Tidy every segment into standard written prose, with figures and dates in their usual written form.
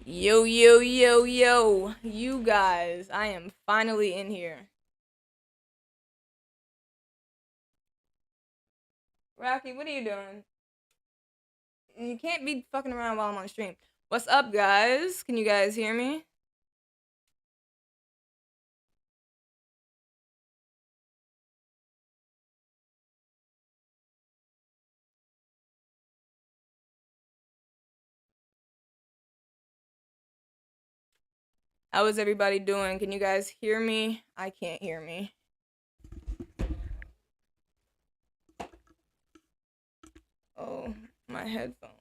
Yo, yo, yo, yo, you guys, I am finally in here. Rocky, what are you doing? You can't be fucking around while I'm on stream. What's up, guys? Can you guys hear me? How is everybody doing? Can you guys hear me? I can't hear me. Oh, my headphones.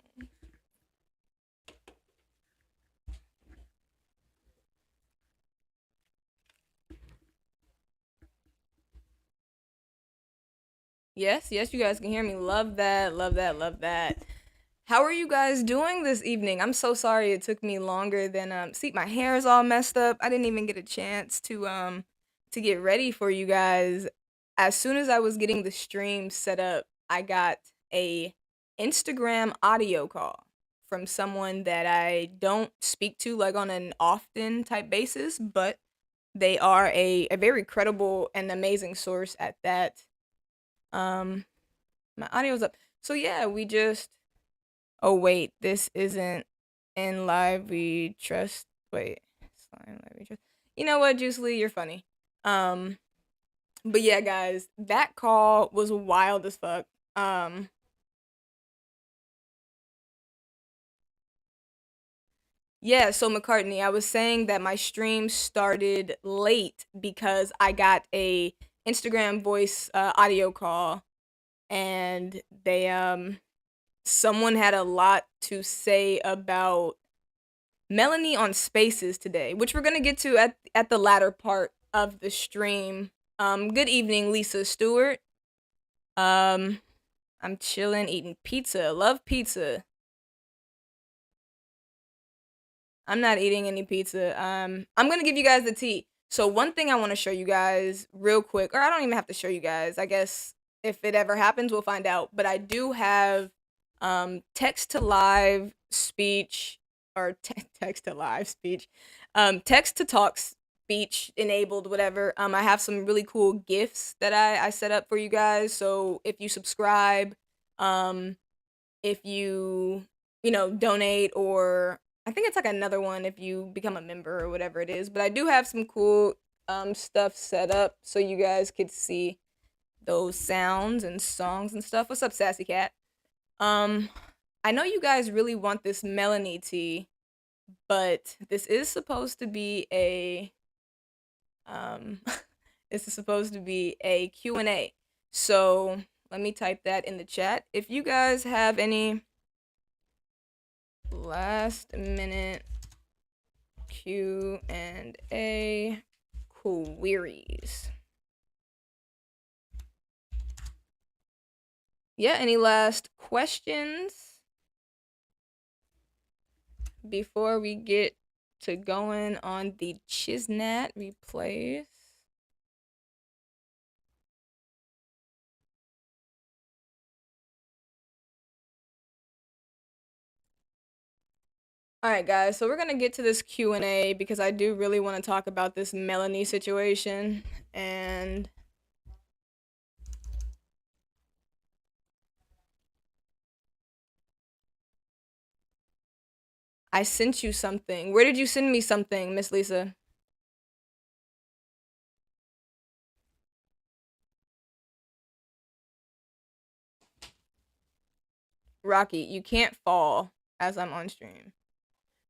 Yes, yes, you guys can hear me. Love that, love that, love that. How are you guys doing this evening? I'm so sorry it took me longer than see, my hair is all messed up. I didn't even get a chance to get ready for you guys. As soon as I was getting the stream set up, I got a Instagram audio call from someone that I don't speak to like on an often type basis, but they are a very credible and amazing source at that. Um my audio's up. So yeah, we just oh wait, this isn't in live. We trust. Wait, slime live. We trust. You know what, Juice Lee, you're funny. Um, but yeah, guys, that call was wild as fuck. Um, yeah. So McCartney, I was saying that my stream started late because I got a Instagram voice audio call, and they someone had a lot to say about Melanie on Spaces today, which we're gonna get to at the latter part of the stream. Good evening, Lisa Stewart. Um, I'm chilling, eating pizza. Love pizza. I'm not eating any pizza. I'm gonna give you guys the tea. So one thing I want to show you guys real quick, or I don't even have to show you guys. I guess if it ever happens, we'll find out. But I do have text to live speech or text to live speech, text to talk speech enabled, whatever. I have some really cool gifts that I set up for you guys. So if you subscribe, um, if you donate, or I think it's like another one if you become a member or whatever it is. But I do have some cool stuff set up so you guys could see those sounds and songs and stuff. What's up, Sassy Cat? Um, I know you guys really want this Melanie tea, but this is supposed to be a um this is supposed to be a Q&A. So, let me type that in the chat. If you guys have any last minute Q&A queries. Yeah, any last questions before we get to going on the Chisnat replays? All right, guys. So we're gonna get to this Q&A because I do really want to talk about this Melanie situation, and I sent you something. Where did you send me something, Miss Lisa? Rocky, you can't fall as I'm on stream.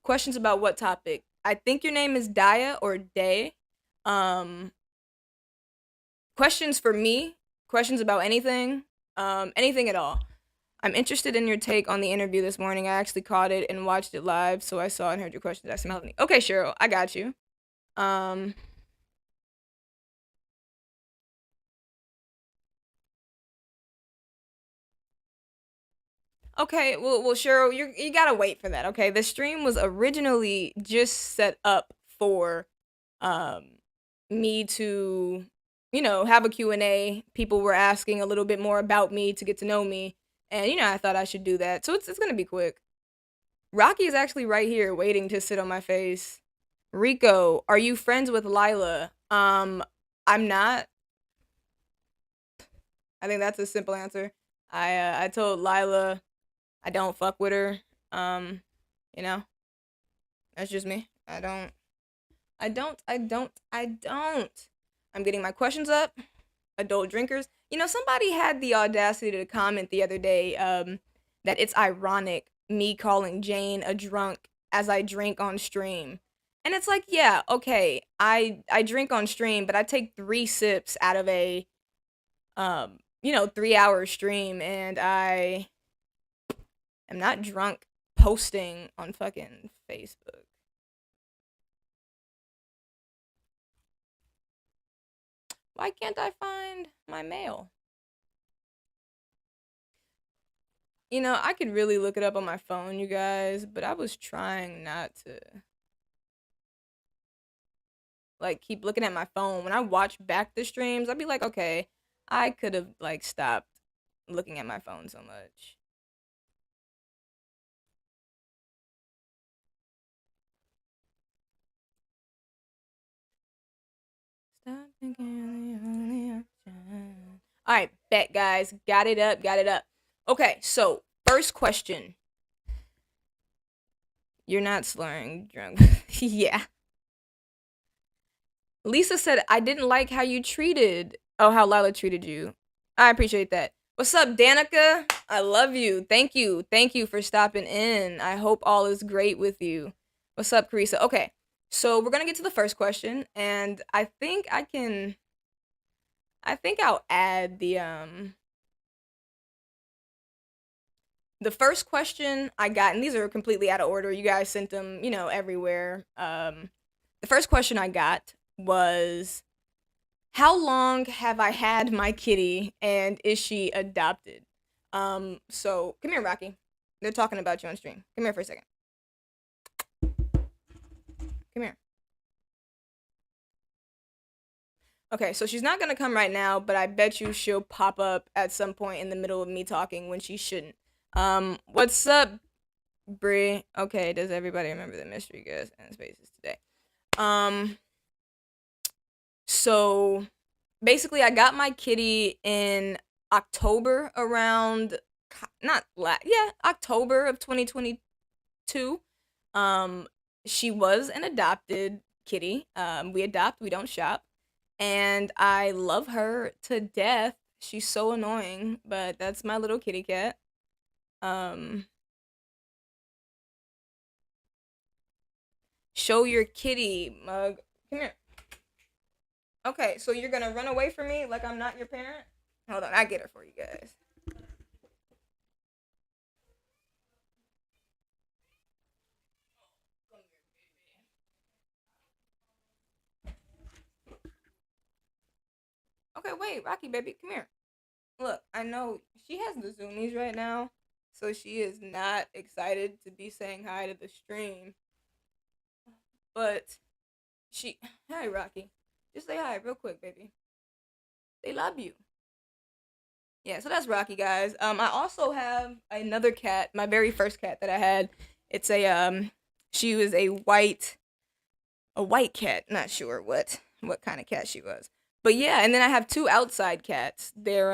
Questions about what topic? I think your name is Daya or Day. Um, questions for me? Questions about anything? Anything at all. I'm interested in your take on the interview this morning. I actually caught it and watched it live, so I saw and heard your questions. Asked Melanie. Okay, Cheryl, I got you. Um, okay, well, Cheryl, you gotta wait for that. Okay, the stream was originally just set up for, um, me to, have a Q&A. People were asking a little bit more about me to get to know me, and I thought I should do that. So it's gonna be quick. Rocky is actually right here waiting to sit on my face. Rico, are you friends with Lila? I'm not. I think that's a simple answer. I told Lila I don't fuck with her. Um, you know, that's just me. I don't. I'm getting my questions up. Adult drinkers. You know, somebody had the audacity to comment the other day that it's ironic me calling Jane a drunk as I drink on stream. And it's like, yeah, okay, I drink on stream, but I take 3 sips out of a 3 hour stream, and I am not drunk posting on fucking Facebook. Why can't I find my mail? You know, I could really look it up on my phone, you guys, but I was trying not to like keep looking at my phone. When I watch back the streams, I'd be like, okay, I could have like stopped looking at my phone so much. Stop thinking the only option. All right, bet guys, got it up, got it up. Okay, so first question. You're not slurring drunk. Yeah. Lisa said, I didn't like how you treated. Oh, how Lila treated you. I appreciate that. What's up, Danica? I love you. Thank you. Thank you for stopping in. I hope all is great with you. What's up, Carissa? Okay, so we're going to get to the first question. And I think I'll add the first question I got, and these are completely out of order. You guys sent them, everywhere. The first question I got was, how long have I had my kitty, and is she adopted? So come here, Rocky. They're talking about you on stream. Come here for a second. Come here. Okay, so she's not gonna come right now, but I bet you she'll pop up at some point in the middle of me talking when she shouldn't. What's up, Bree? Okay, does everybody remember the mystery guest and spaces today? So basically I got my kitty in October around October of 2022. Um she was an adopted kitty. We adopt, we don't shop. And I love her to death. She's so annoying, but that's my little kitty cat. Um Show your kitty, Mug. Come here. Okay, so you're gonna run away from me like I'm not your parent? Hold on, I get her for you guys. Okay, wait, Rocky baby, come here. Look, I know she has the zoomies right now, so she is not excited to be saying hi to the stream. But she, hi Rocky, just say hi real quick, baby. They love you. Yeah, so that's Rocky, guys. I also have another cat, my very first cat that I had. It's she was a white cat. Not sure what kind of cat she was, but yeah. And then I have two outside cats. They're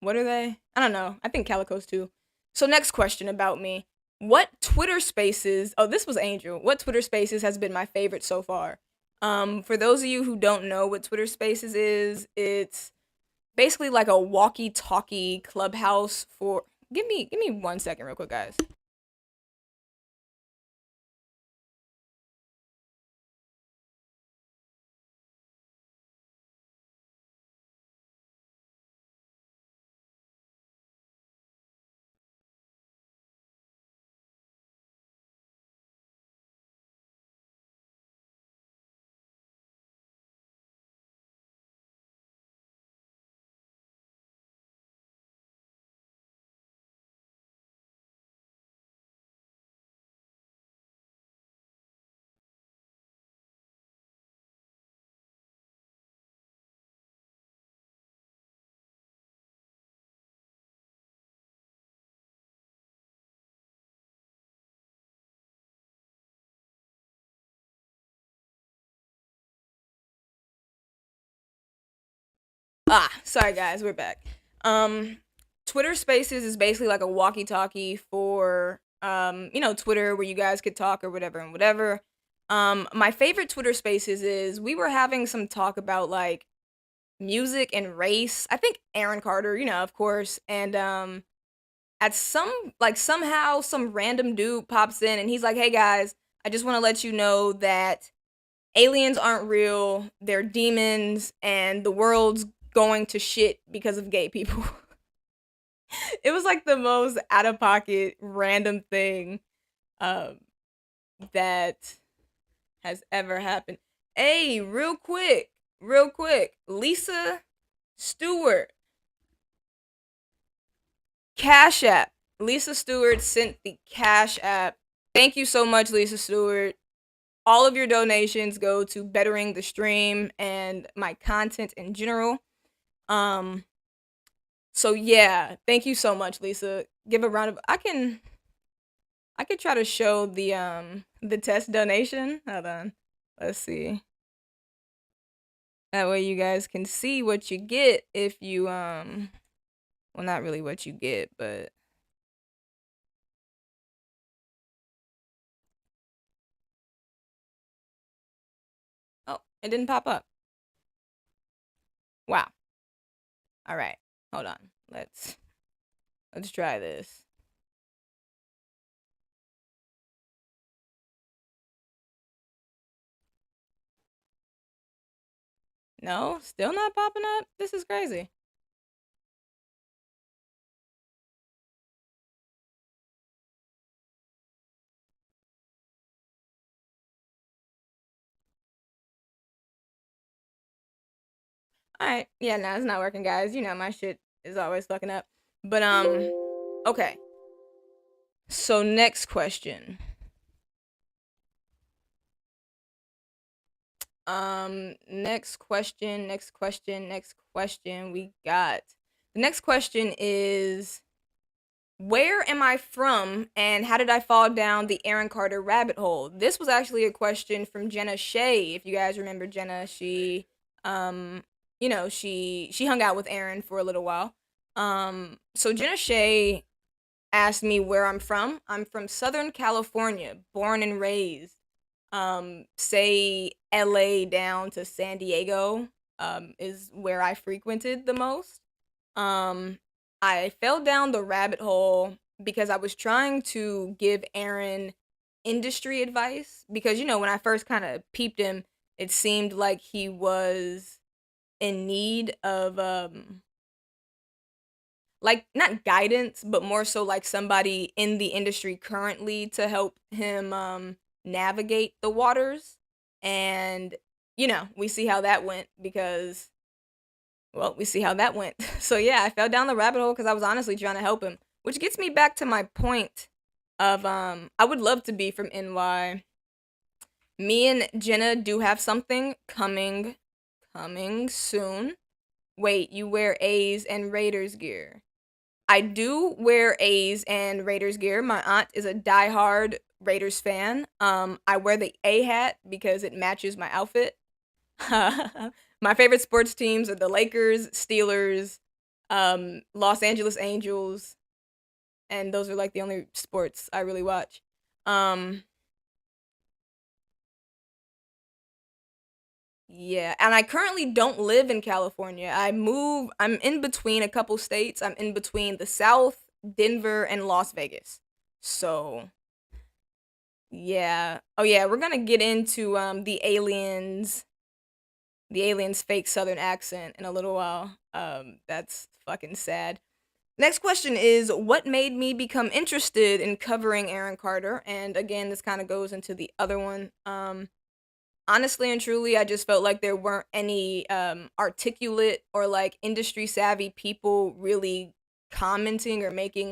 what are they? I don't know. I think calicos too. So next question about me. What Twitter Spaces? Oh, this was Angel. What Twitter Spaces has been my favorite so far? For those of you who don't know what Twitter Spaces is, it's basically like a walkie-talkie clubhouse for. Give me 1 second, real quick, guys. Sorry guys, we're back. Um, Twitter Spaces is basically like a walkie-talkie for Twitter, where you guys could talk or whatever and whatever. My favorite Twitter Spaces is we were having some talk about like music and race. I think Aaron Carter, of course, and at some like somehow some random dude pops in and he's like, "Hey guys, I just want to let you know that aliens aren't real. They're demons and the world's going to shit because of gay people." It was like the most out of pocket random thing um that has ever happened. Hey, real quick. Lisa Stewart, Cash App. Lisa Stewart sent the Cash App. Thank you so much, Lisa Stewart. All of your donations go to bettering the stream and my content in general. Um, so yeah, thank you so much, Lisa. Give a round of I could try to show the test donation. Hold on. Let's see. That way you guys can see what you get if you well, not really what you get, but oh, it didn't pop up. Wow. All right. Hold on. Let's try this. No, still not popping up. This is crazy. All right. Yeah, no, it's not working, guys. You know my shit is always fucking up. But okay. So next question. Next question. We got the next question is, where am I from and how did I fall down the Aaron Carter rabbit hole? This was actually a question from Jenna Shea. If you guys remember Jenna, she she hung out with Aaron for a little while. So Jenna Shea asked me where I'm from. I'm from Southern California, born and raised. Say LA down to San Diego is where I frequented the most. Um, I fell down the rabbit hole because I was trying to give Aaron industry advice because when I first kind of peeped him, it seemed like he was in need of like not guidance, but more so like somebody in the industry currently to help him navigate the waters. And we see how that went because well, we see how that went. So yeah, I fell down the rabbit hole because I was honestly trying to help him, which gets me back to my point of I would love to be from NY. Me and Jenna do have something coming soon. Wait, you wear A's and Raiders gear. I do wear A's and Raiders gear. My aunt is a diehard Raiders fan. I wear the A hat because it matches my outfit. My favorite sports teams are the Lakers, Steelers, Los Angeles Angels, and those are like the only sports I really watch. Um, yeah, and I currently don't live in California. I'm in between a couple states. I'm in between the South, Denver, and Las Vegas. So, yeah. Oh yeah, we're gonna get into the aliens fake southern accent in a little while. That's fucking sad. Next question is, what made me become interested in covering Aaron Carter? And again, this kind of goes into the other one. Honestly and truly, I just felt like there weren't any articulate or like industry savvy people really commenting or making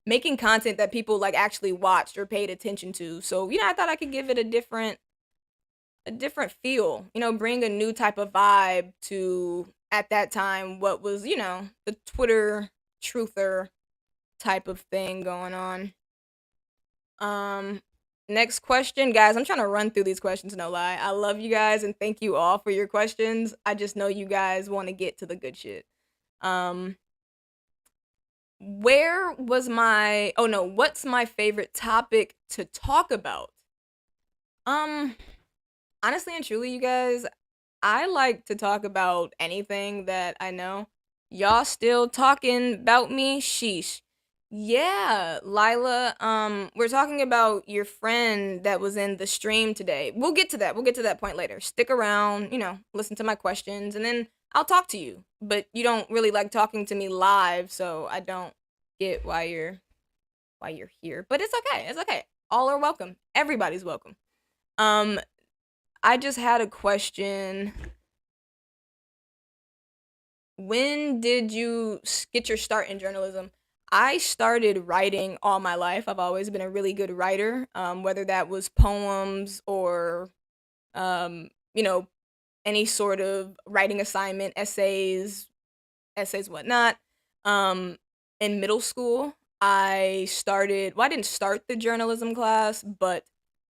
making content that people like actually watched or paid attention to. So, I thought I could give it a different feel, bring a new type of vibe to at that time what was, the Twitter truther type of thing going on. Um Next question, guys. I'm trying to run through these questions, no lie. I love you guys and thank you all for your questions. I just know you guys want to get to the good shit. Um, where was my oh no, what's my favorite topic to talk about? Um, honestly and truly, you guys, I like to talk about anything that I know. Y'all still talking about me? Sheesh. Yeah, Lila, we're talking about your friend that was in the stream today. We'll get to that. We'll get to that point later. Stick around, listen to my questions, and then I'll talk to you. But you don't really like talking to me live, so I don't get why you're here. But it's okay. It's okay. All are welcome. Everybody's welcome. Um, I just had a question. When did you get your start in journalism? I started writing all my life. I've always been a really good writer, whether that was poems or, um, you know, any sort of writing assignment, essays, whatnot. Um, in middle school, I didn't start the journalism class, but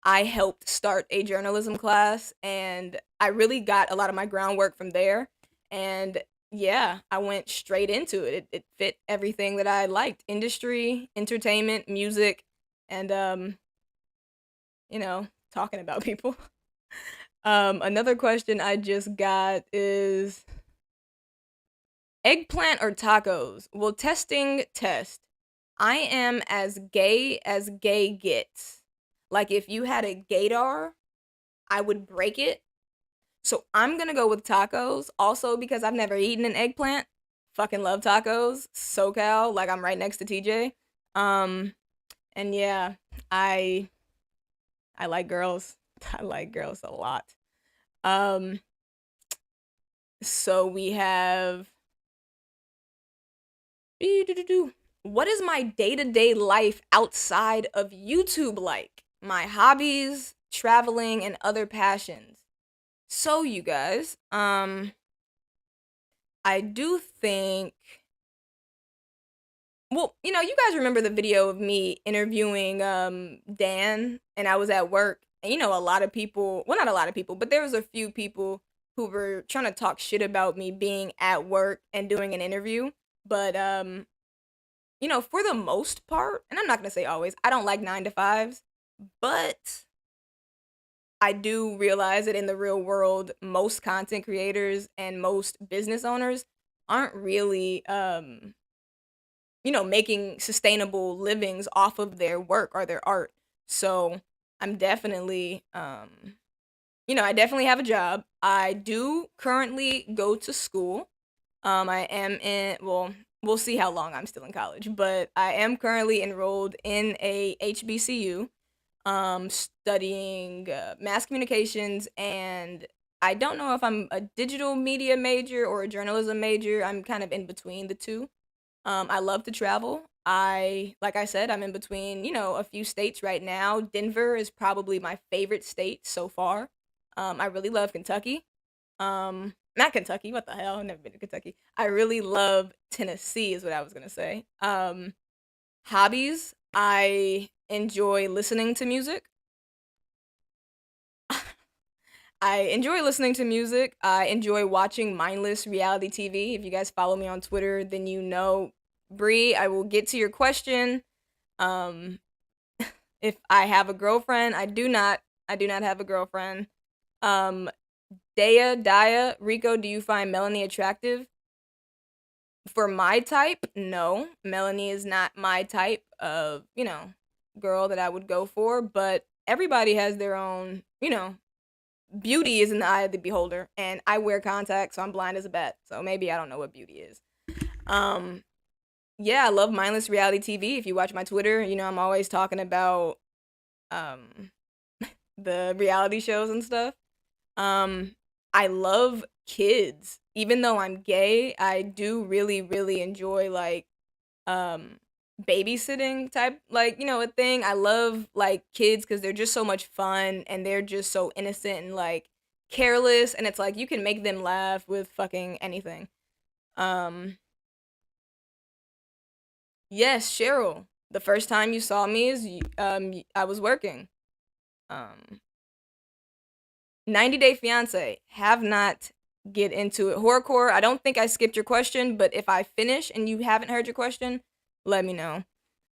I helped start a journalism class, and I really got a lot of my groundwork from there. And yeah, I went straight into it. It fit everything that I liked: industry, entertainment, music, and talking about people. Another question I just got is eggplant or tacos? Well, testing test. I am as gay gets. Like if you had a gaydar, I would break it. So I'm gonna go with tacos. Also because I've never eaten an eggplant. Fucking love tacos. SoCal, like I'm right next to TJ. Um, and yeah, I I like girls. I like girls a lot. Um, so we have what is my day-to-day life outside of YouTube like? My hobbies, traveling, and other passions. So you guys, I do think you guys remember the video of me interviewing Dan and I was at work and a lot of people, well not a lot of people, but there was a few people who were trying to talk shit about me being at work and doing an interview. But for the most part, and I'm not gonna say always, I don't like 9 to 5s, but I do realize that in the real world, most content creators and most business owners aren't really, making sustainable livings off of their work or their art. So I'm definitely, I definitely have a job. I do currently go to school. I am in, well, we'll see how long I'm still in college, but I am currently enrolled in a HBCU, studying mass communications, and I don't know if I'm a digital media major or a journalism major. I'm kind of in between the two. I love to travel. Like I said, I'm in between, a few states right now. Denver is probably my favorite state so far. I really love Kentucky. Not Kentucky. What the hell? I've never been to Kentucky. I really love Tennessee, is what I was gonna say. Hobbies. I enjoy listening to music. I enjoy listening to music. I enjoy watching mindless reality TV. If you guys follow me on Twitter, then you know, Bree. I will get to your question. Um, if I have a girlfriend, I do not. I do not have a girlfriend. Um, Daya, Rico, do you find Melanie attractive? For my type, no. Melanie is not my type of, girl that I would go for, but everybody has their own, beauty is in the eye of the beholder, and I wear contacts, so I'm blind as a bat. So maybe I don't know what beauty is. Um, yeah, I love mindless reality TV. If you watch my Twitter, I'm always talking about um the reality shows and stuff. Um, I love kids. Even though I'm gay, I do really, really enjoy like um babysitting type, like, a thing. I love like kids because they're just so much fun and they're just so innocent and like careless, and it's like you can make them laugh with fucking anything. Um, yes, Cheryl. The first time you saw me is I was working. Um, 90 Day Fiance, have not get into it. Horrorcore, I don't think I skipped your question, but if I finish and you haven't heard your question, let me know.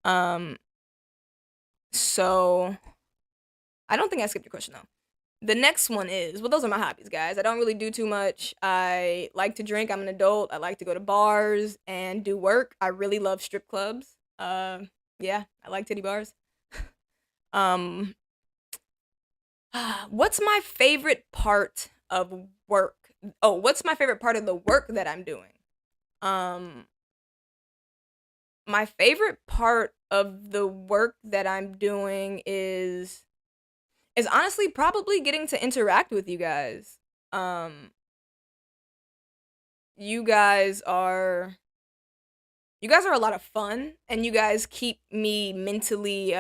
Um, so I don't think I skipped your question though. The next one is, well, those are my hobbies, guys. I don't really do too much. I like to drink. I'm an adult. I like to go to bars and do work. I really love strip clubs. Yeah, I like titty bars. Um, what's my favorite part of work? Oh, what's my favorite part of the work that I'm doing? Um, my favorite part of the work that I'm doing is honestly probably getting to interact with you guys. Um, you guys are you guys are a lot of fun, and you guys keep me mentally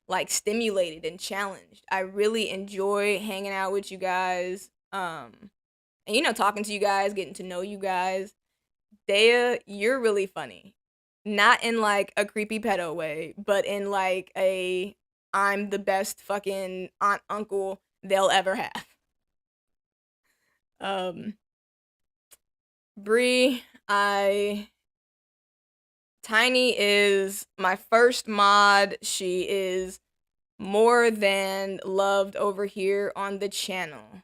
like stimulated and challenged. I really enjoy hanging out with you guys. And talking to you guys, getting to know you guys. Dea, you're really funny. Not in like a creepy pedo way, but in like a I'm the best fucking aunt uncle they'll ever have. Um Bree, I Tiny is my first mod. She is more than loved over here on the channel.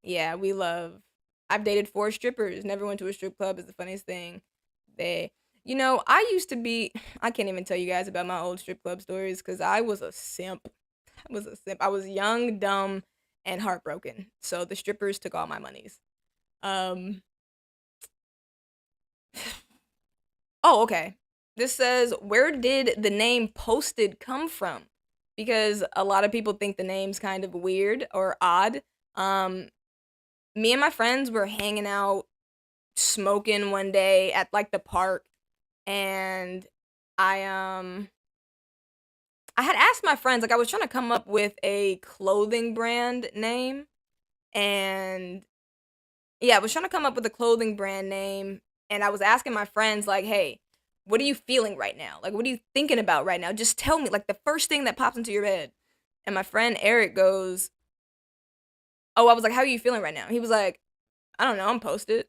Yeah, we love. I've dated 4 strippers. Never went to a strip club is the funniest thing. I used to be. I can't even tell you guys about my old strip club stories because I was a simp. I was a simp. I was young, dumb, and heartbroken. So the strippers took all my monies. Um. Oh, okay. This says, where did the name Posted come from? Because a lot of people think the name's kind of weird or odd. Um, Me and my friends were hanging out, smoking one day at like the park, and I um I had asked my friends, like I was trying to come up with a clothing brand name, and yeah, I was trying to come up with a clothing brand name, and I was asking my friends like, "Hey, what are you feeling right now? Like what are you thinking about right now? Just tell me like the first thing that pops into your head." And my friend Eric goes, "Oh," I was like, "How are you feeling right now?" He was like, "I don't know, I'm posted."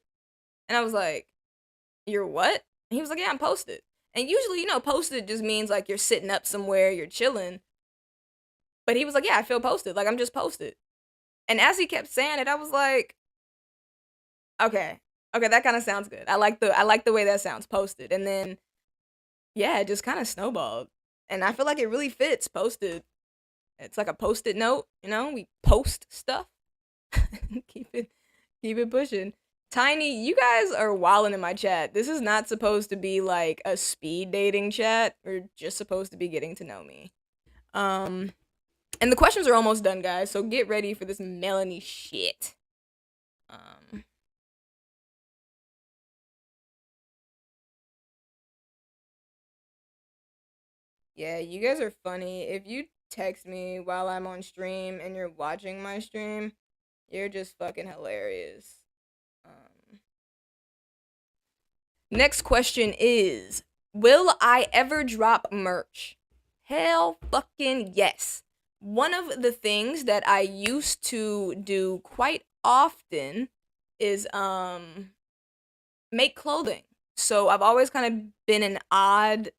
And I was like, "You're what?" And he was like, "Yeah, I'm posted." And usually, posted just means like you're sitting up somewhere, you're chilling. But he was like, "Yeah, I feel posted. Like I'm just posted." And as he kept saying it, I was like, "Okay, okay, that kind of sounds good. I like the way that sounds, posted." And then yeah, it just kind of snowballed, and I feel like it really fits, posted. It's like a post-it note, we post stuff. keep it, keep it pushing. Tiny, you guys are wilding in my chat. This is not supposed to be like a speed dating chat. We're just supposed to be getting to know me. Um, and the questions are almost done, guys. So get ready for this Melanie shit. Um, yeah, you guys are funny. If you text me while I'm on stream and you're watching my stream, you're just fucking hilarious. Um, Next question is, will I ever drop merch? Hell fucking yes. One of the things that I used to do quite often is make clothing. So I've always kind of been an odd,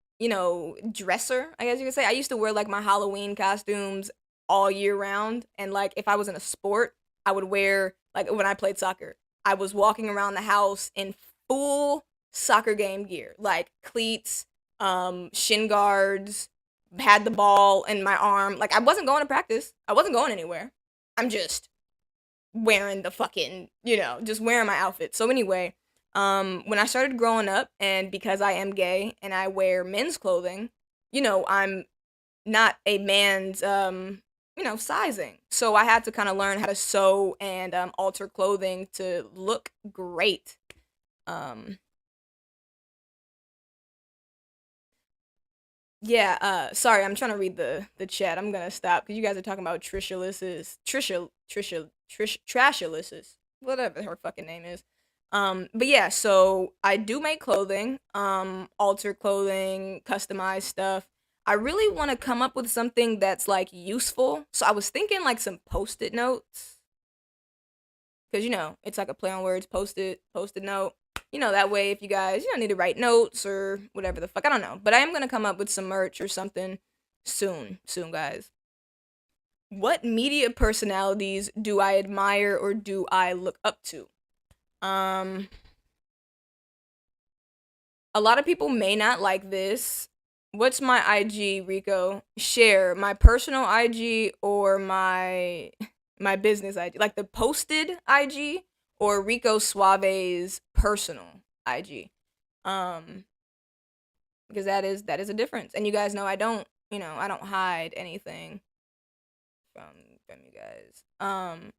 dresser, I guess you could say. I used to wear like my Halloween costumes all year round, and like if I was in a sport, I would wear like when I played soccer, I was walking around the house in full soccer game gear, like cleats, shin guards, had the ball in my arm. Like I wasn't going to practice. I wasn't going anywhere. I'm just wearing the fucking, just wearing my outfit. So anyway, when I started growing up, and because I am gay and I wear men's clothing, I'm not a man's sizing. So I had to kind of learn how to sew and alter clothing to look great. Um yeah, sorry, I'm trying to read the chat. I'm gonna stop because you guys are talking about Trashulises, whatever her fucking name is. But yeah, so I do make clothing, alter clothing, customize stuff, I really want to come up with something that's like useful. So I was thinking like some post-it notes. Cause it's like a play on words, post-it note. That way if you guys, need to write notes or whatever the fuck, I don't know. But I am gonna come up with some merch or something soon, guys. What media personalities do I admire or do I look up to? A lot of people may not like this. What's my IG, Rico? Share my personal IG or my business IG, like the posted IG or Rico Suave's personal IG. Because that is a difference. And you guys know I don't hide anything from you guys.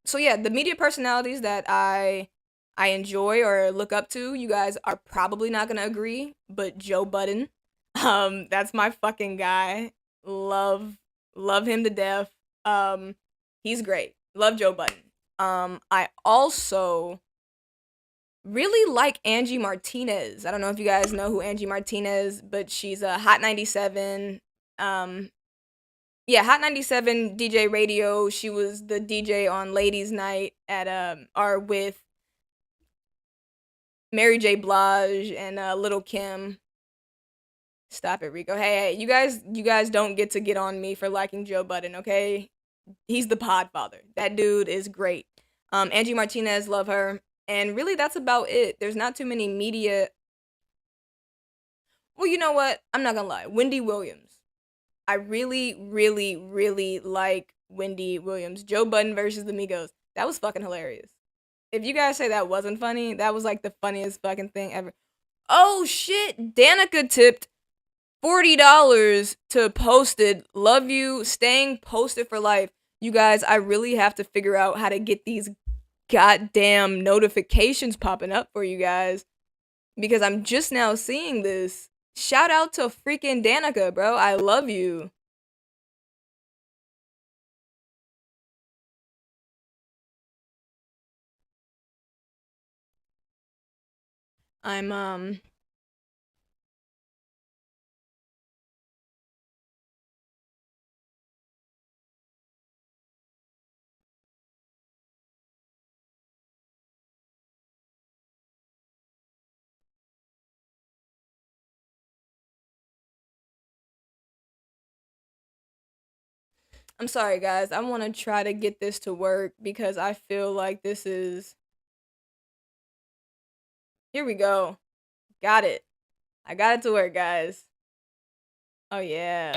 So yeah, the media personalities that I enjoy or look up to, you guys are probably not gonna agree, but Joe Budden. That's my fucking guy. Love him to death. He's great. Love Joe Budden. I also really like Angie Martinez. I don't know if you guys know who Angie Martinez, but she's a Hot 97. Yeah, Hot 97 DJ radio. She was the DJ on Ladies Night at or with Mary J. Blige and Little Kim. Stop it, Rico. Hey, you guys don't get to get on me for liking Joe Budden, okay? He's the podfather. That dude is great. Angie Martinez, love her. And really, that's about it. There's not too many media. Well, you know what? I'm not gonna lie. Wendy Williams. I really, really, really like Wendy Williams. Joe Budden versus the Migos. That was fucking hilarious. If you guys say that wasn't funny, that was like the funniest fucking thing ever. Oh shit! Danica tipped $40 to Posted. Love you. Staying posted for life. You guys, I really have to figure out how to get these goddamn notifications popping up for you guys, because I'm just now seeing this. Shout out to freaking Danica, bro. I love you. I'm sorry guys. I want to try to get this to work because I feel like this is. Here we go. Got it. I got it to work, guys. Oh yeah.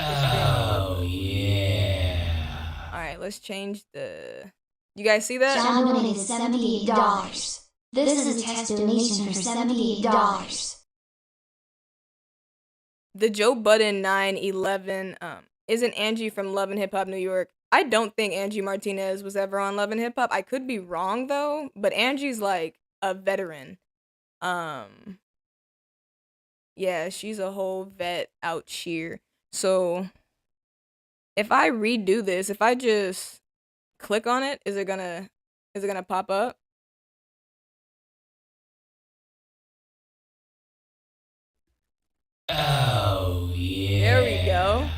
Oh yeah. All right, let's change the. You guys see that? John donated $78. This is a text donation for $78. The Joe Budden 911 isn't Angie from Love and Hip Hop New York. I don't think Angie Martinez was ever on Love and Hip Hop. I could be wrong though, but Angie's like a veteran. Yeah, she's a whole vet out here. So if I redo this, if I just click on it, is it gonna pop up? Oh yeah. There we go.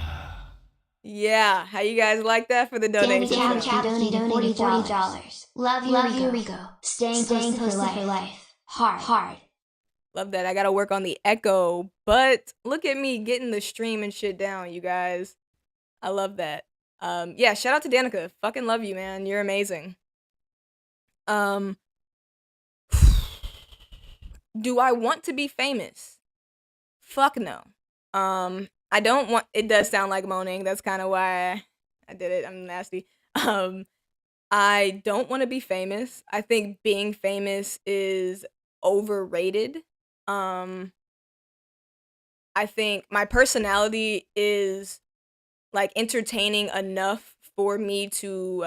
Yeah, how you guys like that for the donation? Danny donated $40. Love you, Rico. Staying posted for life. Hard. Love that. I gotta work on the echo, but look at me getting the stream and shit down, you guys. I love that. Yeah, shout out to Danica. Fucking love you, man. You're amazing. Do I want to be famous? Fuck no. I don't want. It does sound like moaning. That's kind of why I did it. I'm nasty. I don't want to be famous. I think being famous is overrated. I think my personality is like entertaining enough for me to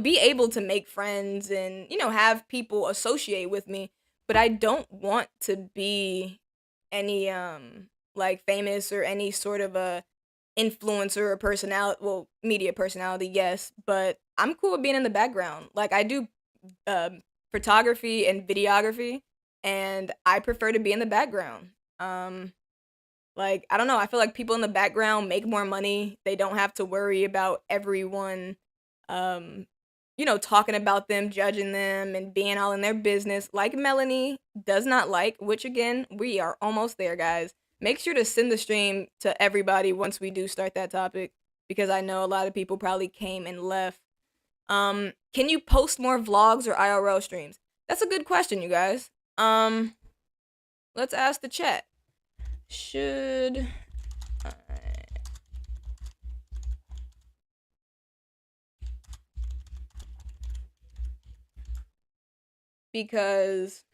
be able to make friends and have people associate with me, but I don't want to be any like famous or any sort of a influencer or personality. Well, media personality, yes, but I'm cool with being in the background. Like I do photography and videography, and I prefer to be in the background. Like, I don't know, I feel like people in the background make more money. They don't have to worry about everyone, um, talking about them, judging them, and being all in their business, like Melanie does not like, which again, we are almost there, guys. Make sure to send the stream to everybody once we do start that topic, because I know a lot of people probably came and left. Can you post more vlogs or IRL streams? That's a good question, you guys. Let's ask the chat. Should I? Because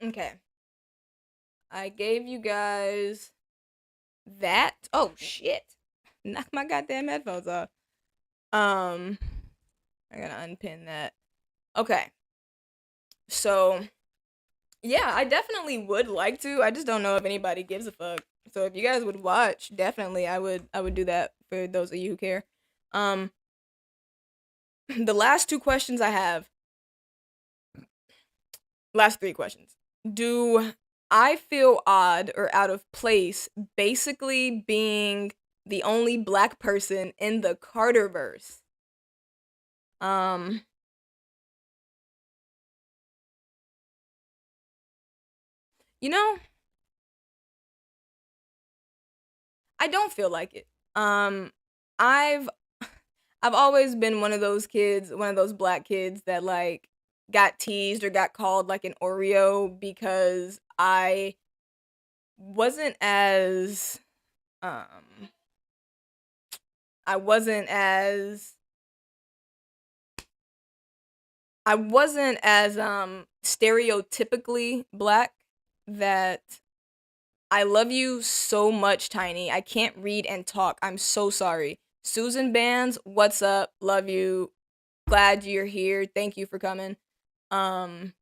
okay, I gave you guys that. Oh shit! Knock my goddamn headphones off. I gotta unpin that. Okay, so yeah, I definitely would like to. I just don't know if anybody gives a fuck. So if you guys would watch, definitely I would do that for those of you who care. Um, the last two questions I have, last three questions. Do I feel odd or out of place basically being the only black person in the Carterverse? Um, you know, I don't feel like it. I've I've always been one of those kids, one of those black kids that like got teased or got called like an Oreo because wasn't as um I wasn't as I wasn't as stereotypically black. That I love you so much, Tiny. I can't read and talk. I'm so sorry. Susan Bands, what's up? Love you. Glad you're here. Thank you for coming. Um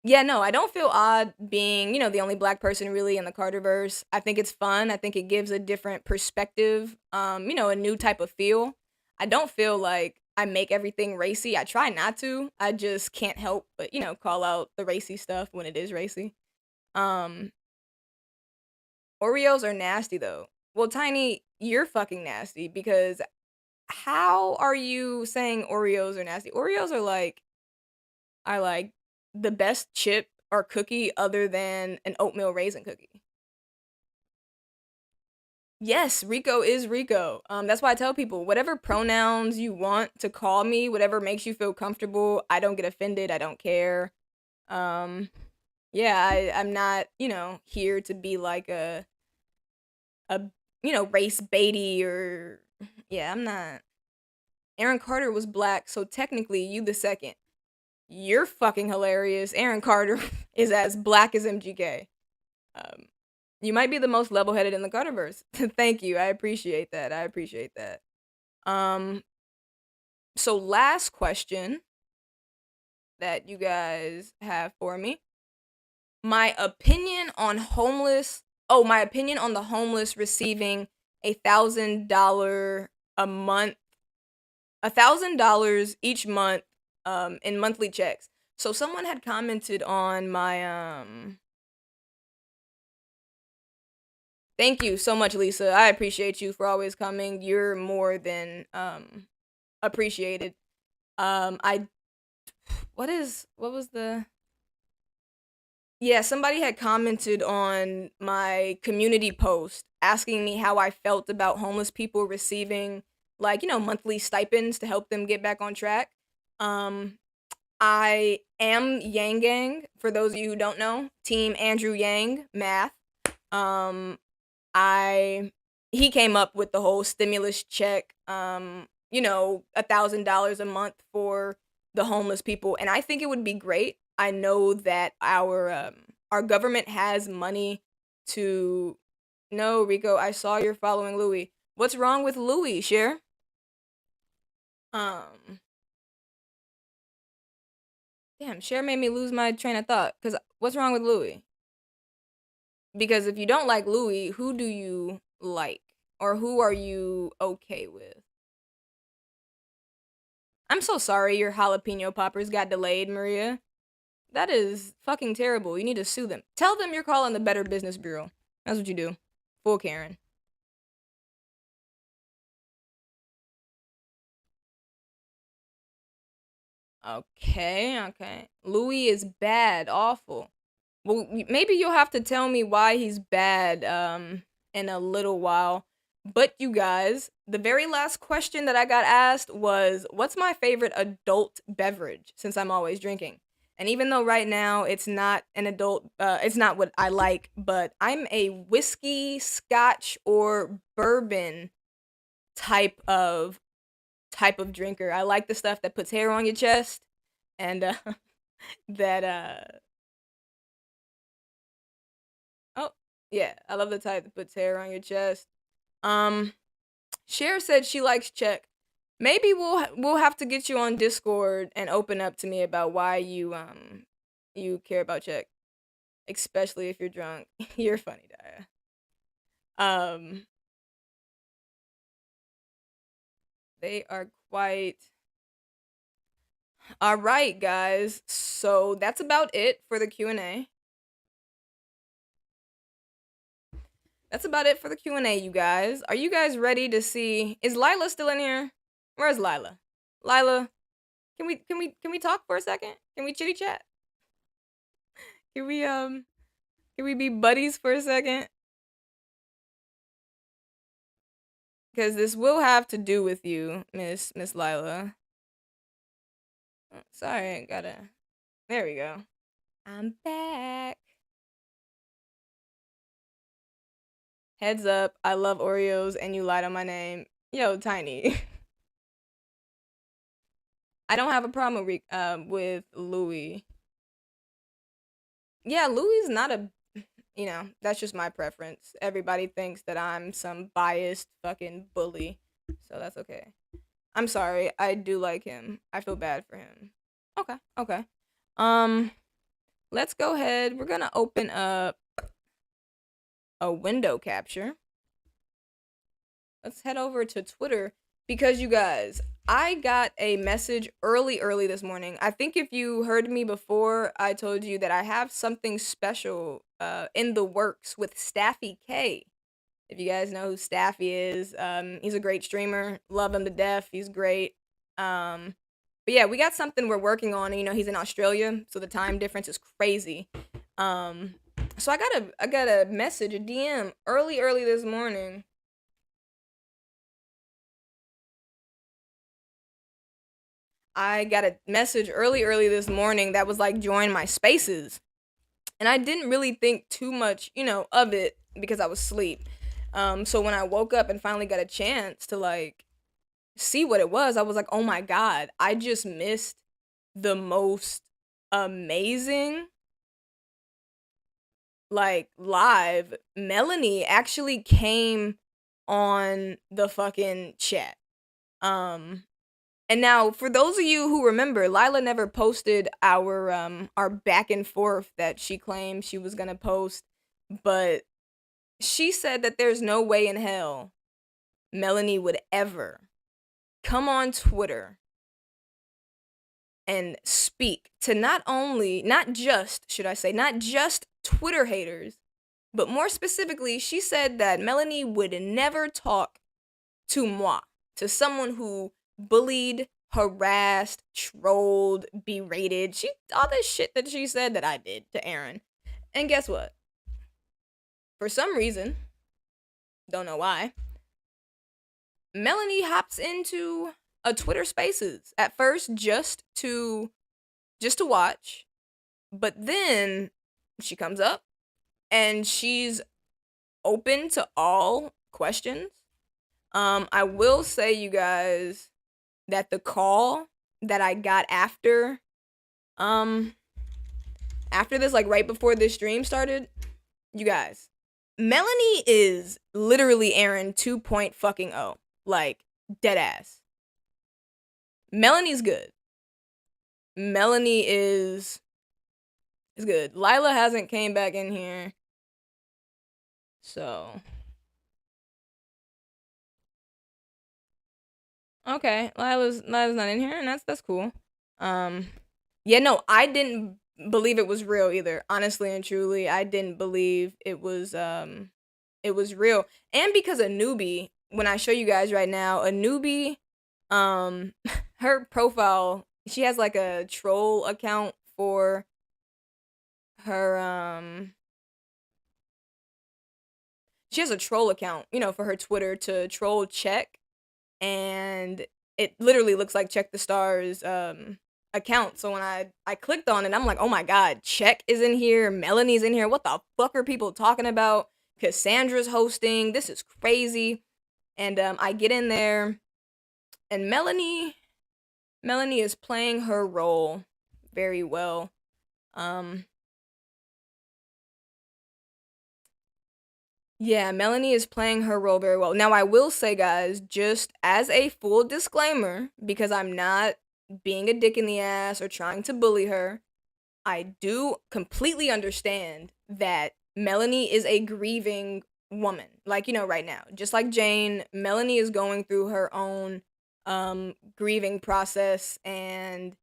yeah, no, I don't feel odd being, the only black person really in the Carterverse. I think it's fun. I think it gives a different perspective, a new type of feel. I don't feel like I make everything racy. I try not to. I just can't help but, call out the racy stuff when it is racy. Um Oreos are nasty though. Well, Tiny, you're fucking nasty because how are you saying Oreos are nasty? Oreos are like the best chip or cookie other than an oatmeal raisin cookie. Yes, Rico is Rico. That's why I tell people whatever pronouns you want to call me, whatever makes you feel comfortable. I don't get offended. I don't care. Um, yeah, I'm not, here to be like a race baity or yeah, I'm not. Aaron Carter was black, so technically you the second. You're fucking hilarious. Aaron Carter is as black as MGK. Um, you might be the most level-headed in the Carterverse. Thank you. I appreciate that. I appreciate that. Um, so last question that you guys have for me. My opinion on homeless. Oh, my opinion on the homeless receiving $1,000 a month, $1,000 each month, in monthly checks. So someone had commented on my Thank you so much, Lisa. I appreciate you for always coming. You're more than appreciated. I what was the Yeah, somebody had commented on my community post asking me how I felt about homeless people receiving like, monthly stipends to help them get back on track. Um I am Yang Gang, for those of you who don't know. Team Andrew Yang, math. Um I He came up with the whole stimulus check, $1,000 a month for the homeless people, and I think it would be great. I know that our government has money to. No, Rico, I saw you're following Louis. What's wrong with Louis, Cher? Um, Damn, Cher made me lose my train of thought. Cause what's wrong with Louis? Because if you don't like Louis, who do you like? Or who are you okay with? I'm so sorry your jalapeno poppers got delayed, Maria. That is fucking terrible. You need to sue them. Tell them you're calling the Better Business Bureau. That's what you do. Full Karen. Okay. Louis is bad, awful. Well, maybe you'll have to tell me why he's bad in a little while. But you guys, the very last question that I got asked was, what's my favorite adult beverage since I'm always drinking? And even though right now it's not an adult it's not what I like, but I'm a whiskey, scotch or bourbon type of drinker. I like the stuff that puts hair on your chest and that oh, yeah, I love the type that puts hair on your chest. Um Cher said she likes Czech. Maybe we'll have to get you on Discord and open up to me about why you care about Czech, especially if you're drunk. You're funny, Daya. Um they are quite all right, guys. So that's about it for the Q&A. That's about it for the Q&A, you guys. Are you guys ready to see? Is Lila still in here? Where's Lila? Lila, can we talk for a second? Can we chitty chat? Can we be buddies for a second? Cuz this will have to do with you, Miss Lila. Oh, sorry, I gotta. There we go. I'm back. Heads up, I love Oreos and you lied on my name. Yo, Tiny. I don't have a problem with Louis. Yeah, Louis is not a, that's just my preference. Everybody thinks that I'm some biased fucking bully. So that's okay. I'm sorry. I do like him. I feel bad for him. Okay. Um, let's go ahead. We're going to open up a window capture. Let's head over to Twitter because you guys, I got a message early this morning. I think if you heard me before, I told you that I have something special in the works with Staffy K. If you guys know who Staffy is, he's a great streamer. Love him to death. He's great. But yeah, we got something we're working on. And, he's in Australia, so the time difference is crazy. So I got a message, a DM early this morning. I got a message early this morning that was like, join my spaces. And I didn't really think too much, of it because I was asleep. So when I woke up and finally got a chance to like see what it was, I was like, oh my God, I just missed the most amazing like live. Melanie actually came on the fucking chat. And now, for those of you who remember, Lila never posted our back and forth that she claimed she was gonna post, but she said that there's no way in hell Melanie would ever come on Twitter and speak to not just Twitter haters, but more specifically, she said that Melanie would never talk to moi, to someone who bullied, harassed, trolled, berated. All this shit that she said that I did to Aaron. And guess what? For some reason, don't know why, Melanie hops into a Twitter Spaces at first just to watch, but then she comes up and she's open to all questions. I will say, you guys, that the call that I got after this, like right before this stream started, you guys, Melanie is literally Aaron 2.0, like dead ass. Melanie's good. Melanie is good. Lila hasn't came back in here. So okay, Lila's not in here, and that's cool. Yeah, no, I didn't believe it was real either. Honestly and truly, I didn't believe it was real. And because a newbie, when I show you guys right now, a newbie, her profile, she has like a troll account for her she has a troll account, for her Twitter to troll Check, and it literally looks like Check the Stars account. So when I clicked on it, I'm like, "Oh my god, Check is in here, Melanie's in here. What the fuck are people talking about? Cassandra's hosting. This is crazy." And I get in there, and Melanie is playing her role very well. Yeah, Melanie is playing her role very well. Now, I will say, guys, just as a full disclaimer, because I'm not being a dick in the ass or trying to bully her, I do completely understand that Melanie is a grieving woman. Like, right now. Just like Jane, Melanie is going through her own grieving process and,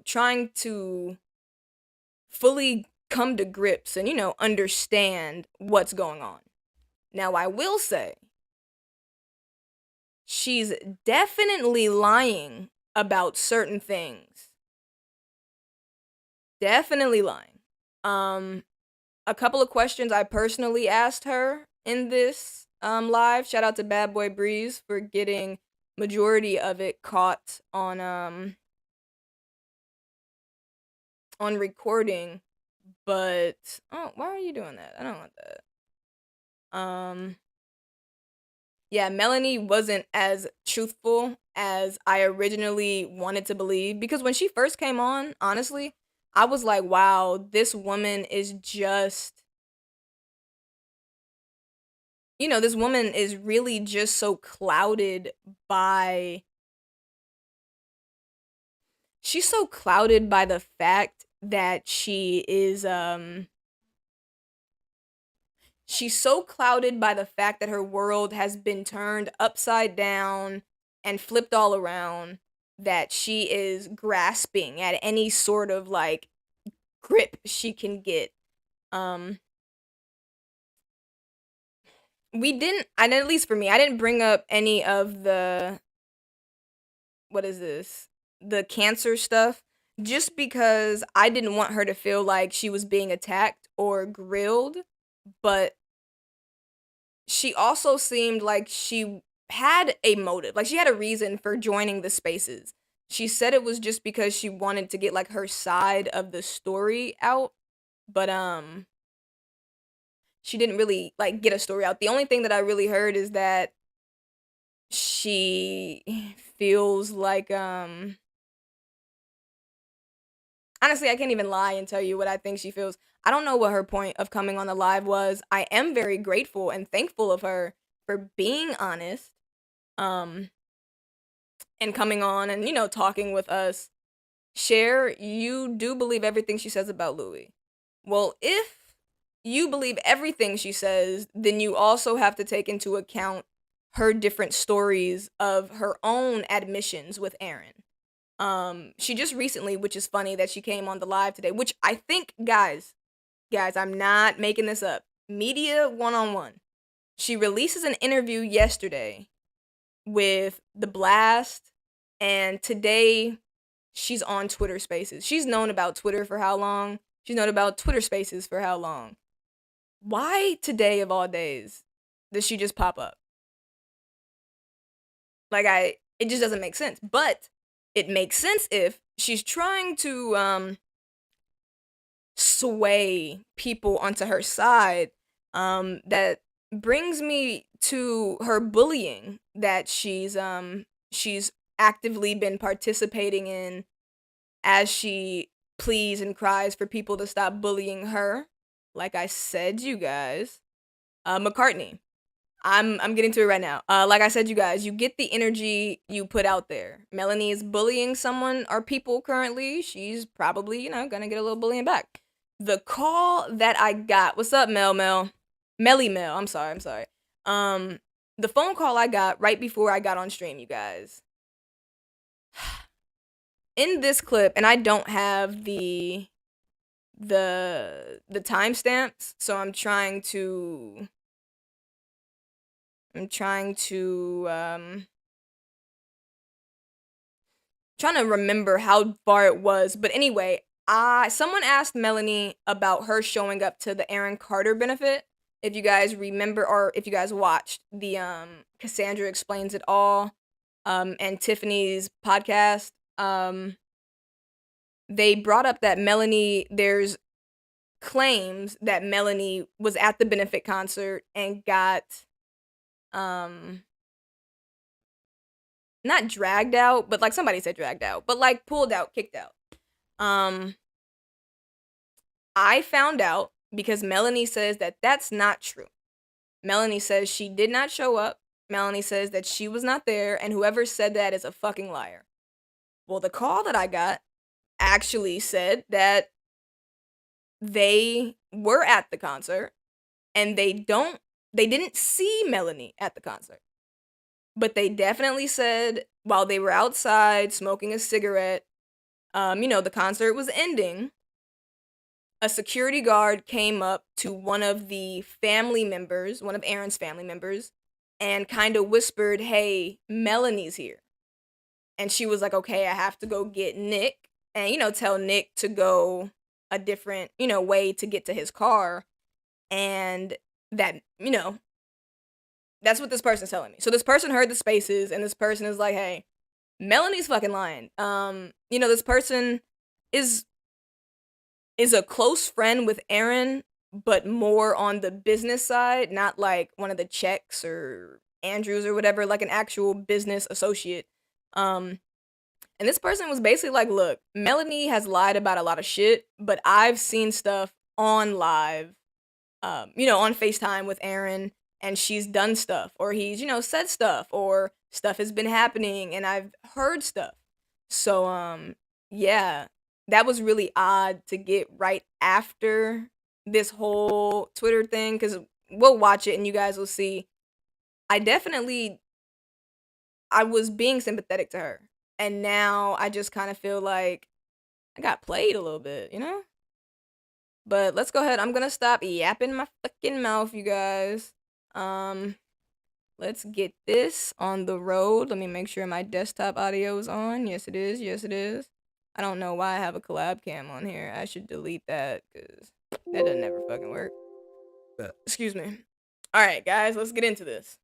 trying to fully come to grips and, understand what's going on. Now, I will say, she's definitely lying about certain things. Definitely lying. A couple of questions I personally asked her in this live. Shout out to Bad Boy Breeze for getting majority of it caught on recording. But why are you doing that? I don't want that. Yeah, Melanie wasn't as truthful as I originally wanted to believe, because when she first came on, honestly, I was like, wow, this woman is just, this woman is really just so clouded by, she's so clouded by the fact that she's so clouded by the fact that her world has been turned upside down and flipped all around, that she is grasping at any sort of like grip she can get. We didn't, and at least for me, I didn't bring up any of the, what is this? The cancer stuff, just because I didn't want her to feel like she was being attacked or grilled, but she also seemed like she had a motive. Like, she had a reason for joining the spaces. She said it was just because she wanted to get like her side of the story out, but she didn't really like get a story out. The only thing that I really heard is that she feels like honestly, I can't even lie and tell you what I think she feels. I don't know what her point of coming on the live was. I am very grateful and thankful of her for being honest, and coming on and, talking with us. Cher, you do believe everything she says about Louis. Well, if you believe everything she says, then you also have to take into account her different stories of her own admissions with Aaron. She just recently, which is funny that she came on the live today, which I think, guys, I'm not making this up. Media 101. She releases an interview yesterday with The Blast, and today she's on Twitter Spaces. She's known about Twitter for how long? She's known about Twitter Spaces for how long? Why today of all days does she just pop up? Like, it just doesn't make sense. But it makes sense if she's trying to sway people onto her side. That brings me to her bullying that she's actively been participating in, as she pleads and cries for people to stop bullying her. Like I said, you guys, McCartney. I'm getting to it right now. Like I said, you guys, you get the energy you put out there. Melanie is bullying someone or people currently. She's probably, gonna get a little bullying back. The call that I got, what's up, Melly Mel, I'm sorry. The phone call I got right before I got on stream, you guys. In this clip, and I don't have the timestamps, so I'm trying to remember how far it was. But anyway, someone asked Melanie about her showing up to the Aaron Carter benefit. If you guys remember, or if you guys watched the Cassandra Explains It All and Tiffany's podcast, they brought up that there's claims that Melanie was at the benefit concert and got not dragged out, but like somebody said dragged out, but like pulled out, kicked out. I found out because Melanie says that that's not true. Melanie says she did not show up. Melanie says that she was not there, and whoever said that is a fucking liar. Well, the call that I got actually said that they were at the concert and they didn't see Melanie at the concert. But they definitely said while they were outside smoking a cigarette, the concert was ending, a security guard came up to one of Aaron's family members, and kind of whispered, "Hey, Melanie's here." And she was like, "Okay, I have to go get Nick," and, tell Nick to go a different, way to get to his car. And that, that's what this person's telling me. So this person heard the spaces, and this person is like, "Hey, Melanie's fucking lying." This person is a close friend with Aaron, but more on the business side, not like one of the Checks or Andrews or whatever, like an actual business associate. And this person was basically like, "Look, Melanie has lied about a lot of shit, but I've seen stuff on live, on FaceTime with Aaron, and she's done stuff, or he's, said stuff, or stuff has been happening, and I've heard stuff." So, yeah, that was really odd to get right after this whole Twitter thing, because we'll watch it and you guys will see. I was being sympathetic to her, and now I just kind of feel like I got played a little bit, But let's go ahead. I'm gonna stop yapping my fucking mouth, you guys. Let's get this on the road. Let me make sure my desktop audio is on. Yes, it is. Yes, it is. I don't know why I have a collab cam on here. I should delete that because that doesn't ever fucking work. Excuse me. All right, guys, let's get into this.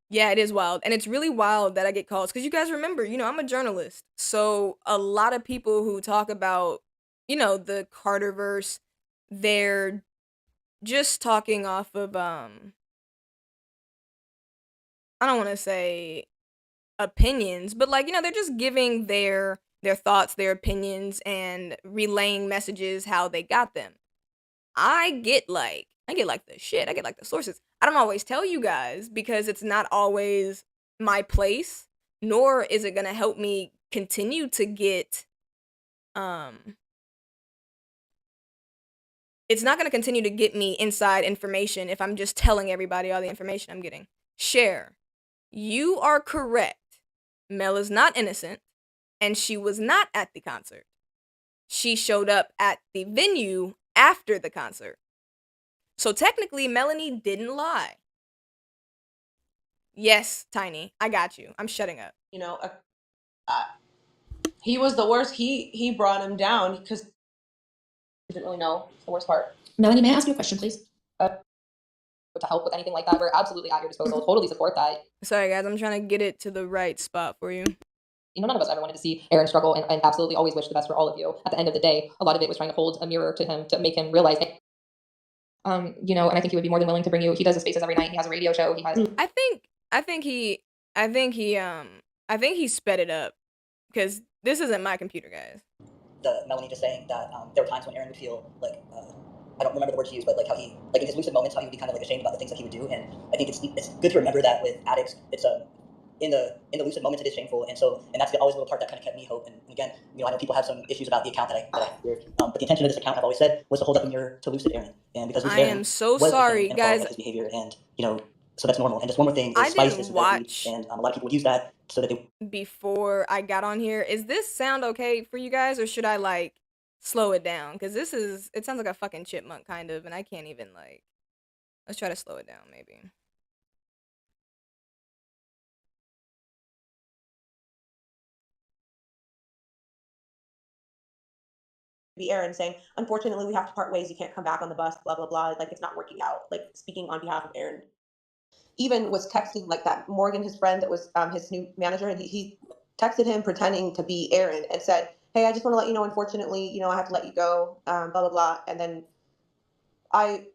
Yeah, it is wild. And it's really wild that I get calls because you guys remember, I'm a journalist. So a lot of people who talk about, the Carterverse, they're just talking off of, I don't want to say opinions, but like, they're just giving their thoughts, their opinions, and relaying messages how they got them. I get like the shit. I get like the sources. I don't always tell you guys because it's not always my place, nor is it going to help me continue to get, it's not going to continue to get me inside information if I'm just telling everybody all the information I'm getting. Share. You are correct. Mel is not innocent, and she was not at the concert. She showed up at the venue after the concert. So technically, Melanie didn't lie. Yes, Tiny, I got you. I'm shutting up. He was the worst. He brought him down because he didn't really know the worst part. Melanie, may I ask you a question, please? To help with anything like that, we're absolutely at your disposal. Totally support that. Sorry, guys, I'm trying to get it to the right spot for you. None of us ever wanted to see Aaron struggle, and absolutely always wish the best for all of you. At the end of the day, a lot of it was trying to hold a mirror to him to make him realize it. And I think he would be more than willing to bring you. He does the spaces every night. He has a radio show. He has. I think he sped it up because this isn't my computer, guys. Melanie just saying that there were times when Aaron would feel like I don't remember the words he used, but like how he, like in his lucid moments, how he would be kind of like ashamed about the things that he would do. And I think it's good to remember that with addicts. It's in the lucid moments it is shameful, and that's always a little part that kind of kept me hope. And again, I know people have some issues about the account that I created, but the intention of this account, I've always said, was to hold up a mirror to lucid Aaron, and because lucid I Aaron am so was sorry, ashamed and appalled guys. at his behavior, and so that's normal. And just one more thing I is spice didn't is very weak, watch and a lot of people would use that so that they. before I got on here. Is this sound okay for you guys, or should I like slow it down? Because it sounds like a fucking chipmunk kind of, and I can't even like. Let's try to slow it down, maybe. Be Aaron saying, unfortunately, we have to part ways. You can't come back on the bus, blah, blah, blah. Like, it's not working out. Like, speaking on behalf of Aaron. Even was texting like that. Morgan, his friend that was his new manager, and he texted him pretending to be Aaron and said, hey, I just want to let you know, unfortunately, I have to let you go, blah, blah, blah. And then I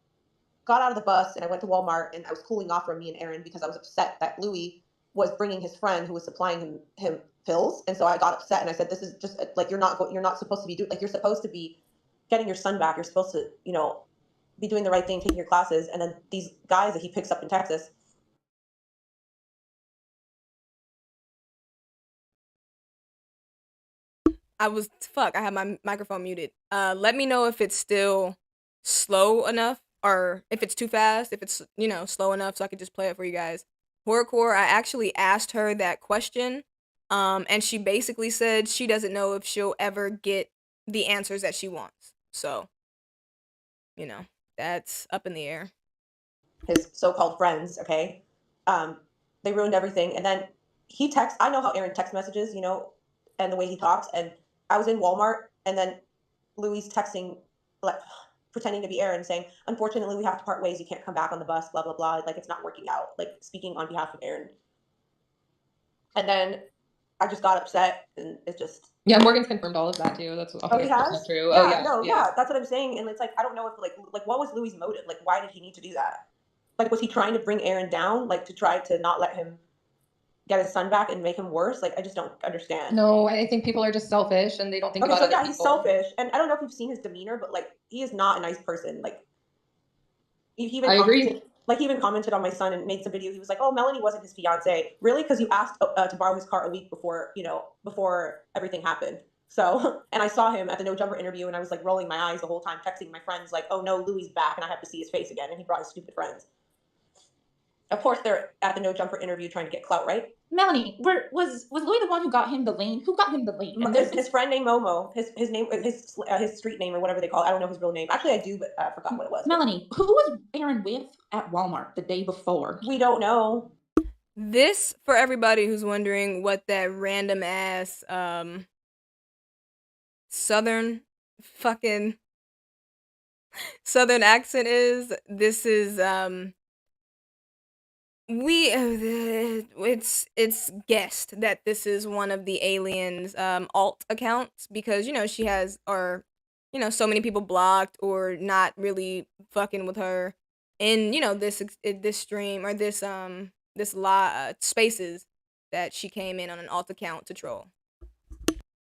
got out of the bus and I went to Walmart and I was cooling off from me and Aaron because I was upset that Louis was bringing his friend who was supplying him pills. And so I got upset and I said, this is just like, you're not supposed to be doing, like, you're supposed to be getting your son back. You're supposed to, be doing the right thing, taking your classes. And then these guys that he picks up in Texas. I had my microphone muted. Let me know if it's still slow enough or if it's too fast, if it's, slow enough so I could just play it for you guys. Horrorcore, I actually asked her that question, and she basically said she doesn't know if she'll ever get the answers that she wants. So, that's up in the air. His so-called friends, okay? They ruined everything. And then I know how Aaron text messages, and the way he talks. And I was in Walmart, and then Louis texting, like, pretending to be Aaron, saying, unfortunately, we have to part ways. You can't come back on the bus, blah, blah, blah. Like, it's not working out. Like, speaking on behalf of Aaron. And then I just got upset, and it just... Yeah, Morgan's confirmed all of that, too. That's 100% true. Yeah, that's what I'm saying. And it's like, I don't know if, like what was Louis' motive? Like, why did he need to do that? Like, was he trying to bring Aaron down? Like, to try to not let him get his son back and make him worse? Like, I just don't understand. No, I think people are just selfish and they don't think about other people. He's selfish. And I don't know if you've seen his demeanor, but, like, he is not a nice person. Like, I agree. Like, he even commented on my son and made some video. He was like, oh, Melanie wasn't his fiance. Really? Because you asked to borrow his car a week before, before everything happened. So, and I saw him at the No Jumper interview, and I was, like, rolling my eyes the whole time, texting my friends, like, oh, no, Louis back, and I have to see his face again. And he brought his stupid friends. Of course, they're at the No Jumper interview trying to get clout, right? Melanie, was Louis the one who got him the lane? Who got him the lane? His friend named Momo. His name, his street name or whatever they call it. I don't know his real name. Actually, I do, but I forgot what it was. Melanie, who was Aaron with at Walmart the day before? We don't know. This, for everybody who's wondering what that random ass southern accent is, this is it's guessed that this is one of the aliens alt accounts because she has so many people blocked or not really fucking with her in this stream or this spaces that she came in on an alt account to troll.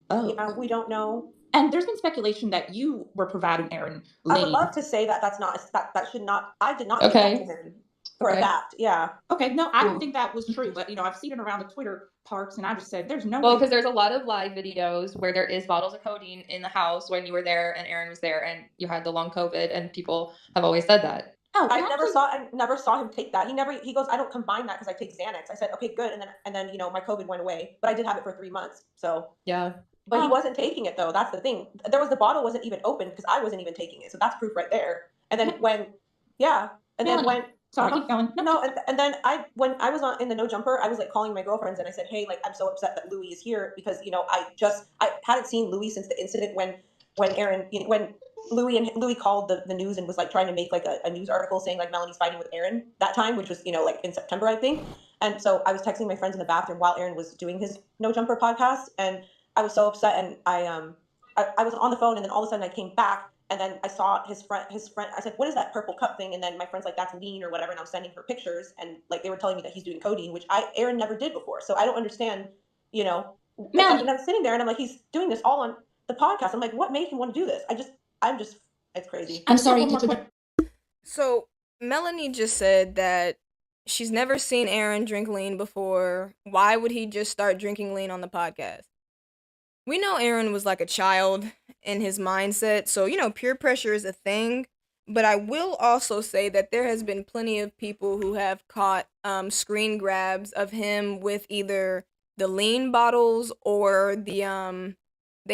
Oh, yeah, we don't know. And there's been speculation that you were providing Aaron lane. I would love to say that that should not. I did not say that to him. For a fact, yeah. Okay, no, I don't think that was true, but I've seen it around the Twitter parts, and I just said, "There's no." Well, because there's a lot of live videos where there is bottles of codeine in the house when you were there and Aaron was there, and you had the long COVID, and people have always said that. Oh, I never saw him take that. He goes, I don't combine that because I take Xanax. I said, okay, good, and then my COVID went away, but I did have it for 3 months, so yeah. But he wasn't taking it though. That's the thing. The bottle wasn't even open because I wasn't even taking it, so that's proof right there. And then Sorry, keep going. No, and then when I was in the No Jumper, I was like calling my girlfriends and I said, hey, like I'm so upset that Louis is here because I hadn't seen Louis since the incident when Aaron when Louis called the news and was like trying to make like a news article saying like Melanie's fighting with Aaron that time, which was like in September I think. And so I was texting my friends in the bathroom while Aaron was doing his No Jumper podcast, and I was so upset, and I was on the phone, and then all of a sudden I came back. And then I saw his friend, I said, what is that purple cup thing? And then my friend's like, that's lean or whatever. And I was sending her pictures and like, they were telling me that he's doing codeine, which Aaron never did before. So I don't understand, And I'm sitting there and I'm like, he's doing this all on the podcast. I'm like, what made him want to do this? I It's crazy. I'm sorry. So Melanie just said that she's never seen Aaron drink lean before. Why would he just start drinking lean on the podcast? We know Aaron was like a child in his mindset, so peer pressure is a thing. But I will also say that there has been plenty of people who have caught screen grabs of him with either the lean bottles or they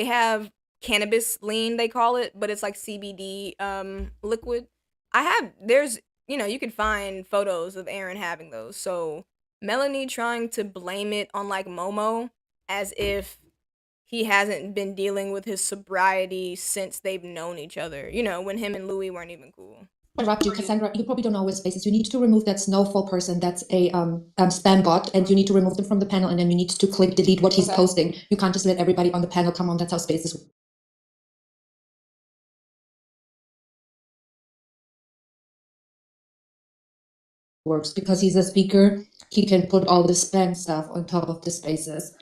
have cannabis lean, they call it, but it's like CBD liquid. There's you can find photos of Aaron having those. So Melanie trying to blame it on like Momo as if he hasn't been dealing with his sobriety since they've known each other. When him and Louis weren't even cool. Interrupt you, Cassandra. You probably don't know his faces. You need to remove that snowfall person. That's a spam bot, and you need to remove them from the panel, and then you need to click delete what he's posting. You can't just let everybody on the panel come on. That's how Spaces works. Because he's a speaker, he can put all the spam stuff on top of the Spaces.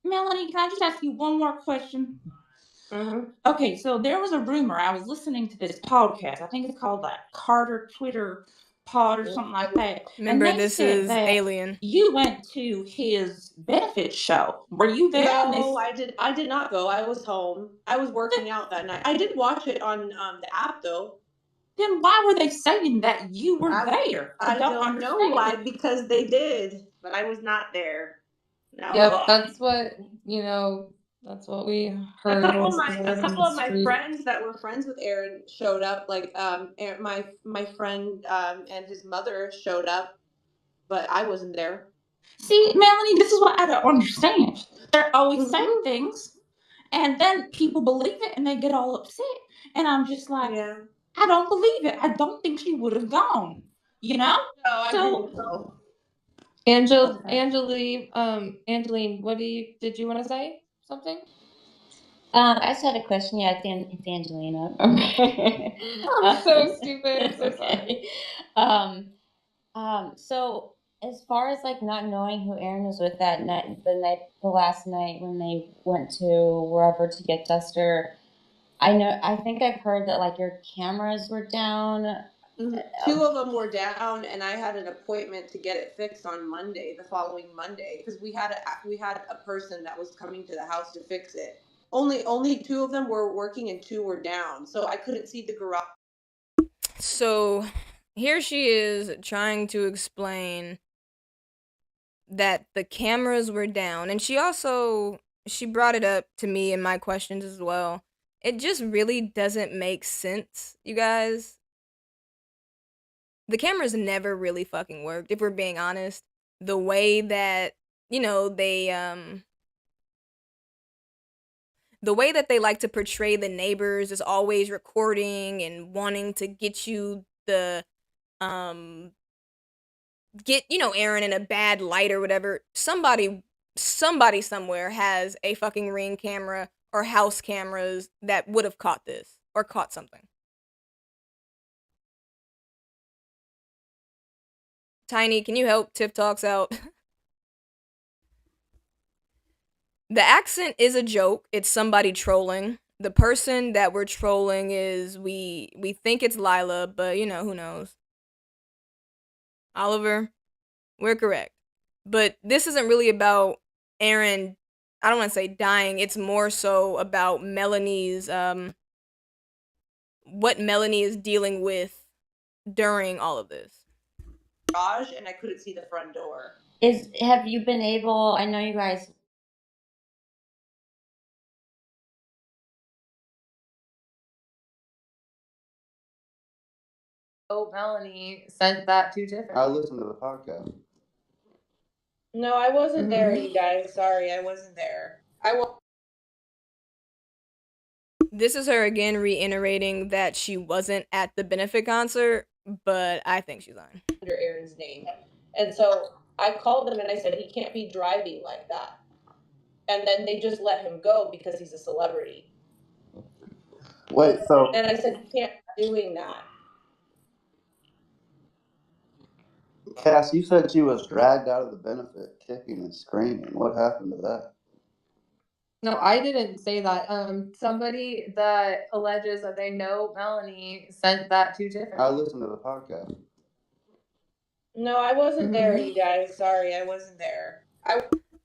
Melanie, can I just ask you one more question? Okay, so there was a rumor. I was listening to this podcast. I think it's called like Carter Twitter Pod or something like that. Remember, and they this said is that Alien. you went to his benefit show. Were you there? No, I did not go. I was home. I was working out that night. I did watch it on the app though. Then why were they saying that you were there? I don't understand. know why, because they did, but I was not there. No. Yep, that's what that's what we heard. A couple of my friends that were friends with Aaron showed up. Like my friend and his mother showed up, but I wasn't there. See, Melanie, this is what I don't understand. They're always saying things, and then people believe it, and they get all upset. And I'm just like, I don't believe it. I don't think she would have gone. No, I didn't go. Angeline, did you want to say something? I just had a question. Yeah, it's Angelina. Okay. I'm so stupid. I'm so sorry. So as far as like not knowing who Aaron was with that night, the last night when they went to wherever to get Duster, I think I've heard that like your cameras were down. Two of them were down, and I had an appointment to get it fixed on Monday, the following Monday, because we had a person that was coming to the house to fix it. Only two of them were working and two were down, so I couldn't see the garage. So here she is trying to explain that the cameras were down, and she brought it up to me in my questions as well. It just really doesn't make sense, you guys. The cameras never really fucking worked, if we're being honest. The way that, the way that they like to portray the neighbors is always recording and wanting to get you get Aaron in a bad light or whatever. Somebody somewhere has a fucking Ring camera or house cameras that would have caught this or caught something. Tiny, can you help Tip Talks out? The accent is a joke. It's somebody trolling. The person that we're trolling is, we think it's Lila, but who knows. Oliver, we're correct. But this isn't really about Aaron, I don't want to say dying. It's more so about Melanie's, what Melanie is dealing with during all of this. And I couldn't see the front door. Have you been able, I know you guys Melanie sent that to Tiffany. I listened to the podcast. No, I wasn't there, you guys. Sorry, I wasn't there. This is her again reiterating that she wasn't at the benefit concert, but I think she's lying. Under Aaron's name. And so I called them and I said, he can't be driving like that. And then they just let him go because he's a celebrity. Wait, so... And I said, you can't be doing that. Cass, you said she was dragged out of the benefit, kicking and screaming. What happened to that? No, I didn't say that. Somebody that alleges that they know Melanie sent that to Tiffany. I listened to the podcast. No, I wasn't there, you guys. Sorry, I wasn't there.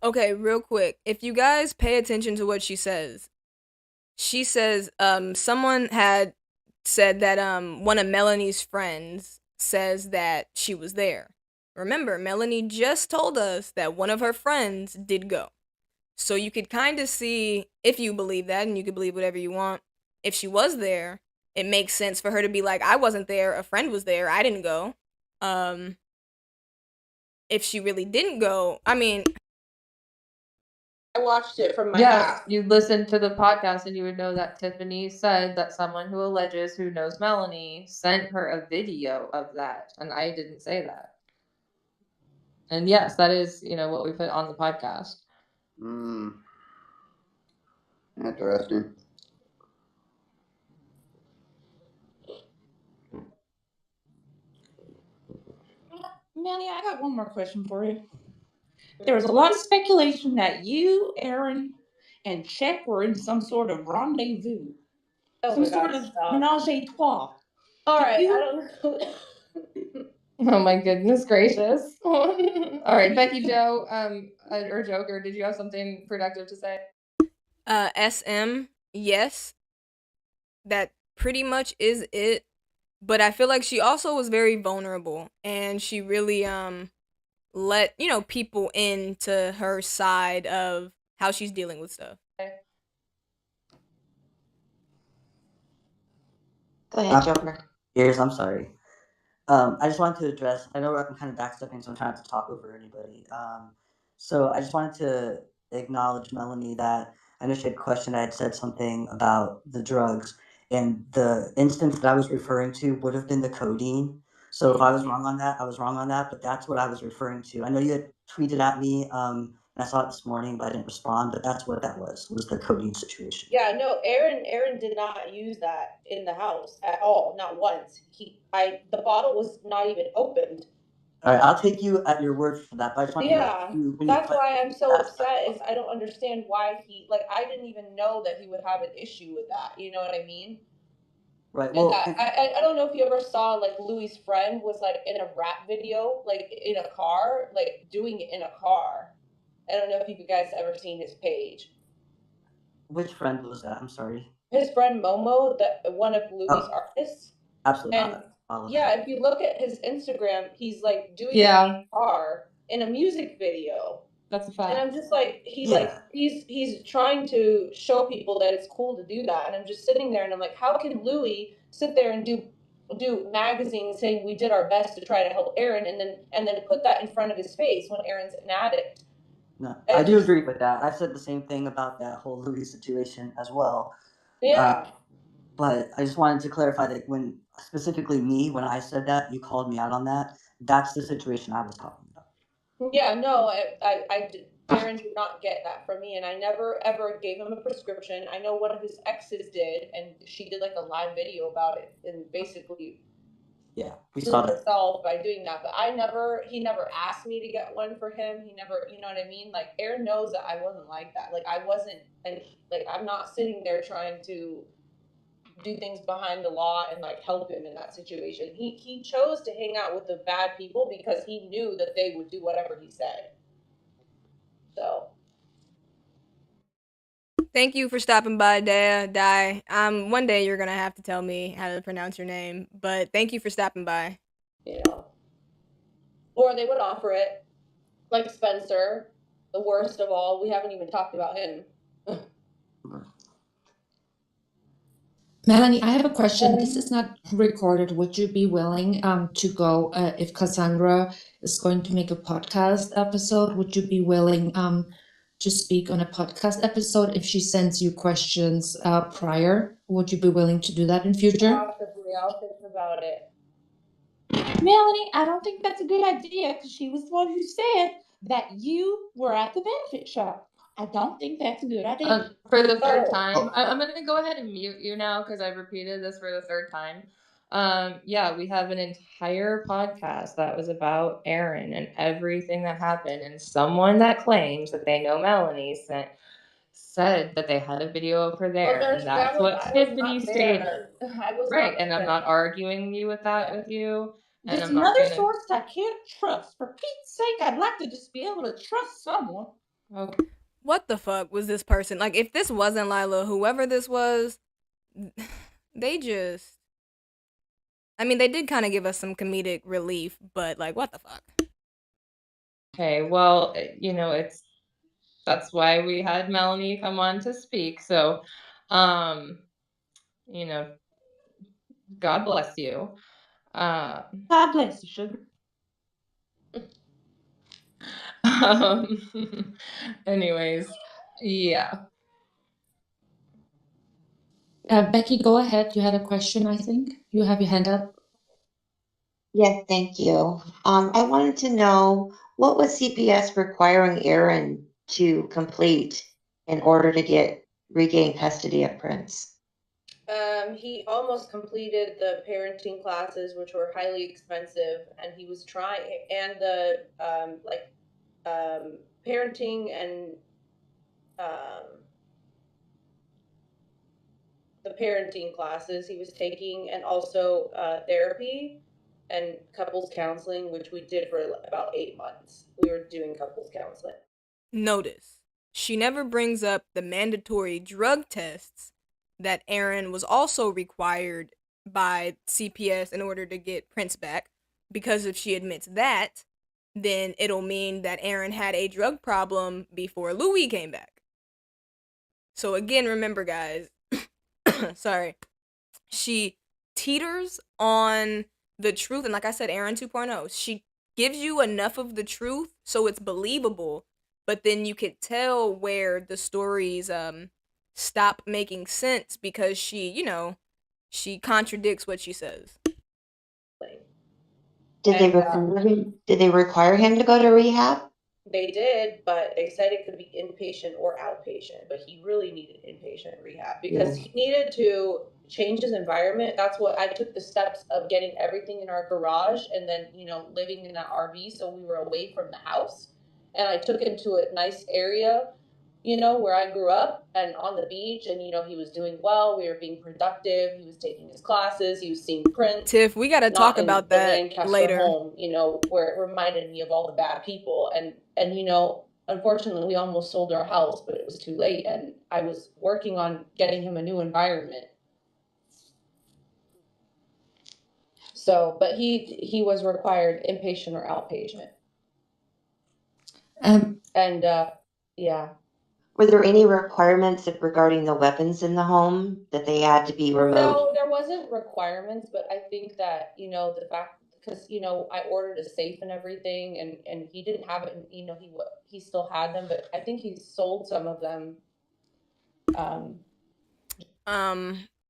Okay, real quick. If you guys pay attention to what she says someone had said that one of Melanie's friends says that she was there. Remember, Melanie just told us that one of her friends did go. So you could kind of see, if you believe that, and you could believe whatever you want, if she was there, it makes sense for her to be like, I wasn't there, a friend was there, I didn't go. If she really didn't go, I mean, I watched it from my Yes, house. you listened to the podcast and you would know that Tiffany said that someone who alleges who knows Melanie sent her a video of that, and I didn't say that. And yes, that is, what we put on the podcast. Interesting. Melanie, I got one more question for you. There was a lot of speculation that you, Aaron, and Chet were in some sort of rendezvous. Some sort of menage a trois. Alright, I don't know. Oh my goodness gracious. All right, Becky Joe, or Joker, did you have something productive to say? SM, yes. That pretty much is it. But I feel like she also was very vulnerable, and she really let, people into her side of how she's dealing with stuff. Go ahead, Joker. I'm sorry. I just wanted to address, I know I'm kind of backstepping, so I'm trying not to talk over anybody. So I just wanted to acknowledge Melanie that I know she had questioned, I had said something about the drugs, and the instance that I was referring to would have been the codeine. So if I was wrong on that, I was wrong on that, but that's what I was referring to. I know you had tweeted at me, and I saw it this morning, but I didn't respond, but that's what that was the codeine situation. Yeah, no, Aaron did not use that in the house at all, not once. The bottle was not even opened. All right, I'll take you at your word for that, but I just want that's why I'm so upset. Is I don't understand why I didn't even know that he would have an issue with that. You know what I mean? Right. Well, I don't know if you ever saw Louis' friend was in a rap video, in a car, doing it in a car. I don't know if you guys ever seen his page. Which friend was that? I'm sorry. His friend Momo, one of Louis' artists. Absolutely And not. if you look at his Instagram, he's doing it in a car in a music video. That's a fact. And I'm just he's trying to show people that it's cool to do that. And I'm just sitting there and I'm like, how can Louis sit there and do magazines saying we did our best to try to help Aaron and then put that in front of his face when Aaron's an addict? No, I do agree with that. I've said the same thing about that whole Louis situation as well. Yeah. But I just wanted to clarify that when specifically me, when I said that, you called me out on that. That's the situation I was talking about. Yeah, no, Aaron did not get that from me, and I never ever gave him a prescription. I know one of his exes did, and she did a live video about it, and basically, we saw that herself by doing that. But he never asked me to get one for him. He never, you know what I mean? Aaron knows that I wasn't like that. I wasn't, and I'm not sitting there trying to do things behind the law and help him in that situation. He chose to hang out with the bad people because he knew that they would do whatever he said. So thank you for stopping by, Dai. One day you're gonna have to tell me how to pronounce your name, but thank you for stopping by. Or they would offer it, like Spencer, the worst of all. We haven't even talked about him. Melanie, I have a question. This is not recorded. Would you be willing to go if Cassandra is going to make a podcast episode? Would you be willing to speak on a podcast episode if she sends you questions prior? Would you be willing to do that in future? Possibly, I'll think about it. Melanie, I don't think that's a good idea because she was the one who said that you were at the benefit shop. I don't think that's a good idea. For the third time, I'm going to go ahead and mute you now because I've repeated this for the third time. We have an entire podcast that was about Aaron and everything that happened, and someone that claims that they know Melanie said that they had a video of her there, and that's what I was Tiffany not stayed. there. I was Right, not and I'm there. not arguing you with that with you, and Just I'm not another gonna. source I can't trust. For Pete's sake, I'd like to just be able to trust someone. Okay. What the fuck was this person? Like, if this wasn't Lila, whoever this was, they just. I mean, they did kind of give us some comedic relief, but, like, what the fuck? Okay, well, that's why we had Melanie come on to speak. So, you know, God bless you. God bless you, sugar. Anyways, yeah. Becky, go ahead. You had a question, I think. You have your hand up. Yes, thank you. I wanted to know what was CPS requiring Aaron to complete in order to regain custody of Prince? He almost completed the parenting classes, which were highly expensive, and he was trying, and the parenting and the parenting classes he was taking, and also therapy and couples counseling, which we did for about 8 months. We were doing couples counseling. Notice, she never brings up the mandatory drug tests that Aaron was also required by CPS in order to get Prince back, because if she admits that, then it'll mean that Aaron had a drug problem before Louis came back. So again, remember guys, sorry, she teeters on the truth, and like I said, Aaron 2.0, she gives you enough of the truth so it's believable, but then you could tell where the stories stop making sense because she contradicts what she says. Did they require him to go to rehab? They did, but they said it could be inpatient or outpatient, but he really needed inpatient rehab because he needed to change his environment. That's what I took the steps of getting everything in our garage and then, living in that RV so we were away from the house. And I took him to a nice area, where I grew up and on the beach, and he was doing well. We were being productive. He was taking his classes. He was seeing Prince. Tiff, we gotta talk about that Lancaster later. home, where it reminded me of all the bad people. And unfortunately, we almost sold our house, but it was too late. And I was working on getting him a new environment. So, but he was required inpatient or outpatient. Yeah. Were there any requirements regarding the weapons in the home that they had to be removed? No, there wasn't requirements, but I think that, the fact, because, I ordered a safe and everything, and he didn't have it, and, he still had them, but I think he sold some of them.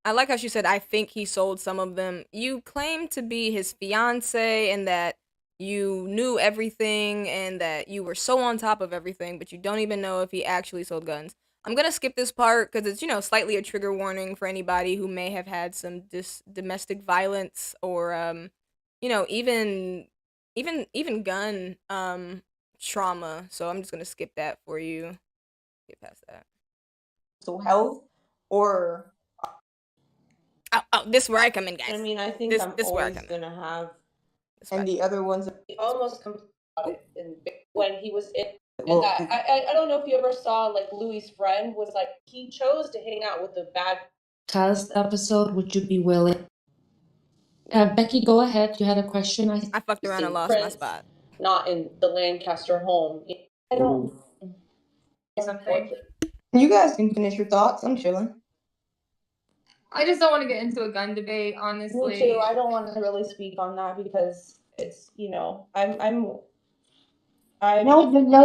I like how she said, I think he sold some of them. You claim to be his fiance and that you knew everything and that you were so on top of everything, but you don't even know if he actually sold guns. I'm gonna skip this part because it's, slightly a trigger warning for anybody who may have had some domestic violence or, even gun, trauma. So I'm just gonna skip that for you. Get past that. So health or... Oh, this is where I come in, guys. I mean, I think I'm always gonna have... And the other ones... Almost completed it when he was in... Well, I don't know if you ever saw, like, Louis' friend was like, he chose to hang out with the bad... Cast episode, would you be willing? Becky, go ahead. You had a question. I fucked around and lost my spot. Not in the Lancaster home. I don't... Something. You guys can finish your thoughts. I'm chilling. I just don't want to get into a gun debate, honestly. Me too. I don't want to really speak on that because it's, No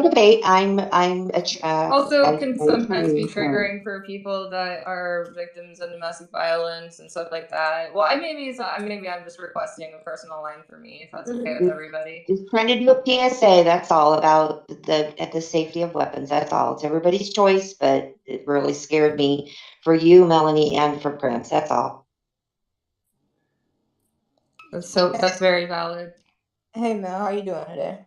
debate. Also can sometimes be triggering for people that are victims of domestic violence and stuff like that. Well, maybe I'm just requesting a personal line for me, if that's okay with everybody. Just trying to do a PSA. That's all about the safety of weapons. That's all. It's everybody's choice, but it really scared me for you, Melanie, and for Prince. That's all. That's very valid. Hey Mel, how you doing today?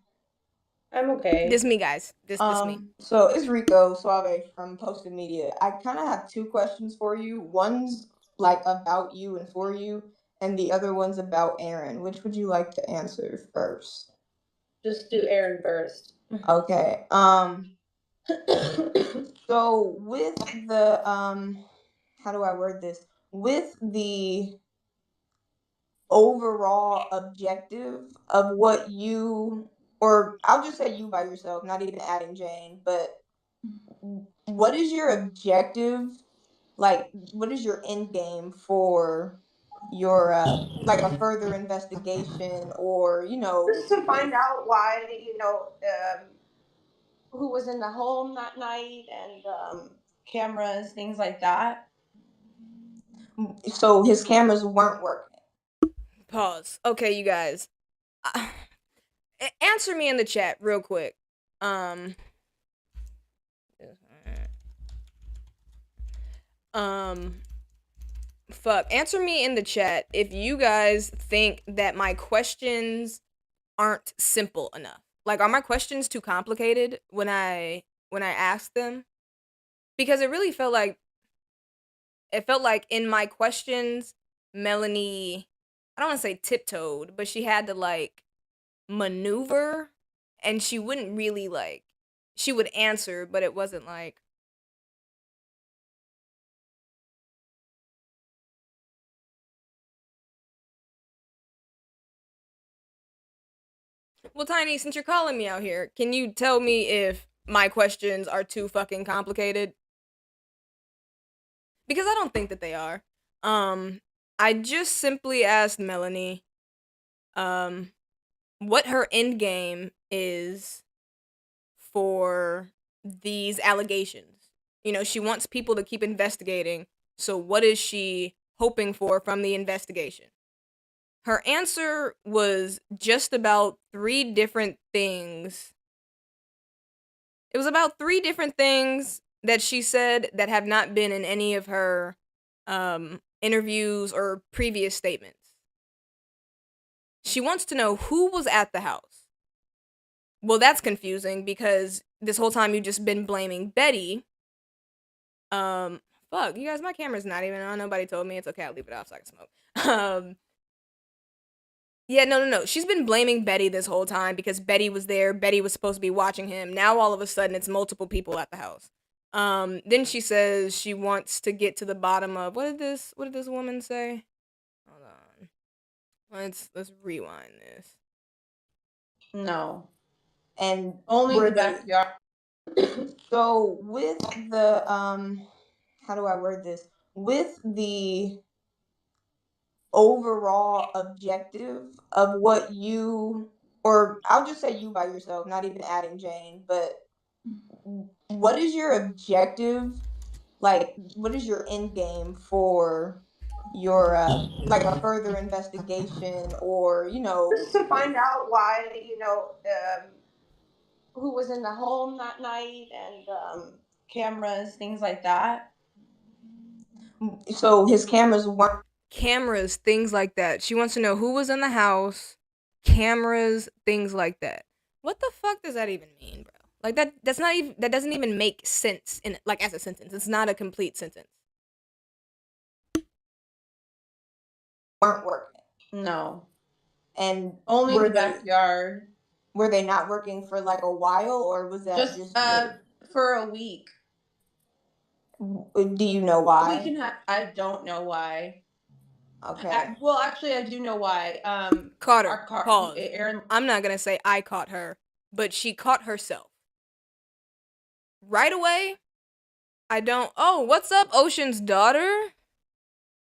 I'm okay. This me, guys. This me. So it's Rico Suave from Posted Media. I kind of have two questions for you. One's like about you and for you, and the other one's about Aaron. Which would you like to answer first? Just do Aaron first. Okay. So with the how do I word this? With the overall objective of what you, or I'll just say you by yourself, not even adding Jane, but what is your objective? Like, what is your end game for your like a further investigation, or Just to find out why, who was in the home that night, and cameras, things like that. so his cameras weren't working. Pause. Okay, you guys. Answer me in the chat real quick. Fuck. Answer me in the chat if you guys think that my questions aren't simple enough. Like, are my questions too complicated when I ask them? Because it really felt like in my questions, Melanie, I don't want to say tiptoed, but she had to like maneuver, and she wouldn't really like, she would answer, but it wasn't like, well, Tiny, since you're calling me out here, can you tell me if my questions are too fucking complicated? Because I don't think that they are. I just simply asked Melanie, what her end game is for these allegations. You know, she wants people to keep investigating. So what is she hoping for from the investigation? Her answer was just about 3 different things. It was about 3 different things that she said that have not been in any of her interviews or previous statements. She wants to know who was at the house. Well, that's confusing because this whole time you've just been blaming Betty. Fuck, you guys, my camera's not even on. Nobody told me. It's okay, I'll leave it off so I can smoke. Yeah, no. She's been blaming Betty this whole time because Betty was there. Betty was supposed to be watching him. Now all of a sudden it's multiple people at the house. Then she says she wants to get to the bottom of what did this woman say? Hold on. Let's rewind this. No. And Only were the they backyard. so with the how do I word this? With the overall objective of what you, or I'll just say you by yourself, not even adding Jane, but what is your objective? Like, what is your end game for your like a further investigation, or Just to find out why, who was in the home that night, and cameras, things like that. so his cameras weren't Cameras, things like that. She wants to know who was in the house, cameras, things like that. What the fuck does that even mean, bro? Like that's not even, that doesn't even make sense in like as a sentence. It's not a complete sentence. weren't working. No. And Only the backyard. Were they not working for like a while, or was that just for a week? Do you know why? I don't know why. Okay. Well, actually, I do know why. Caught her. Pause. Aaron. I'm not gonna say I caught her, but she caught herself. Right away. I don't. Oh, what's up, Ocean's daughter?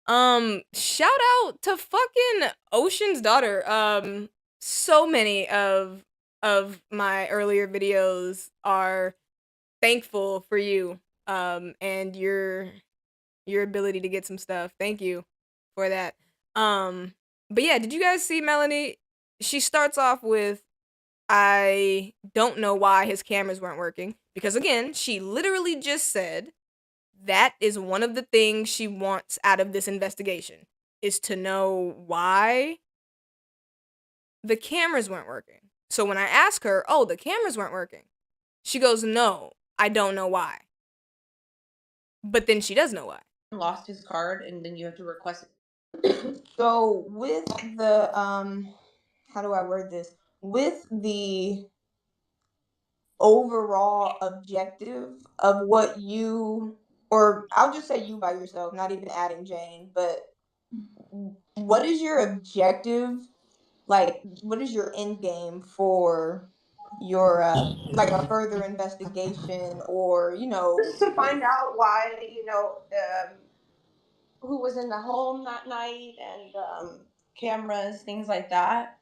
Shout out to fucking Ocean's daughter. So many of my earlier videos are thankful for you. And your ability to get some stuff. Thank you for that. But yeah, did you guys see Melanie? She starts off with, I don't know why his cameras weren't working. Because again, she literally just said that is one of the things she wants out of this investigation, is to know why the cameras weren't working. So when I ask her, oh, the cameras weren't working, she goes, no, I don't know why. But then she does know why. Lost his card, and then you have to request it. So with the how do I word this? With the overall objective of what you, or I'll just say you by yourself, not even adding Jane, but what is your objective? Like, what is your end game for your like a further investigation, or Just to find out why, who was in the home that night, and cameras, things like that.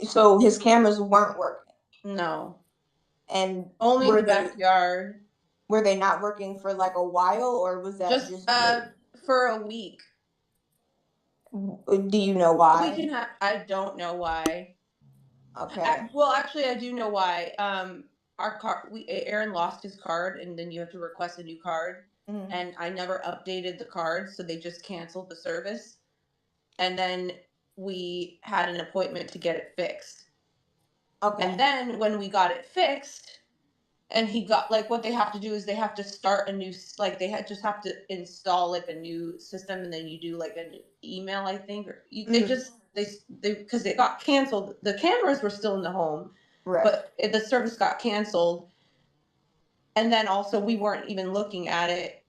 so his cameras weren't working, No, and only were the backyard. were they not working for like a while, or was that just for a week? do you know why? We can have. I don't know why. Okay. Well, actually, I do know why. Our Aaron lost his card, and then you have to request a new card. Mhm. And I never updated the card, so they just canceled the service. And then we had an appointment to get it fixed. Okay. And then when we got it fixed, and he got, like, what they have to do is they have to start a new, like, just have to install like a new system, and then you do like an email, I think, or they just they because it got canceled. The cameras were still in the home, Right. but the service got canceled, and then also we weren't even looking at it,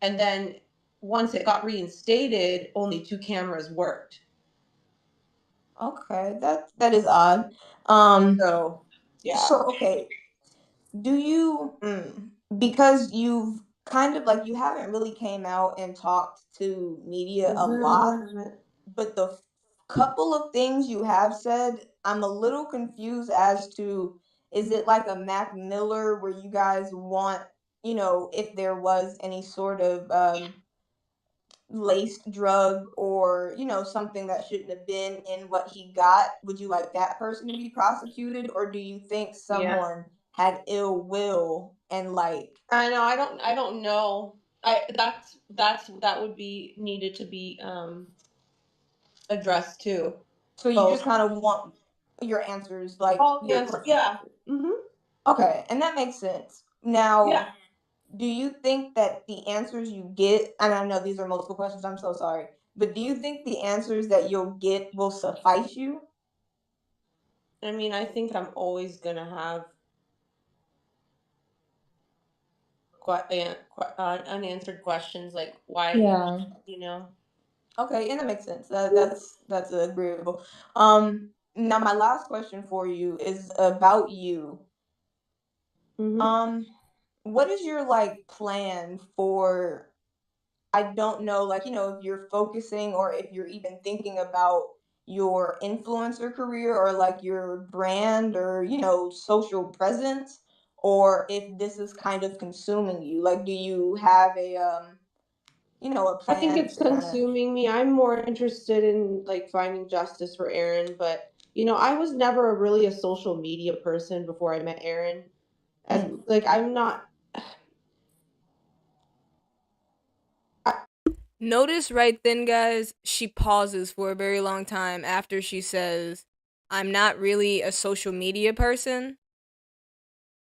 and then once it got reinstated, only 2 cameras worked. Okay, that is odd. So yeah. So okay, do you because you've kind of like you haven't really came out and talked to media a lot, but the couple of things you have said, I'm a little confused as to, is it like a Mac Miller where you guys want, if there was any sort of laced drug, or something that shouldn't have been in what he got, would you like that person to be prosecuted, or do you think someone had ill will and like I know, I don't know. That would be needed to be addressed too. so you just kind of want your answers, like your Answers, yeah. Mm-hmm. Okay, and that makes sense. Now, do you think that the answers you get, and I know these are multiple questions, I'm so sorry, but do you think the answers that you'll get will suffice you? I mean, I think I'm always gonna have unanswered questions, like why, Yeah. Okay, and that makes sense. That's agreeable. Now my last question for you is about you. What is your like plan for, I don't know, like, if you're focusing or if you're even thinking about your influencer career or like your brand or, social presence, or if this is kind of consuming you. Like, do you have a I think plan it's to kind of consuming me. I'm more interested in like finding justice for Aaron, but I was never really a social media person before I met Aaron. As like I'm not. Notice right then, guys, she pauses for a very long time after she says, I'm not really a social media person.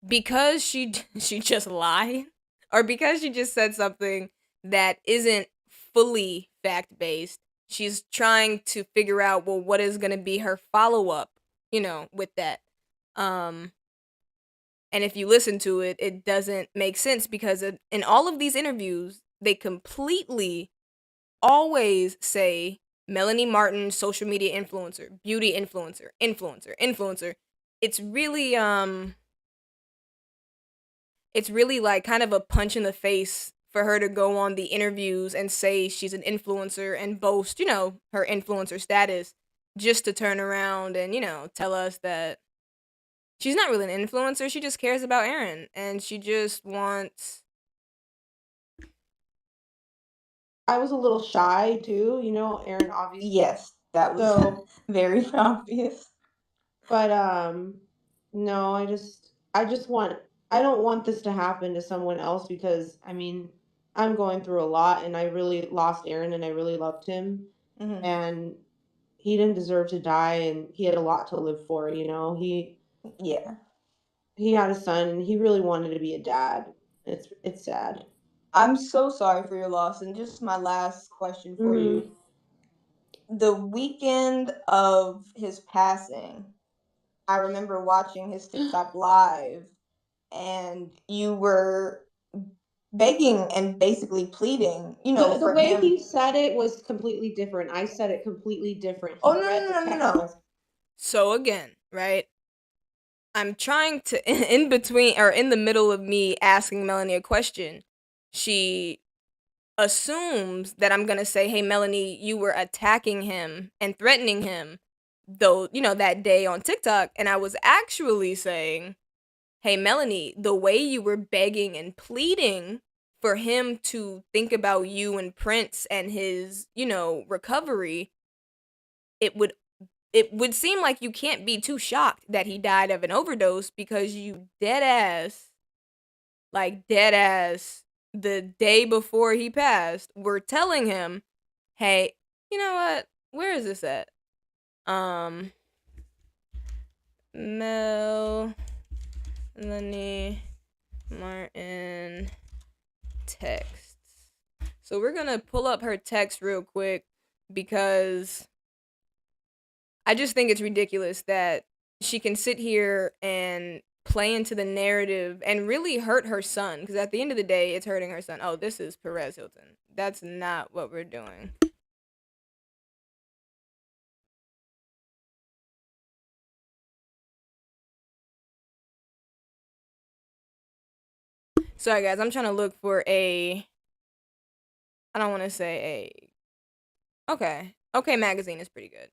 Because she just lied, or because she just said something that isn't fully fact-based, she's trying to figure out, well, what is going to be her follow-up, with that. And if you listen to it, it doesn't make sense because in all of these interviews, they completely always say Melanie Martin, social media influencer, beauty influencer. It's really it's really like kind of a punch in the face for her to go on the interviews and say she's an influencer and boast, her influencer status, just to turn around and, tell us that she's not really an influencer. She just cares about Aaron and she just wants. I was a little shy too, Aaron obviously. Yes, that was So very obvious. But no, I don't want this to happen to someone else, because I mean, I'm going through a lot, and I really lost Aaron, and I really loved him. And he didn't deserve to die, and he had a lot to live for. Yeah. He had a son, and he really wanted to be a dad. It's sad. I'm so sorry for your loss. And just my last question for you. The weekend of his passing, I remember watching his TikTok live, and you were begging and basically pleading, The for way him. he said it was completely different. I said it completely different. Oh, He no, read no, the no, no, text no. message. So again, right? I'm trying to in between or in the middle of me asking Melanie a question. She assumes that I'm going to say, "Hey Melanie, you were attacking him and threatening him though, that day on TikTok." And I was actually saying, "Hey Melanie, the way you were begging and pleading for him to think about you and Prince and his, recovery, it would seem like you can't be too shocked that he died of an overdose because you dead ass, the day before he passed, were telling him, hey, you know what? Where is this at? Melanie Martin texts. So we're gonna pull up her text real quick because I just think it's ridiculous that she can sit here and play into the narrative and really hurt her son, because at the end of the day, it's hurting her son. Oh, this is Perez Hilton. That's not what we're doing. Sorry, guys. I'm trying to look for I don't want to say Okay. Okay Magazine is pretty good.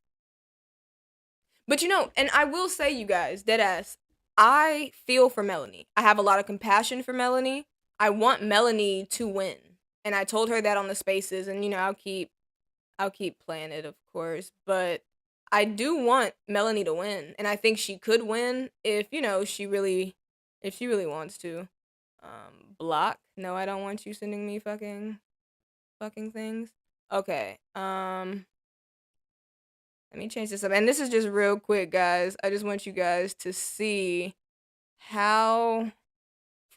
But and I will say, you guys, deadass, I feel for Melanie. I have a lot of compassion for Melanie. I want Melanie to win. And I told her that on the spaces, and I'll keep playing it, of course, but I do want Melanie to win, and I think she could win if, she really wants to. Block? No, I don't want you sending me fucking things. Okay. Let me change this up. And this is just real quick, guys. I just want you guys to see how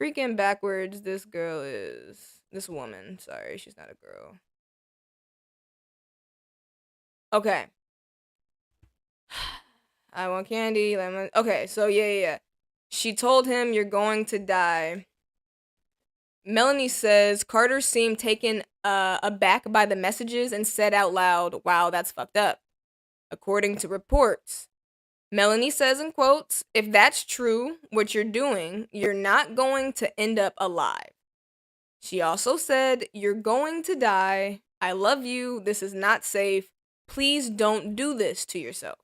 freaking backwards this girl is. This woman. Sorry, she's not a girl. Okay. I want candy, lemon. Okay, so yeah. She told him, "You're going to die." Melanie says Carter seemed taken aback by the messages and said out loud, "Wow, that's fucked up." According to reports, Melanie says in quotes, "If that's true, what you're doing, you're not going to end up alive." She also said, "You're going to die. I love you. This is not safe. Please don't do this to yourself."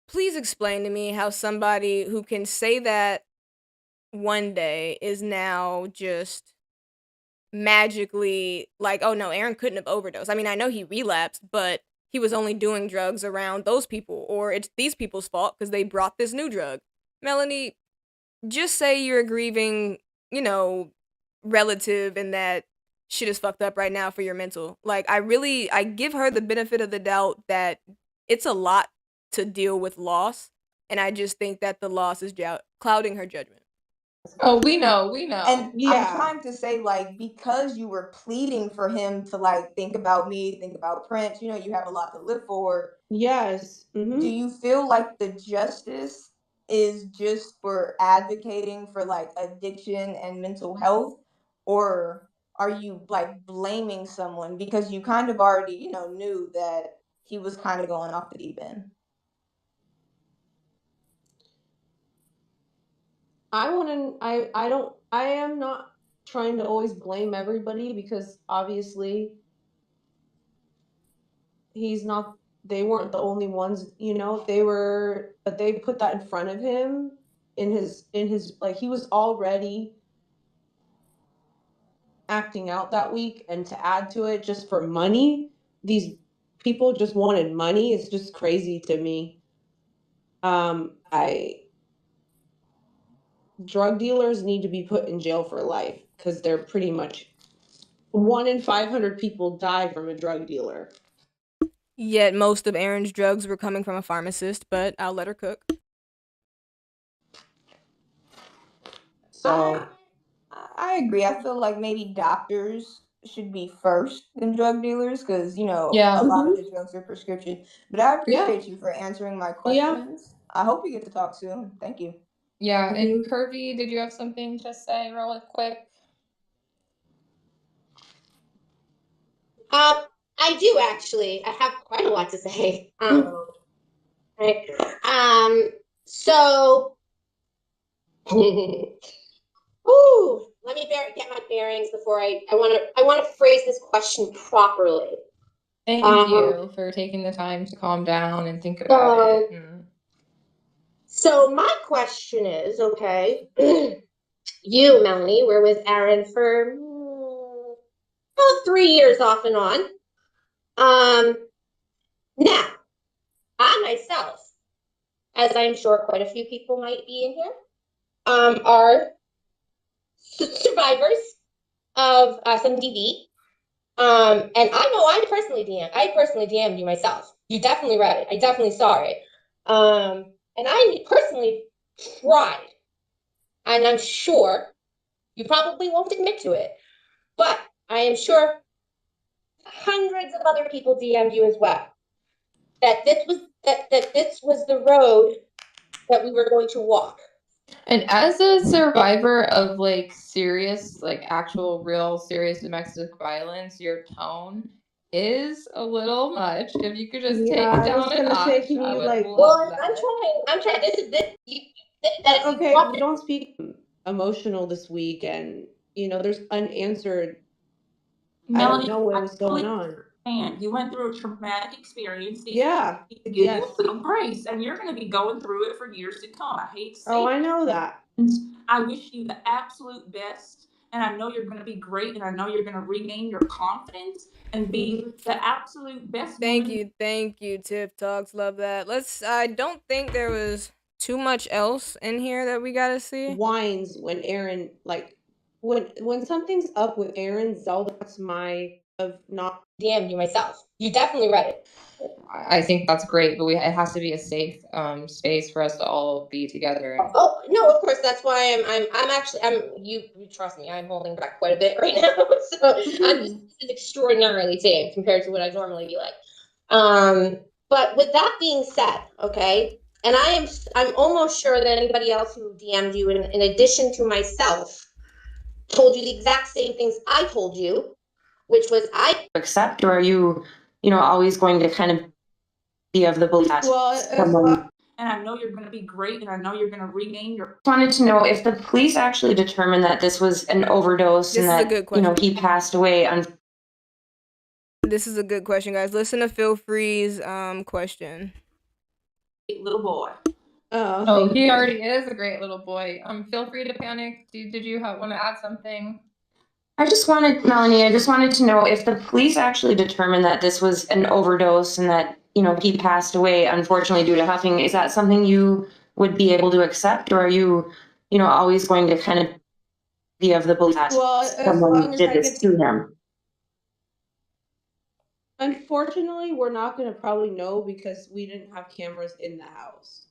Please explain to me how somebody who can say that one day is now just magically like, "Oh no, Aaron couldn't have overdosed." I mean, I know he relapsed, but he was only doing drugs around those people, or it's these people's fault because they brought this new drug. Melanie, just say you're a grieving, relative, and that shit is fucked up right now for your mental. Like, I give her the benefit of the doubt that it's a lot to deal with loss, and I just think that the loss is clouding her judgment. Oh, we know. And Yeah. I'm trying to say, because you were pleading for him to, think about me, think about Prince, you have a lot to live for. Yes. Do you feel like the justice is just for advocating for, addiction and mental health? Or are you, blaming someone because you kind of already, knew that he was kind of going off the deep end? I am not trying to always blame everybody, because obviously they weren't the only ones, but they put that in front of him in his he was already acting out that week, and to add to it just for money, these people just wanted money. It's just crazy to me. I Drug dealers need to be put in jail for life, because they're pretty much 1 in 500 people die from a drug dealer. Yet most of Erin's drugs were coming from a pharmacist, but I'll let her cook. So I agree. I feel like maybe doctors should be first than drug dealers because, Yeah. a lot of the drugs are prescription. But I Yeah. appreciate you for answering my Yeah. questions. I hope we get to talk soon. Thank you. Yeah, and Curvy, did you have something to say real quick? I do actually. I have quite a lot to say. Right. So, ooh, let me get my bearings before I want to phrase this question properly. Thank you for taking the time to calm down and think about it. So my question is, okay, you, Melanie, were with Aaron for about 3 years off and on. Now, I myself, as I'm sure quite a few people might be in here, are survivors of some DV. And I know I personally DM'd you myself. You definitely read it. I definitely saw it. And I personally tried. And I'm sure you probably won't admit to it, but I am sure hundreds of other people DM'd you as well. That this was the road that we were going to walk. And as a survivor of like serious, like actual real serious domestic violence, your tone is a little much. If you could just take it I was down a gonna notch, say, can I you would like? love Well, that. I'm trying. Okay, we don't speak emotional this week, and there's unanswered. I don't Melanie, know what I was going on. understand. You went through a traumatic experience. Yeah. You need to give you Yes. a little grace, and you're going to be going through it for years to come. I hate to say Oh, I know that. I wish you the absolute best, and I know you're going to be great, and I know you're going to regain your confidence and be the absolute best Thank woman. you, Tiff Talks. Love that. I don't think there was too much else in here that we gotta see. Whines when Aaron when something's up with Aaron, Zelda's my of not DM'd you myself. You definitely read it. I think that's great, but it has to be a safe space for us to all be together. Oh no, of course. That's why I'm actually you trust me. I'm holding back quite a bit right now, so this is extraordinarily tame compared to what I normally be like. But with that being said, okay, and I'm almost sure that anybody else who DM'd you, in addition to myself, told you the exact same things I told you, which was I accept, or are you always going to kind of be of the belief that someone And I know you're going to be great, and I know you're going to regain your. wanted to know if the police actually determined that this was an overdose This and is a that good question. he passed away. This is a good question, guys. Listen to Phil Free's question. Little boy. Oh, he already is a great little boy. Feel free to panic. Did you want to add something? Melanie, I just wanted to know if the police actually determined that this was an overdose and that, he passed away, unfortunately, due to huffing. Is that something you would be able to accept, or are you, always going to kind of be of the belief that someone did this to him? Unfortunately, we're not going to probably know because we didn't have cameras in the house.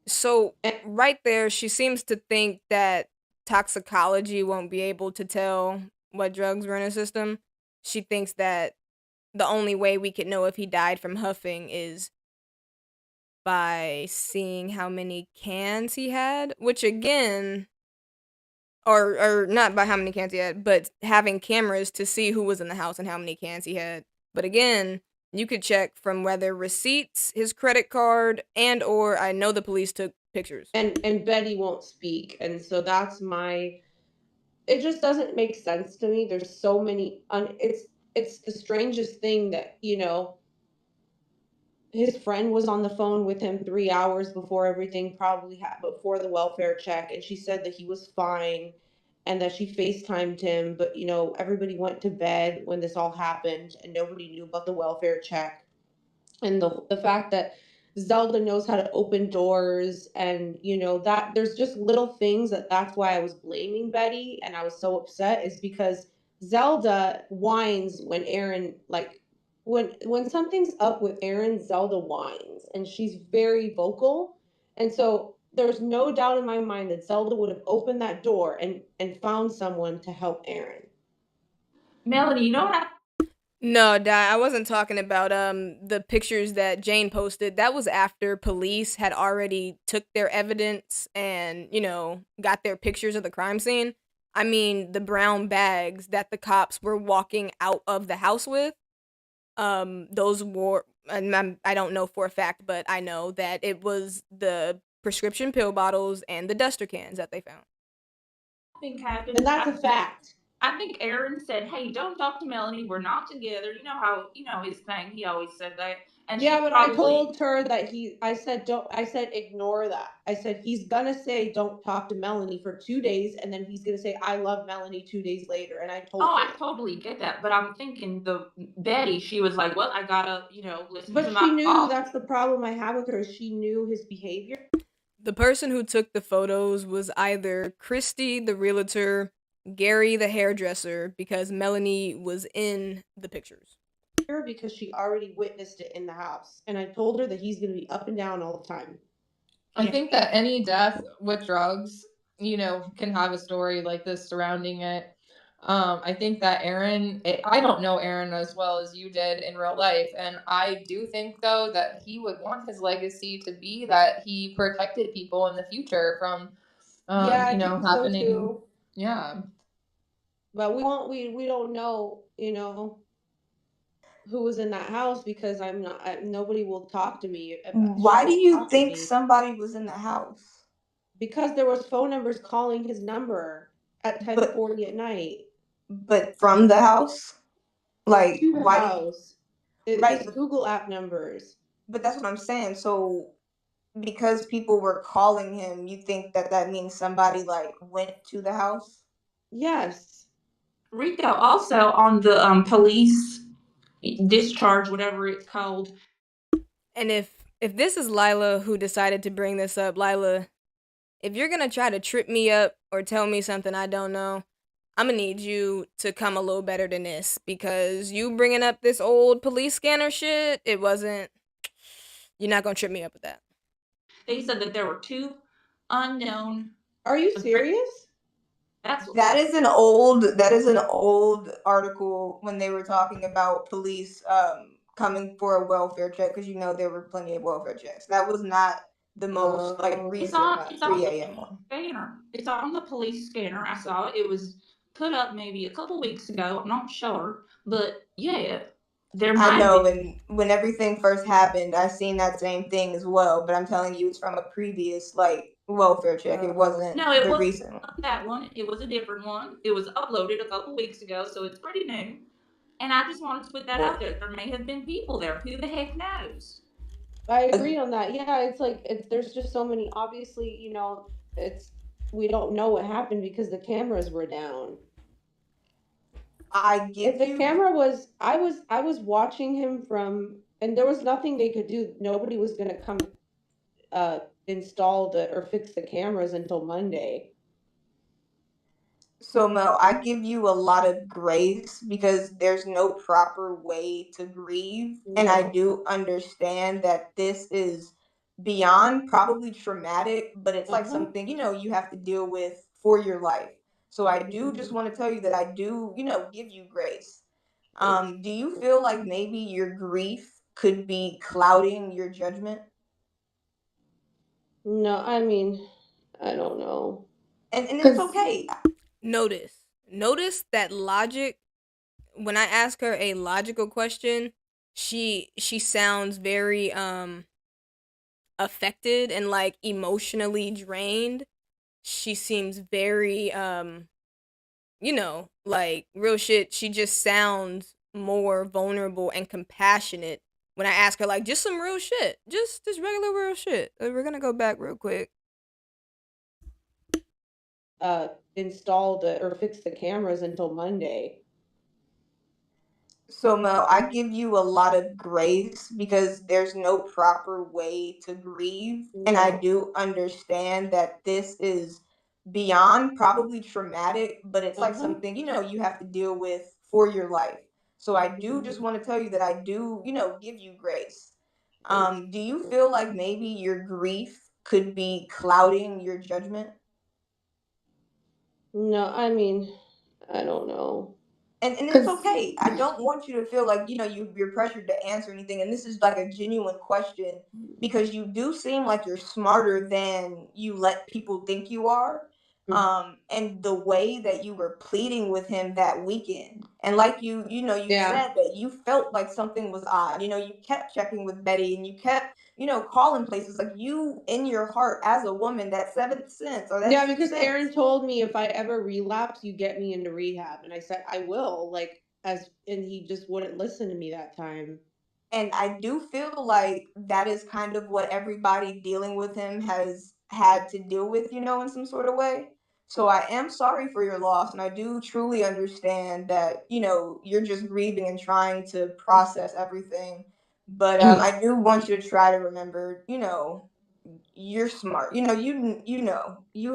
So right there, she seems to think that toxicology won't be able to tell what drugs were in his system. She thinks that the only way we could know if he died from huffing is by seeing how many cans he had, which again, or not by how many cans he had, but having cameras to see who was in the house and how many cans he had. But again, you could check from whether receipts, his credit card, and or I know the police took pictures. And Betty won't speak, and so that's it just doesn't make sense to me. There's so many it's the strangest thing that, his friend was on the phone with him 3 hours before everything before the welfare check, and she said that he was fine and that she FaceTimed him, but everybody went to bed when this all happened and nobody knew about the welfare check. And the fact that Zelda knows how to open doors, and that there's just little things that's why I was blaming Betty and I was so upset, is because Zelda whines when Aaron, like, when something's up with Aaron, Zelda whines, and she's very vocal. And so there's no doubt in my mind that Zelda would have opened that door and found someone to help Aaron. Melanie, you know what No, I wasn't talking about the pictures that Jane posted. That was after police had already took their evidence and, got their pictures of the crime scene. I mean, the brown bags that the cops were walking out of the house with. Those were, and I don't know for a fact, but I know that it was the prescription pill bottles and the duster cans that they found. I think happened? And that's a fact. I think Aaron said, "Hey, don't talk to Melanie. We're not together." You know how his thing. He always said that. And Yeah, she but probably, I told her that I said ignore that. I said he's gonna say don't talk to Melanie for 2 days, and then he's gonna say I love Melanie 2 days later, and I told Oh, her. I totally get that, but I'm thinking the Betty. She was like, "Well, I gotta, listen But to she my knew boss." that's the problem I have with her. She knew his behavior. The person who took the photos was either Christy, the realtor, Gary, the hairdresser, because Melanie was in the pictures. Because she already witnessed it in the house, and I told her that he's going to be up and down all the time. I think that any death with drugs, can have a story like this surrounding it. I think that I don't know Aaron as well as you did in real life. And I do think, though, that he would want his legacy to be that he protected people in the future from, Yeah, I think happening. so too. Yeah. But we don't know, who was in that house because nobody will talk to me. Why do you think somebody was in the house? Because there was phone numbers calling his number at 10:40 at night. But from the house? Like, To the why house. It's Google app numbers. But that's what I'm saying. So because people were calling him, you think that means somebody like went to the house? Yes. Rico also on the police discharge, whatever it's called. And if this is Lila who decided to bring this up, Lila, if you're gonna try to trip me up or tell me something I don't know, I'm gonna need you to come a little better than this, because you bringing up this old police scanner shit, you're not gonna trip me up with that. They said that there were 2 unknown. Are you serious? That is an old article when they were talking about police coming for a welfare check, because there were plenty of welfare checks. That was not the most recent It's 3 on a.m. one. Scanner. It's on the police scanner. I saw it. It was put up maybe a couple weeks ago. I'm not sure, but yeah, there might I know, be. and when everything first happened, I seen that same thing as well. But I'm telling you, it's from a previous welfare check. It wasn't No, it the wasn't recent one. that one. It was a different one. It was uploaded a couple weeks ago, so it's pretty new. And I just wanted to put that out there. There may have been people there. Who the heck knows? I agree on that. Yeah, there's just so many. Obviously, we don't know what happened because the cameras were down. If the camera was, I was watching him and there was nothing they could do. Nobody was gonna come install or fix the cameras until Monday. So Mel, I give you a lot of grace because there's no proper way to grieve, and I do understand that this is beyond probably traumatic, but it's like something you have to deal with for your life. So I do just want to tell you that I do give you grace. Do you feel like maybe your grief could be clouding your judgment? No, I mean, I don't know. And it's okay. Notice that logic. When I ask her a logical question, she sounds very affected and emotionally drained. She seems very real shit. She just sounds more vulnerable and compassionate when I ask her just some real shit, just regular real shit. We're gonna go back real quick. Install or fix the cameras until Monday. So Mel, I give you a lot of grace because there's no proper way to grieve, and I do understand that this is beyond probably traumatic, but it's like something, you have to deal with for your life. So I do just want to tell you that I do, give you grace. Do you feel like maybe your grief could be clouding your judgment? No, I mean, I don't know. And it's okay. I don't want you to feel like, you're pressured to answer anything. And this is like a genuine question because you do seem like you're smarter than you let people think you are. And the way that you were pleading with him that weekend, and like you Yeah. said that you felt like something was odd. You kept checking with Betty and you kept, calling places like you in your heart as a woman, that seventh sense or that Yeah, sixth because sense. Aaron told me if I ever relapse, you get me into rehab. And I said, I will. And he just wouldn't listen to me that time. And I do feel like that is kind of what everybody dealing with him has had to deal with, in some sort of way. So I am sorry for your loss, and I do truly understand that, you're just grieving and trying to process everything. But I do want you to try to remember, you're smart. You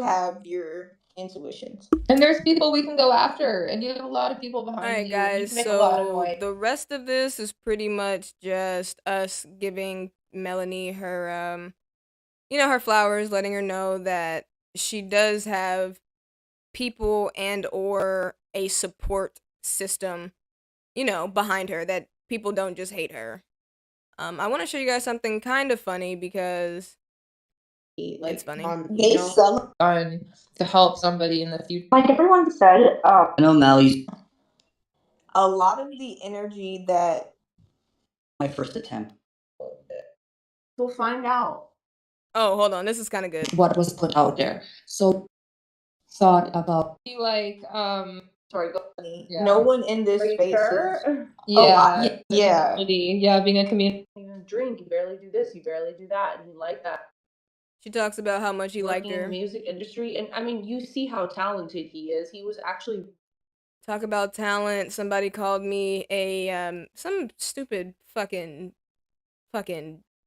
have your intuitions. And there's people we can go after, and you have a lot of people behind Alright, you, and you guys, can make a lot of so noise. the rest of this is pretty much just us giving Melanie her, her flowers, letting her know that she does have people and or a support system, behind her, that people don't just hate her. I want to show you guys something kind of funny because it's funny. They sell Fun to help somebody in the future. Like everyone said, I know Mally's a lot of the energy that my first attempt. We'll find out. Oh, hold on, this is kind of good. What was put out there. So thought about Like, sorry, go. Yeah. no one in this Are you space is sure? Yeah, yeah. community. Yeah, being a community. You drink, you barely do this, you barely do that, and you like that. She talks about how much he liked Working in the her. music industry, and I mean, you see how talented he is. He was actually Talk about talent. Somebody called me a some stupid fucking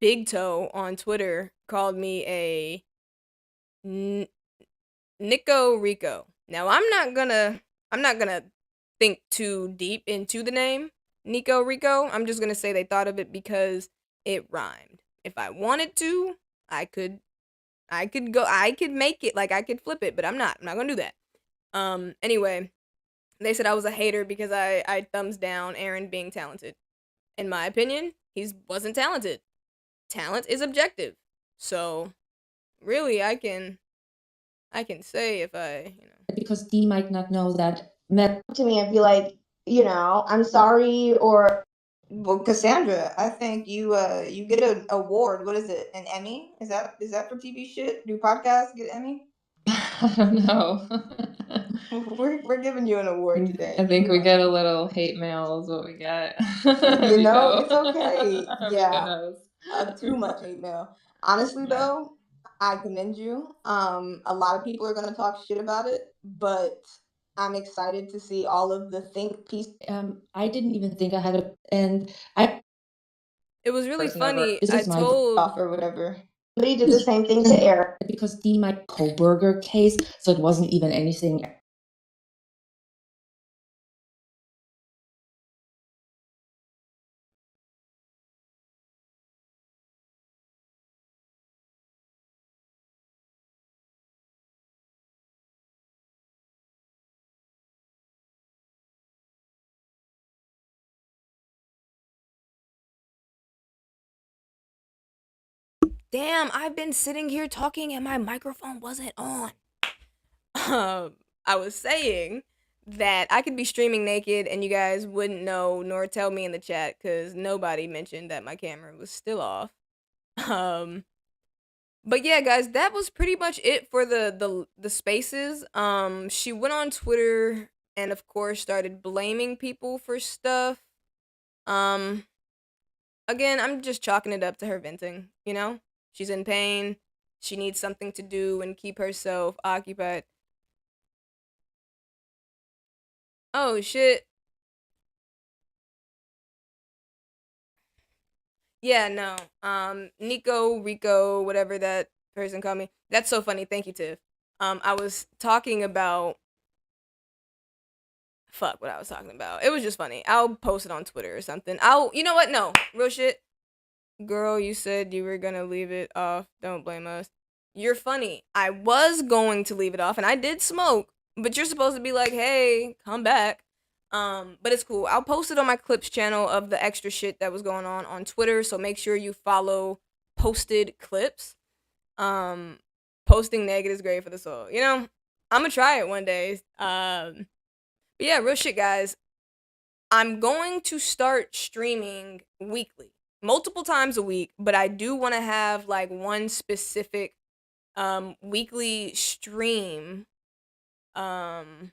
big toe on Twitter called me a Nico Rico. Now I'm not gonna think too deep into the name Nico Rico. I'm just gonna say they thought of it because it rhymed. If I wanted to, I could make it, like I could flip it, but I'm not gonna do that. Anyway, they said I was a hater because I thumbs down Aaron being talented. In my opinion, he wasn't talented. Talent is objective. So, really, I can say if because Dee might not know that to me and be like, I'm sorry, or Well, Cassandra, I think you get an award. What is it? An Emmy? Is that for TV shit? Do podcasts get Emmy? I don't know. We're giving you an award today. I think we get a little hate mail is what we get. It's okay. Who Yeah, knows? too much hate mail. Honestly, though, I commend you. A lot of people are gonna talk shit about it, but I'm excited to see all of the think pieces. I didn't even think I had a, and I. it was really Person ever. funny. This I is my told Off or whatever. somebody did the same thing to Eric. because Dee might Koberger case, so it wasn't even anything. damn, I've been sitting here talking and my microphone wasn't on. I was saying that I could be streaming naked and you guys wouldn't know nor tell me in the chat because nobody mentioned that my camera was still off. Um, but yeah, guys, that was pretty much it for the spaces. She went on Twitter and of course started blaming people for stuff. Um, again, I'm just chalking it up to her venting, She's in pain. She needs something to do and keep herself occupied. Oh shit. Yeah, no. Nico, Rico, whatever that person called me. That's so funny. Thank you, Tiff. I was talking about fuck what I was talking about. It was just funny. I'll post it on Twitter or something. You know what? No, real shit. Girl, you said you were gonna leave it off. Don't blame us. You're funny. I was going to leave it off, and I did smoke, but you're supposed to be like, hey, come back. But it's cool. I'll post it on my clips channel of the extra shit that was going on Twitter, so make sure you follow posted clips. Posting naked is great for the soul. You know, I'm gonna try it one day. But yeah, real shit, guys. I'm going to start streaming weekly, multiple times a week, but I do want to have like one specific weekly stream that's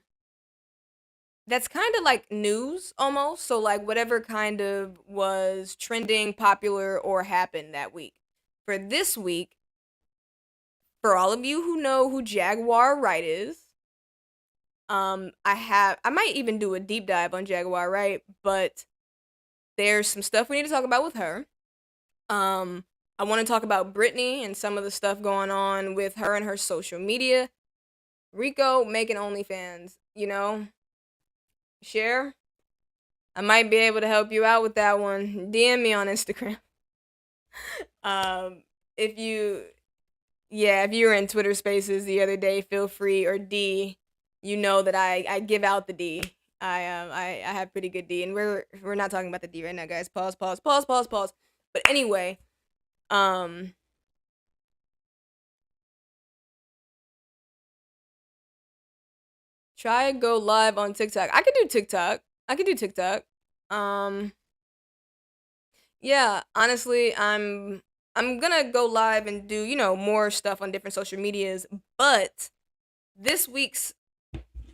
kind of like news almost. So like whatever kind of was trending, popular, or happened that week. For this week, for all of you who know who Jaguar Wright is, I might even do a deep dive on Jaguar Wright, but there's some stuff we need to talk about with her. I want to talk about Brittany and some of the stuff going on with her and her social media. Rico making OnlyFans, you know? Share? I might be able to help you out with that one. DM me on Instagram. If you were in Twitter Spaces the other day, feel free, or D, you know that I give out the D. I have pretty good D, and we're not talking about the D right now, guys. Pause. But anyway, try go live on TikTok. I could do TikTok. Yeah, honestly, I'm gonna go live and do, you know, more stuff on different social medias, but this week's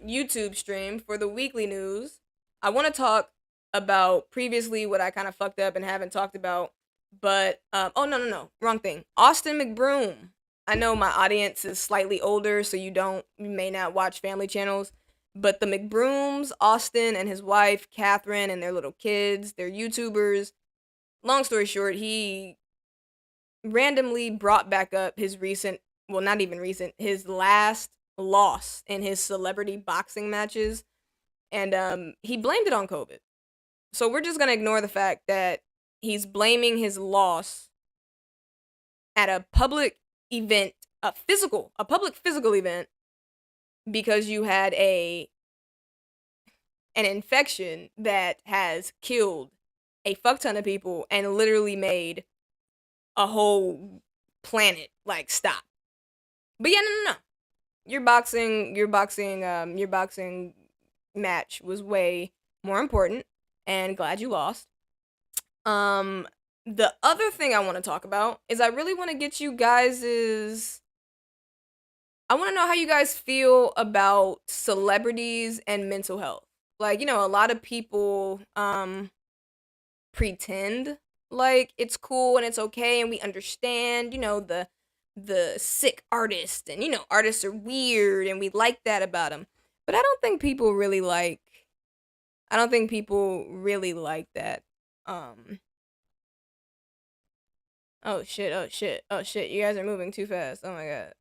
YouTube stream for the weekly news, I want to talk about previously what I kind of fucked up and haven't talked about, but oh no, wrong thing. Austin McBroom. I know my audience is slightly older, so you may not watch family channels, but the McBrooms, Austin and his wife Catherine and their little kids, they're YouTubers. Long story short, he randomly brought back up his not even recent, his last loss in his celebrity boxing matches, and he blamed it on COVID. So we're just gonna ignore the fact that he's blaming his loss at a public event, a public physical event, because you had an infection that has killed a fuck ton of people and literally made a whole planet like stop. But yeah, no. Your boxing match was way more important, and glad you lost. The other thing I want to talk about is I really want to get you guys's. I want to know how you guys feel about celebrities and mental health. Like, you know, a lot of people pretend like it's cool and it's okay and we understand, you know, the sick artist, and you know, artists are weird and we like that about them. But I don't think people really like that. Oh shit, you guys are moving too fast. Oh my god.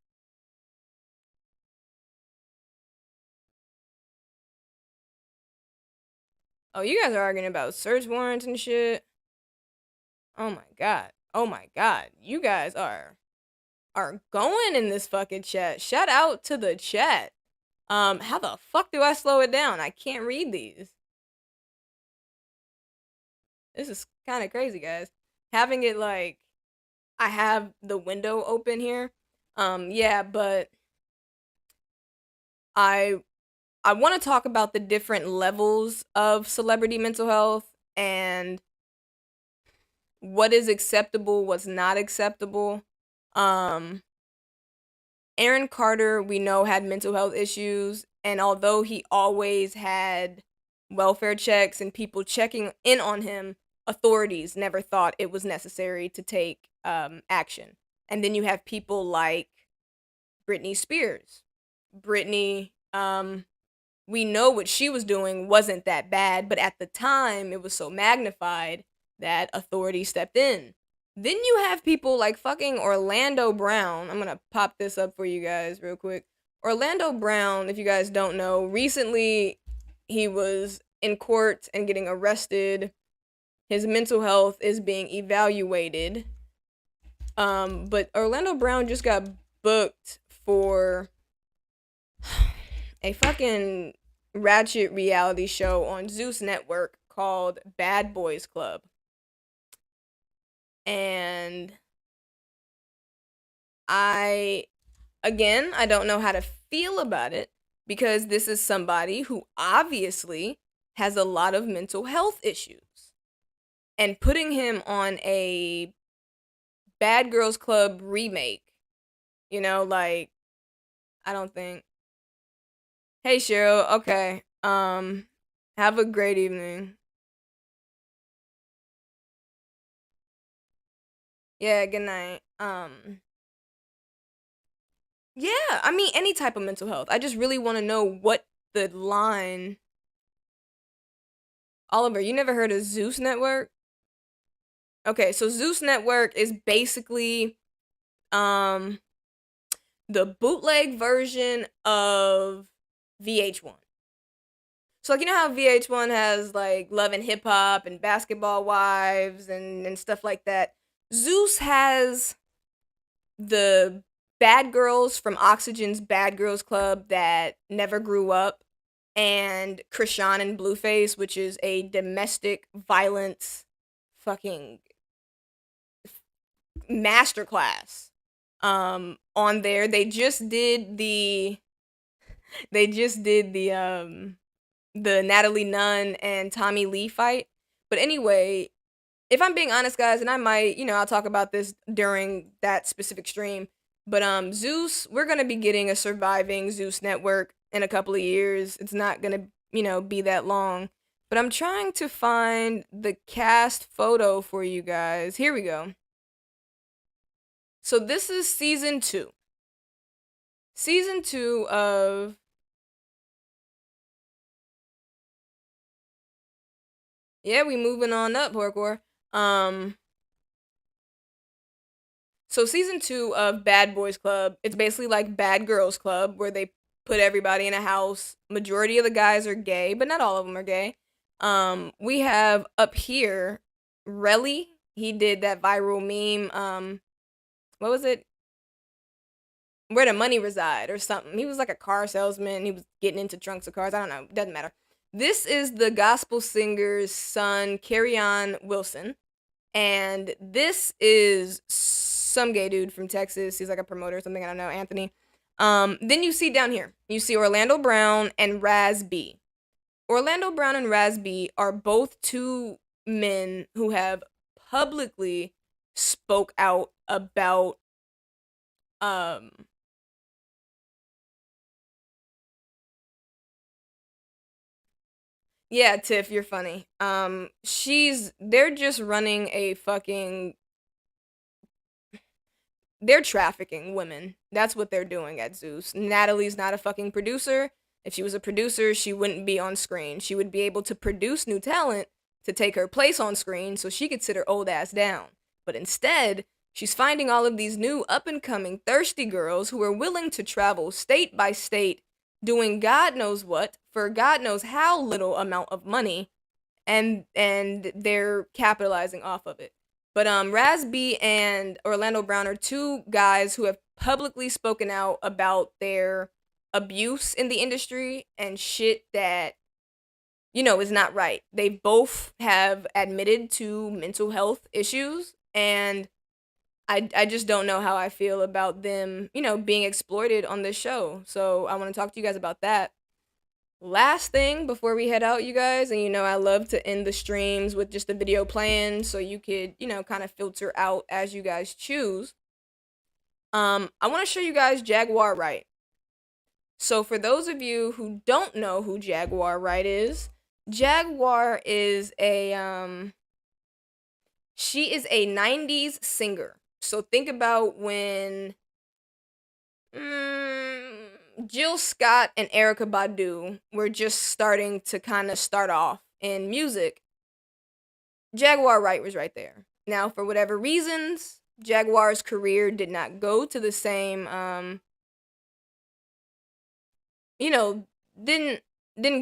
Oh, you guys are arguing about search warrants and shit. Oh my god. You guys are going in this fucking chat. Shout out to the chat. How the fuck do I slow it down? I can't read these. This is kind of crazy, guys. Having it like I have the window open here. Yeah, but I want to talk about the different levels of celebrity mental health and what is acceptable, what's not acceptable. Aaron Carter, we know, had mental health issues, and although he always had welfare checks and people checking in on him, authorities never thought it was necessary to take action. And then you have people like Britney Spears. Britney, we know what she was doing wasn't that bad, but at the time it was so magnified that authorities stepped in. Then you have people like fucking Orlando Brown. I'm gonna pop this up for you guys real quick. Orlando Brown, if you guys don't know, recently he was in court and getting arrested. His mental health is being evaluated. But Orlando Brown just got booked for a fucking ratchet reality show on Zeus Network called Bad Boys Club. And I don't know how to feel about it because this is somebody who obviously has a lot of mental health issues. And putting him on a Bad Girls Club remake, I don't think. Hey Cheryl, okay. Have a great evening. Yeah, good night. Yeah, I mean any type of mental health. I just really want to know what the line. Oliver, you never heard of Zeus Network? Okay, so Zeus Network is basically the bootleg version of VH1. So like how VH1 has like Love and Hip Hop and Basketball Wives and stuff like that. Zeus has the bad girls from Oxygen's Bad Girls Club that never grew up, and Krishan and Blueface, which is a domestic violence fucking masterclass. On there, they just did the Natalie Nunn and Tommy Lee fight. But anyway, if I'm being honest, guys, and I might, I'll talk about this during that specific stream. But Zeus, we're gonna be getting a surviving Zeus Network in a couple of years. It's not gonna, be that long. But I'm trying to find the cast photo for you guys. Here we go. So this is season 2. Season 2 of Yeah, we moving on up, Horcor. So season 2 of Bad Boys Club, it's basically like Bad Girls Club, where they put everybody in a house. Majority of the guys are gay, but not all of them are gay. We have up here, Relly. He did that viral meme. What was it? Where the money reside or something. He was like a car salesman. He was getting into trunks of cars. I don't know. Doesn't matter. This is the gospel singer's son, Carry-On Wilson. And this is some gay dude from Texas. He's like a promoter or something. I don't know, Anthony. Then you see down here, you see Orlando Brown and Raz B. Orlando Brown and Raz B are both two men who have publicly spoke out about yeah, Tiff, you're funny. They're just running a fucking they're trafficking women. That's what they're doing at Zeus. Natalie's not a fucking producer. If she was a producer, she wouldn't be on screen. She would be able to produce new talent to take her place on screen so she could sit her old ass down. But instead, she's finding all of these new up-and-coming thirsty girls who are willing to travel state by state doing God knows what for God knows how little amount of money, and they're capitalizing off of it. But Raz B and Orlando Brown are two guys who have publicly spoken out about their abuse in the industry and shit that is not right. They both have admitted to mental health issues, and I just don't know how I feel about them, being exploited on this show. So I want to talk to you guys about that. Last thing before we head out, you guys, and I love to end the streams with just the video playing so you could, kind of filter out as you guys choose. I want to show you guys Jaguar Wright. So for those of you who don't know who Jaguar Wright is, Jaguar is she is a 90s singer. So think about when Jill Scott and Erykah Badu were just starting to kind of start off in music. Jaguar Wright was right there. Now, for whatever reasons, Jaguar's career did not go to the same you know, didn't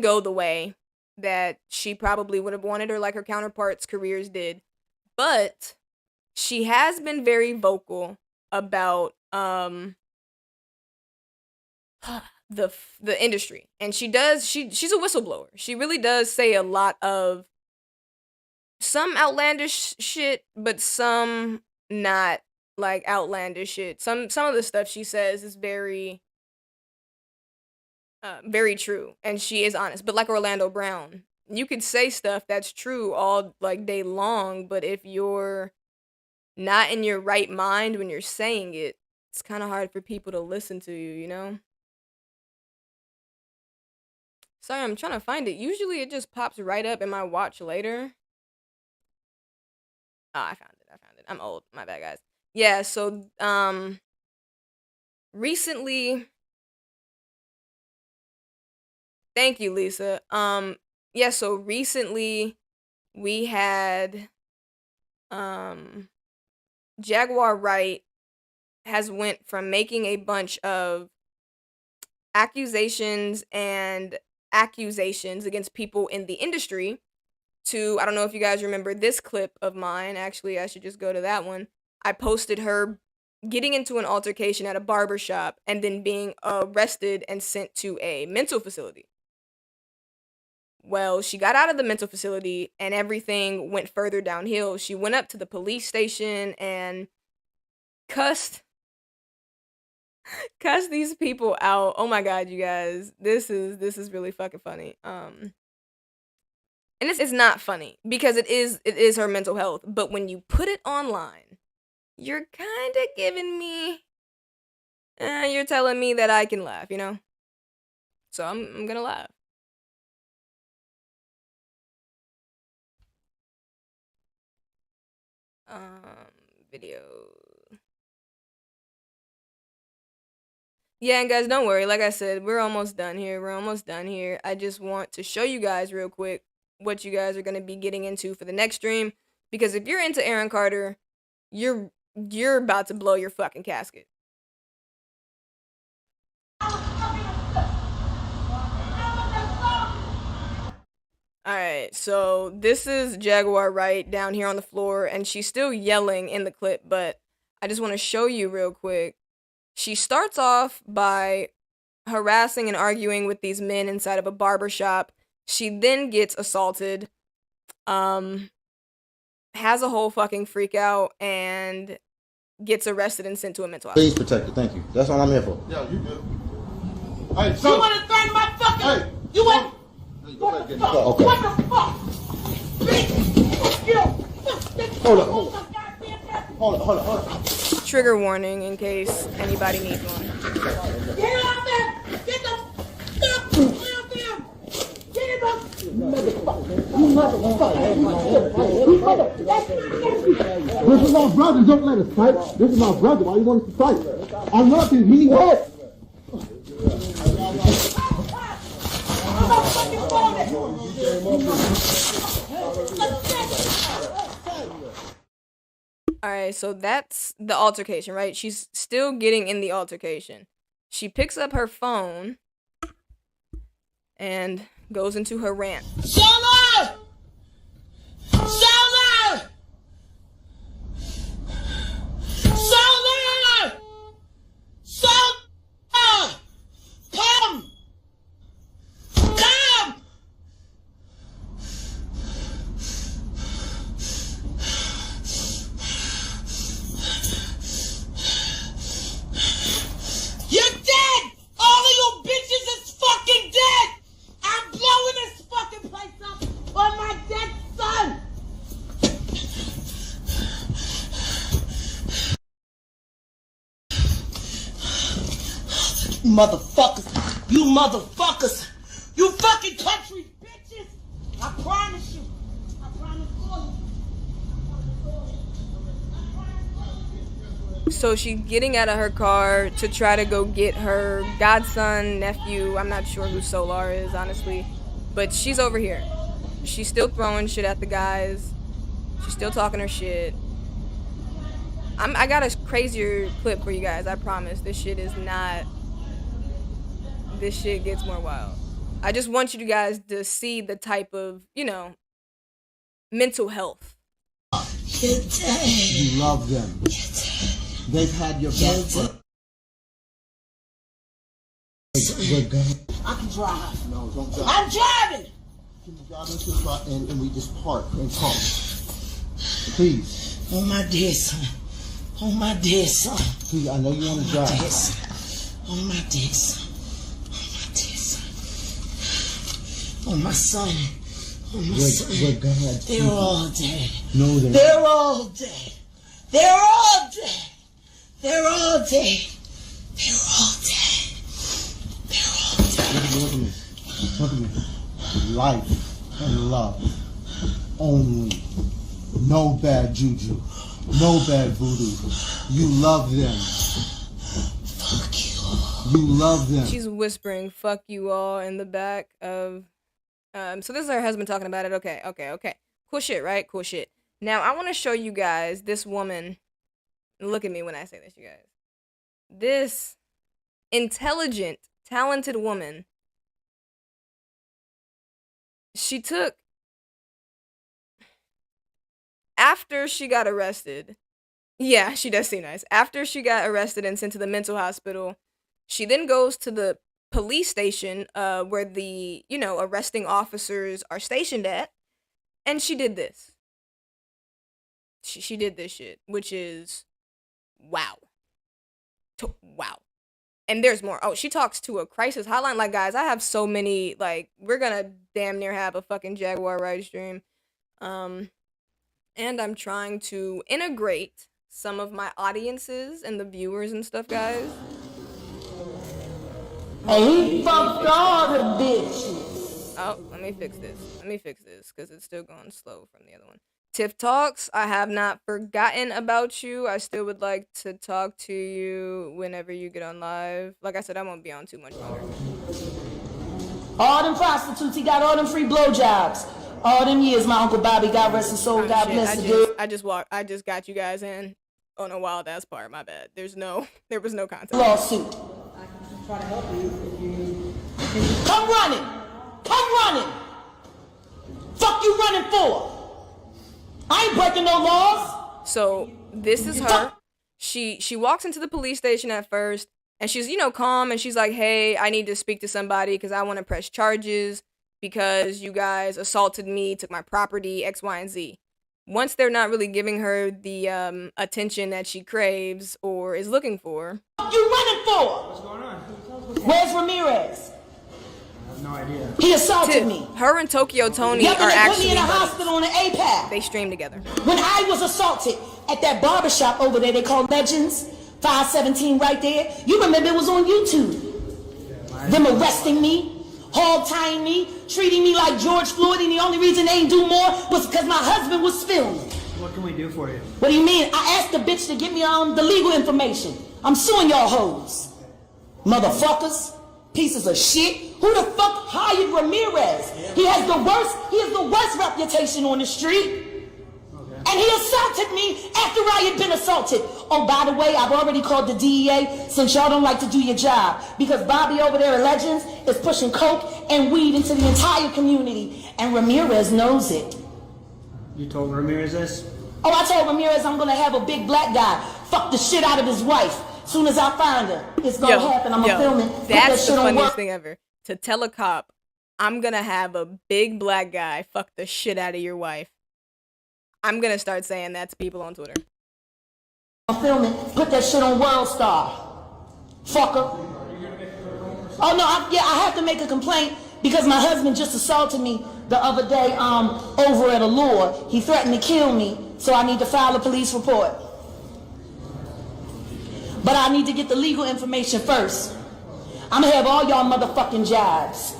go the way that she probably would have wanted, or like her counterparts' careers did. But she has been very vocal about the industry, and she's a whistleblower. She really does say a lot of some outlandish shit, but some not like outlandish shit. Some of the stuff she says is very very true, and she is honest. But like Orlando Brown, you could say stuff that's true all like day long, but if you're not in your right mind when you're saying it, it's kind of hard for people to listen to you, you know? Sorry, I'm trying to find it. Usually it just pops right up in my watch later. Oh, I found it. I'm old. My bad, guys. Yeah, so recently, thank you, Lisa. Yeah, so recently we had Jaguar Wright has went from making a bunch of accusations against people in the industry to, I don't know if you guys remember this clip of mine. Actually, I should just go to that one. I posted her getting into an altercation at a barber shop and then being arrested and sent to a mental facility. Well, she got out of the mental facility and everything went further downhill. She went up to the police station and cussed these people out. Oh my god, you guys. This is really fucking funny. And it's not funny because it is her mental health, but when you put it online, you're kind of giving me you're telling me that I can laugh, you know? So I'm going to laugh. Video. Yeah, and guys, don't worry. Like I said, we're almost done here. I just want to show you guys real quick what you guys are going to be getting into for the next stream. Because if you're into Aaron Carter, you're about to blow your fucking casket. Alright, so this is Jaguar Wright down here on the floor, and she's still yelling in the clip, but I just want to show you real quick. She starts off by harassing and arguing with these men inside of a barber shop. She then gets assaulted, has a whole fucking freak out, and gets arrested and sent to a mental hospital. Please protect it, thank you. That's all I'm here for. Yeah, you good. Hey, you want to threaten my fucking... Hey, you want... What the fuck? Okay. What the fuck? Bitch! Fuck you! Hold on. Trigger warning in case anybody needs one. Get out there! Get the fuck out there! Get him up! This is my brother, don't let us fight. This is my brother, why you want us to fight? I love him, he what? Alright, so that's the altercation, right? She's still getting in the altercation. She picks up her phone and goes into her rant. Solar! Solar! Solar! Solar! Come! Come! You're dead! All of you bitches is fucking dead! I'm blowing this fucking place up on my dead son! Motherfuckers! You motherfuckers! You fucking country bitches! I promise you! I promise all you! So she's getting out of her car to try to go get her godson, nephew. I'm not sure who Solar is, honestly. But she's over here. She's still throwing shit at the guys. She's still talking her shit. I got a crazier clip for you guys, I promise. This shit is not this shit gets more wild. I just want you guys to see the type of, you know, mental health. You love them. They've had your back. We're good. I can drive. No, don't drive. I'm driving. Can you drive into the spot and we just park and talk? Please. On my dead son. On my dead son. Please, I know you want to drive. On my dead son. On my son. On my son. We're God. They're all dead. No, they're all dead. They're all dead. They're all dead. They're all dead. They're all dead. Look at me. Look at me. Life and love. Only. No bad juju. No bad voodoo. You love them. Fuck you all. You love them. She's whispering "fuck you all" in the back of so this is her husband talking about it. Okay. Cool shit, right? Cool shit. Now I want to show you guys this woman. Look at me when I say this, you guys. This intelligent, talented woman. She took, after she got arrested. Yeah, she does seem nice. After she got arrested and sent to the mental hospital, she then goes to the police station where the, you know, arresting officers are stationed at, and she did this. She did this shit, which is wow. Wow. And there's more. Oh, she talks to a crisis hotline. Like, guys, I have so many, like, we're gonna damn near have a fucking Jaguar ride stream. And I'm trying to integrate some of my audiences and the viewers and stuff, guys. He fucked all the bitches. Oh, let me fix this, because it's still going slow from the other one. Tiff Talks, I have not forgotten about you. I still would like to talk to you whenever you get on live. Like I said, I won't be on too much longer. All them prostitutes, he got all them free blowjobs. All them years, my Uncle Bobby, God rest his soul, God bless the dude. I just got you guys in on a wild ass part, my bad. There was no context. Lawsuit. I can try to help you if you... Come running! Fuck you running for? I ain't breaking no laws. So this is her. She walks into the police station at first, and she's, you know, calm, and she's like, hey, I need to speak to somebody because I want to press charges because you guys assaulted me, took my property, X, Y, and Z. Once they're not really giving her the attention that she craves or is looking for. What you running for? What's going on? Where's Ramirez? I have no idea. He assaulted me. Her and Tokyo Tony are actually put me in a hospital on an APAC. They stream together. When I was assaulted at that barbershop over there, they call Legends, 517 right there. You remember it was on YouTube. Them arresting me, hog tying me, treating me like George Floyd, and the only reason they ain't do more was because my husband was filming. What can we do for you? What do you mean? I asked the bitch to give me the legal information. I'm suing y'all hoes. Motherfuckers, pieces of shit. Who the fuck hired Ramirez? He has the worst reputation on the street. And he assaulted me after I had been assaulted. Oh, by the way, I've already called the DEA since y'all don't like to do your job. Because Bobby over there at Legends is pushing coke and weed into the entire community. And Ramirez knows it. You told Ramirez this? Oh, I told Ramirez I'm gonna have a big black guy fuck the shit out of his wife. Soon as I find her, it's gonna happen. I'm gonna film it. That's the funniest thing ever. To tell a cop, I'm gonna have a big black guy fuck the shit out of your wife. I'm gonna start saying that to people on Twitter. I'm filming. Put that shit on World Star. Fucker. Oh no, I have to make a complaint because my husband just assaulted me the other day over at Allure. He threatened to kill me, so I need to file a police report. But I need to get the legal information first. I'm gonna have all y'all motherfucking jobs.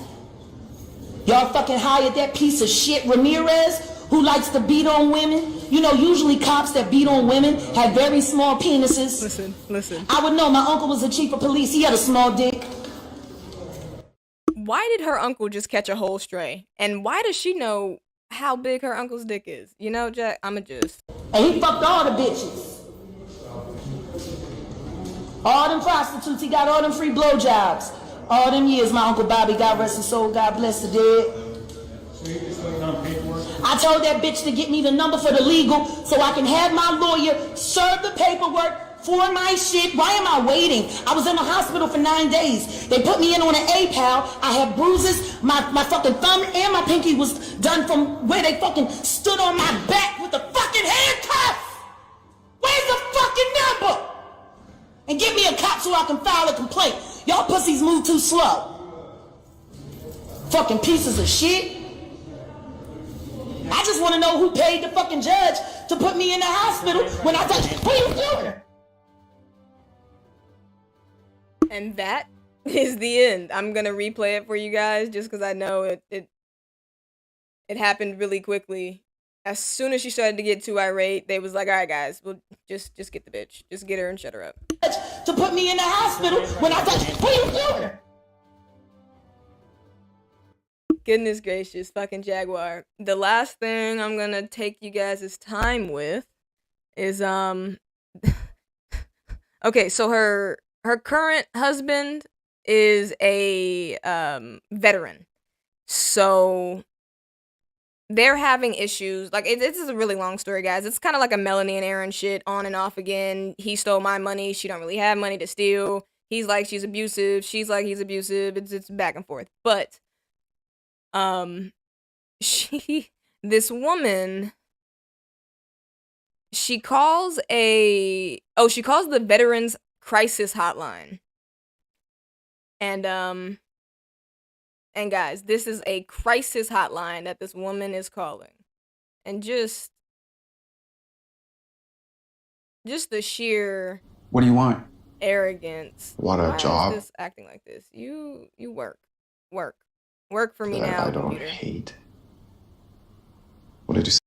Y'all fucking hired that piece of shit Ramirez who likes to beat on women. You know, usually cops that beat on women have very small penises. Listen. I would know. My uncle was the chief of police. He had a small dick. Why did her uncle just catch a whole stray? And why does she know how big her uncle's dick is? You know, Jack, I'ma just... And he fucked all the bitches. All them prostitutes, he got all them free blowjobs. All them years, my Uncle Bobby, God rest his soul, God bless the dead. I told that bitch to get me the number for the legal so I can have my lawyer serve the paperwork for my shit. Why am I waiting? I was in the hospital for 9 days. They put me in on an A-Pal. I have bruises. My fucking thumb and my pinky was done from where they fucking stood on my back with the fucking handcuffs. Where's the fucking number? And get me a cop so I can file a complaint. Y'all pussies move too slow. Fucking pieces of shit. I just want to know who paid the fucking judge to put me in the hospital when I thought, what are you doing? And that is the end. I'm gonna replay it for you guys just because I know it happened really quickly. As soon as she started to get too irate, they was like, all right, guys, we'll just get the bitch. Just get her and shut her up. To put me in the hospital when I thought, what are you doing? Goodness gracious, fucking Jaguar. The last thing I'm gonna take you guys' time with is, okay, so her current husband is a, veteran. So they're having issues. Like, this is a really long story, guys. It's kind of like a Melanie and Aaron shit, on and off again. He stole my money. She don't really have money to steal. He's like, she's abusive. She's like, he's abusive. It's back and forth. But, this woman, she calls the Veterans Crisis Hotline. And guys, this is a crisis hotline that this woman is calling. And just the sheer What do you want? arrogance. What a Why job. is this acting like this? You work for me That now, I don't computer. hate. What did you say?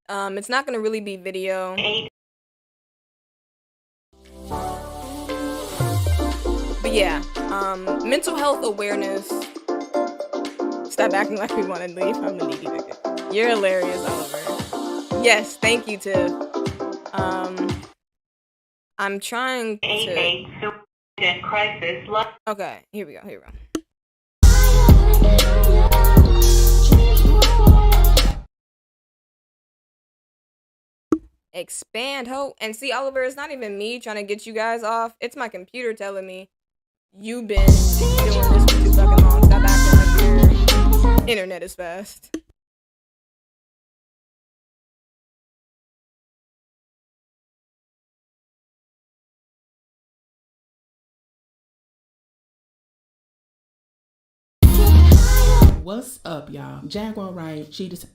It's not gonna really be video. But yeah, mental health awareness. Stop acting like we want to leave. I'm a needy nigga. You're hilarious, Oliver. Yes, thank you, Tiff. I'm trying to. Okay, here we go. Expand, ho. And see, Oliver, it's not even me trying to get you guys off. It's my computer telling me you've been doing this for too fucking long. Stop acting like your internet is fast. What's up, y'all? Jaguar right? She just.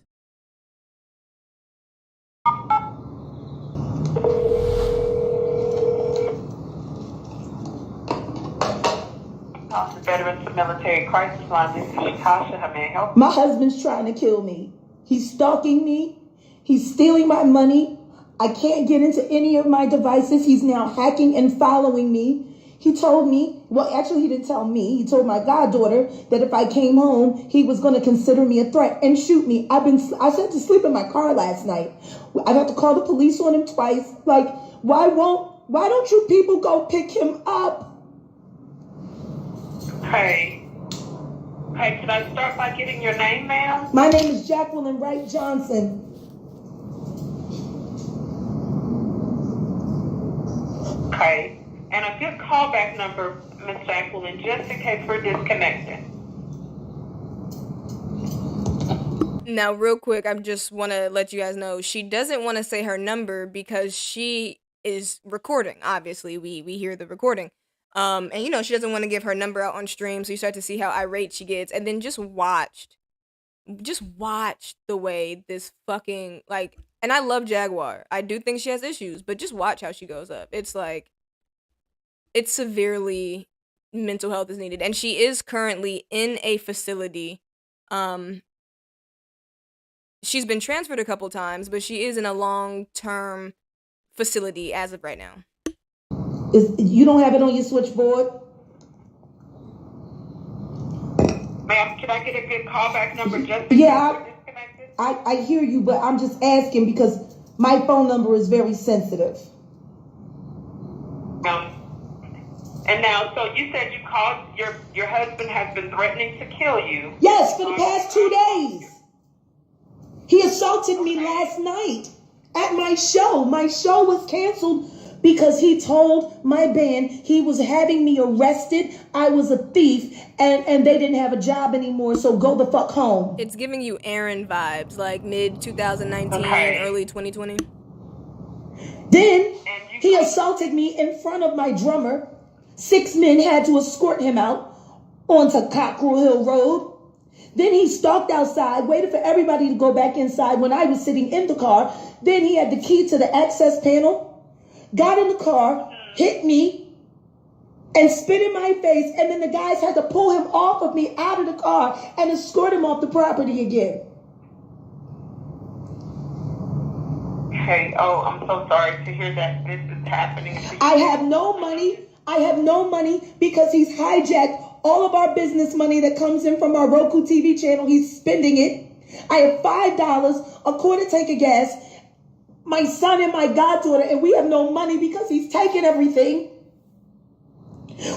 Veterans Military Crisis Line. This is Tasha. How may I help? My husband's trying to kill me. He's stalking me. He's stealing my money. I can't get into any of my devices. He's now hacking and following me. He told me, well, actually, he didn't tell me. He told my goddaughter that if I came home, he was going to consider me a threat and shoot me. I had to sleep in my car last night. I've had to call the police on him twice. Like, why don't you people go pick him up? Hey, can I start by getting your name, ma'am? My name is Jacqueline Wright Johnson. Okay, and a good callback number, Miss Jacqueline, just in case we're disconnected. Now, real quick, I just want to let you guys know, she doesn't want to say her number because she is recording. Obviously, we hear the recording. And you know, she doesn't want to give her number out on stream, so you start to see how irate she gets. And then just watch the way this fucking, like, and I love Jaguar. I do think she has issues, but just watch how she goes up. It's like, it's severely, mental health is needed. And she is currently in a facility. She's been transferred a couple times, but she is in a long-term facility as of right now. You don't have it on your switchboard? Ma'am, can I get a good callback number just I hear you, but I'm just asking because my phone number is very sensitive. And now, so you said you called your husband has been threatening to kill you. Yes, for the past 2 days. He assaulted me last night at my show. My show was canceled because he told my band he was having me arrested. I was a thief, and they didn't have a job anymore, so go the fuck home. It's giving you Aaron vibes, like mid 2019, early 2020. Then he assaulted me in front of my drummer. 6 men had to escort him out onto Cockrell Hill Road. Then he stalked outside, waited for everybody to go back inside when I was sitting in the car. Then he had the key to the access panel, got in the car, hit me, and spit in my face. And then the guys had to pull him off of me out of the car and escort him off the property again. Okay, oh, I'm so sorry to hear that this is happening. I have no money. I have no money because he's hijacked all of our business money that comes in from our Roku TV channel. He's spending it. I have $5, a quarter tank of gas, my son and my goddaughter, and we have no money because he's taken everything.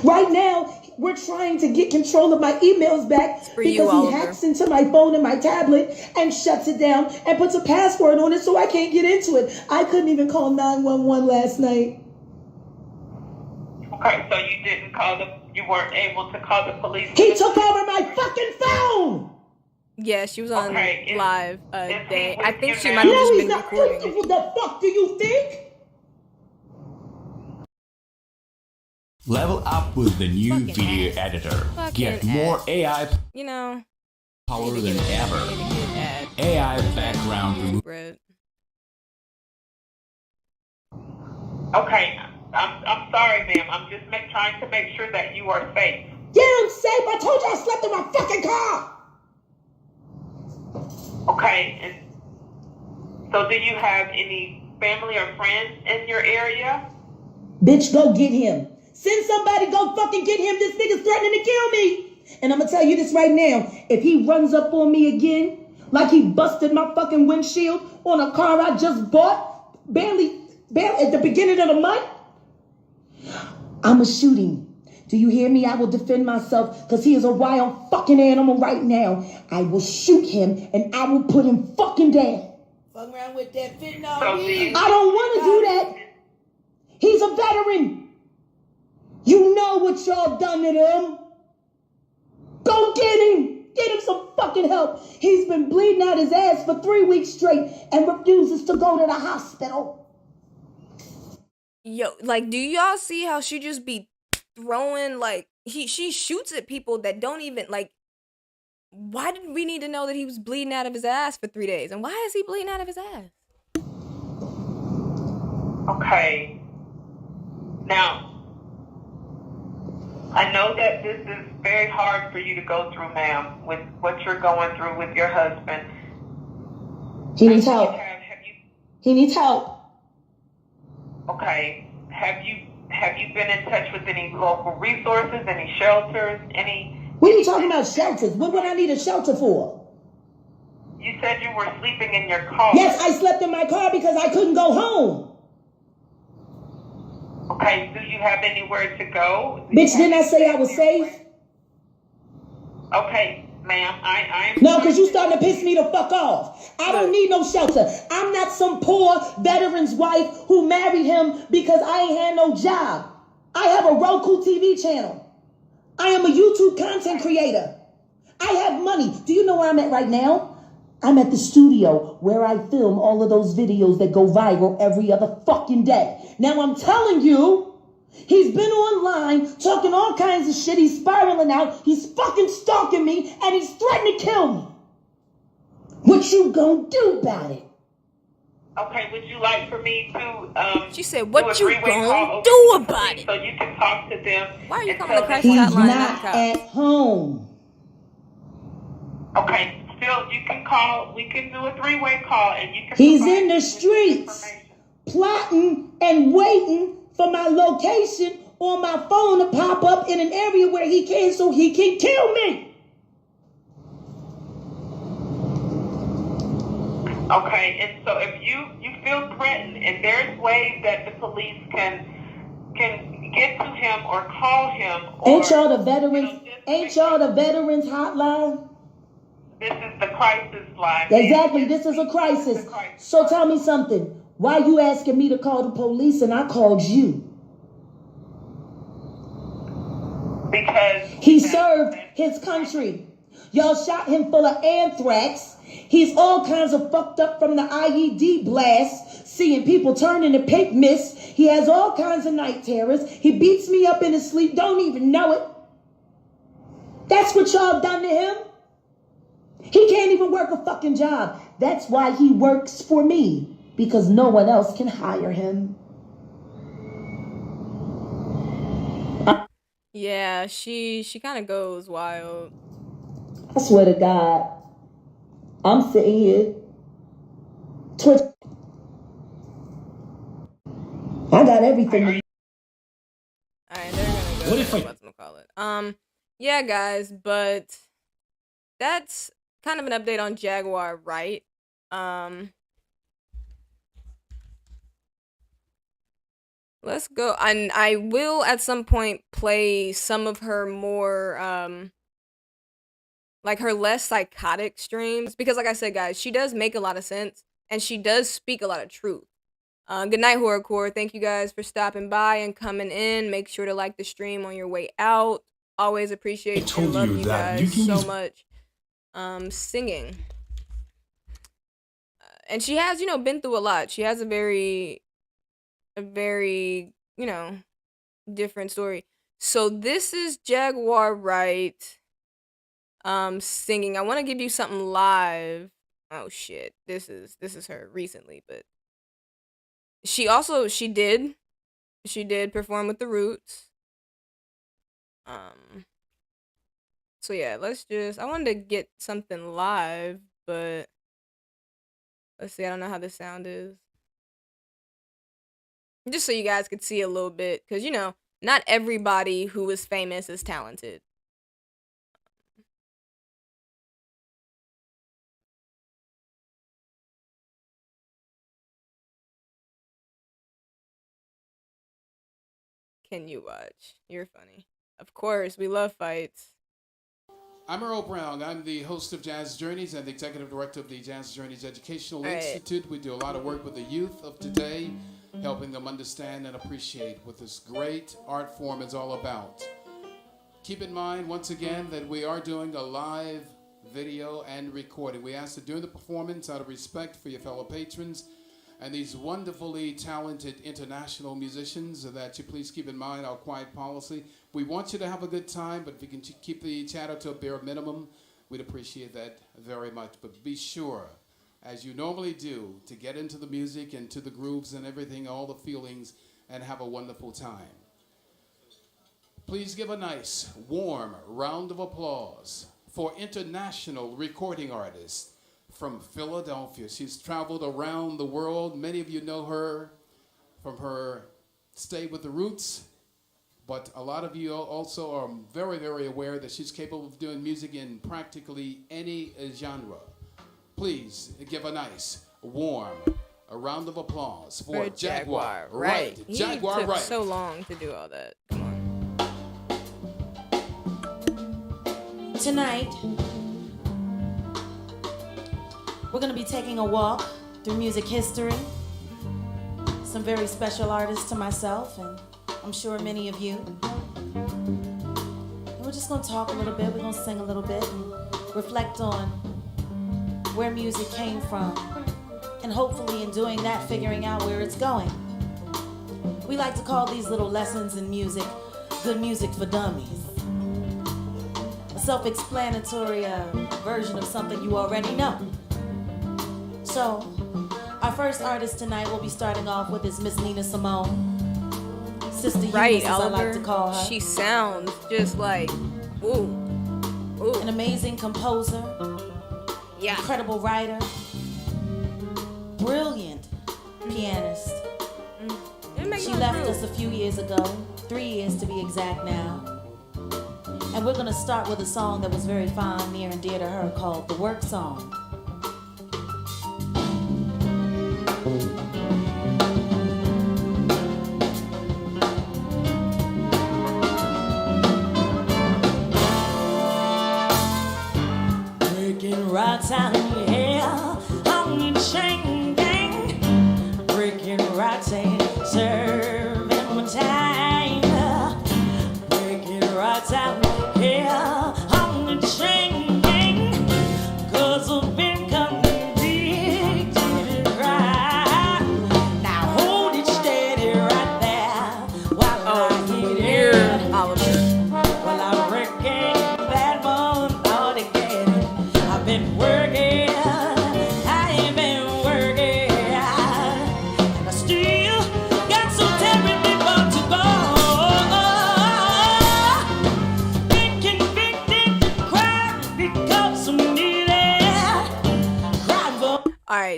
Right now, we're trying to get control of my emails back because he hacks into my phone and my tablet and shuts it down and puts a password on it so I can't get into it. I couldn't even call 911 last night. Okay, so you weren't able to call the police. He took over my fucking phone. Yeah, she was on live day. I think she now? might have just He's been not recording. What the fuck do you think? Level up with the new video editor. Get more AI You know, power than ever. AI background removal. Okay, I'm sorry, ma'am. I'm just trying to make sure that you are safe. Yeah, I'm safe. I told you I slept in my fucking car. Okay, and so do you have any family or friends in your area? Bitch, go get him. Send somebody, go fucking get him. This nigga's threatening to kill me. And I'm gonna tell you this right now. If he runs up on me again, like he busted my fucking windshield on a car I just bought, barely at the beginning of the month, I'ma shoot him. Do you hear me? I will defend myself because he is a wild fucking animal right now. I will shoot him and I will put him fucking down. Fuck around with that fentanyl. I don't want to do that. He's a veteran. You know what y'all done to him. Go get him. Get him some fucking help. He's been bleeding out his ass for 3 weeks straight and refuses to go to the hospital. Yo, like, do y'all see how she just be throwing, like, she shoots at people that don't even, like, why did we need to know that he was bleeding out of his ass for 3 days? And why is he bleeding out of his ass? Okay. Now, I know that this is very hard for you to go through, ma'am, with what you're going through with your husband. He needs help. He needs help. Okay. Have you been in touch with any local resources, any shelters, any... What are you talking about, shelters? What would I need a shelter for? You said you were sleeping in your car. Yes, I slept in my car because I couldn't go home. Okay, do you have anywhere to go? Bitch, didn't I say I was safe? Okay, ma'am, I'm... No, because you starting to piss me the fuck off. I don't need no shelter. I'm not some poor veteran's wife who married him because I ain't had no job. I have a Roku TV channel. I am a YouTube content creator. I have money. Do you know where I'm at right now? I'm at the studio where I film all of those videos that go viral every other fucking day. Now I'm telling you, he's been online talking all kinds of shit. He's spiraling out. He's fucking stalking me and he's threatening to kill me. What you gonna do about it? Okay, would you like for me to she said, what you gonna do about it? So you can talk to them. Why are you calling the crisis He's hotline? not at home. Okay, still you can call. We can do a 3-way call, and you can. He's in the streets, plotting and waiting for my location on my phone to pop up in an area where he can, so he can kill me. Okay, and so if you feel threatened, and there's ways that the police can get to him or call him. Ain't y'all the veterans? Ain't y'all the veterans hotline? This is the crisis line. Exactly, this is a crisis. So tell me something. Why you asking me to call the police and I called you? Because he served his country. Y'all shot him full of anthrax. He's all kinds of fucked up from the IED blast, seeing people turn into pink mist. He has all kinds of night terrors. He beats me up in his sleep, don't even know it. That's what y'all done to him. He can't even work a fucking job. That's why he works for me, because no one else can hire him. Yeah, she kind of goes wild. I swear to God, I'm sitting here. Twitch. I got everything. Alright, they're gonna go. What if whatchamacallit. Yeah, guys, but that's kind of an update on Jaguar, right? Let's go. And I will at some point play some of her more like her less psychotic streams, because like I said, guys, she does make a lot of sense and she does speak a lot of truth. Good night, Horrorcore. Thank you guys for stopping by and coming in. Make sure to like the stream on your way out. Always appreciate you. Love you guys so much. Singing. And she has, you know, been through a lot. She has a very, you know, different story. So this is Jaguar Wright singing. I want to give you something live. Oh shit. This is her recently, but she did perform with the Roots. So yeah, I wanted to get something live, but let's see. I don't know how the sound is. Just so you guys could see a little bit, because, you know, not everybody who is famous is talented. Can you watch? You're funny. Of course, we love fights. I'm Earl Brown. I'm the host of Jazz Journeys and the executive director of the Jazz Journeys Educational Institute. We do a lot of work with the youth of today, helping them understand and appreciate what this great art form is all about. Keep in mind, once again, that we are doing a live video and recording. We ask that during the performance, out of respect for your fellow patrons and these wonderfully talented international musicians, that you please keep in mind our quiet policy. We want you to have a good time, but if you can keep the chatter to a bare minimum, we'd appreciate that very much. But be sure, as you normally do, to get into the music and to the grooves and everything, all the feelings, and have a wonderful time. Please give a nice, warm round of applause for international recording artist from Philadelphia. She's traveled around the world. Many of you know her from her stay with the Roots, but a lot of you also are very, very aware that she's capable of doing music in practically any genre. Please give a nice, warm round of applause for Jaguar Wright. Jaguar Wright. It took so long to do all that. Come on. Tonight, we're going to be taking a walk through music history. Some very special artists to myself, and I'm sure many of you. And we're just going to talk a little bit, we're going to sing a little bit, and reflect on where music came from. And hopefully in doing that, figuring out where it's going. We like to call these little lessons in music, good music for dummies. A self-explanatory version of something you already know. So, our first artist tonight we'll be starting off with is Miss Nina Simone. Sister Eunice, as I like to call her. She sounds just like, ooh. An amazing composer. Yeah. Incredible writer. Brilliant pianist. She left us a few years ago. 3 years to be exact now. And we're going to start with a song that was very fond, near and dear to her, called The Work Song.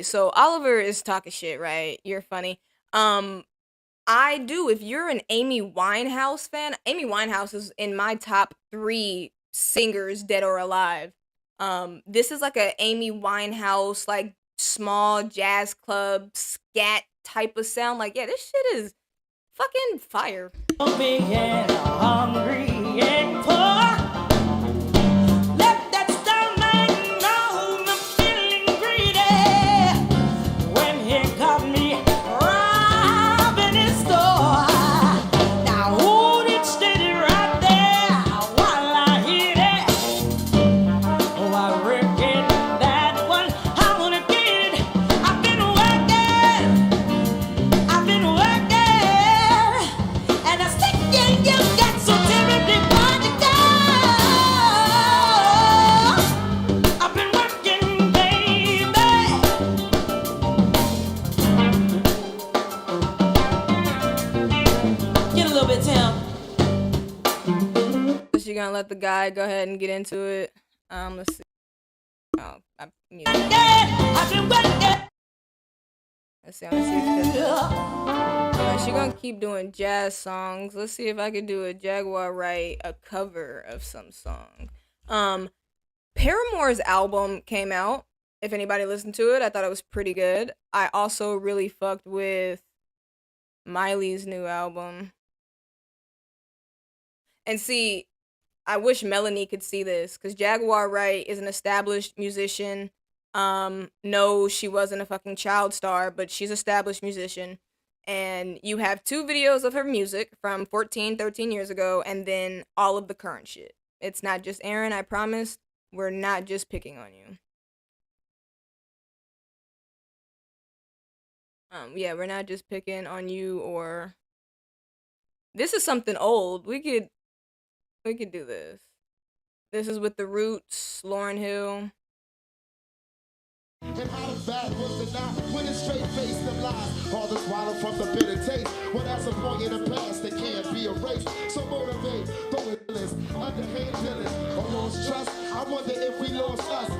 Okay, so Oliver is talking shit, right? You're funny. I do. If you're an Amy Winehouse fan, Amy Winehouse is in my top 3 singers, dead or alive. This is like a Amy Winehouse, like small jazz club scat type of sound. Like, yeah, this shit is fucking fire. Big and hungry and poor. Let that star man know I'm feeling greedy. When he caught me robbing his store. Now hold it steady right there while I hit it. Oh, I reckon that one I wanna get it. I've been working, and I stick in you got so terribly hard to go. I've been working, baby. Get a little bit, Tim. So she gonna let the guy go ahead and get into it. Let's see. Oh, I muted. Let's see. I'm gonna see if she does. She gonna keep doing jazz songs. Let's see if I could do a Jaguar Wright, a cover of some song. Paramore's album came out. If anybody listened to it, I thought it was pretty good. I also really fucked with Miley's new album. And see, I wish Melanie could see this, because Jaguar Wright is an established musician. No, she wasn't a fucking child star, but she's an established musician. And you have 2 videos of her music from 14, 13 years ago, and then all of the current shit. It's not just Aaron, I promise. We're not just picking on you. Yeah, we're not just picking on you, or... This is something old. We could do this. This is with The Roots, Lauryn Hill. And how bad was it not when it's straight face them lies? All the swallow from the bitter taste. Well, that's a point in the past that can't be erased. So motivate, throw it list, underhand dealers, or lost trust. I wonder if we lost us.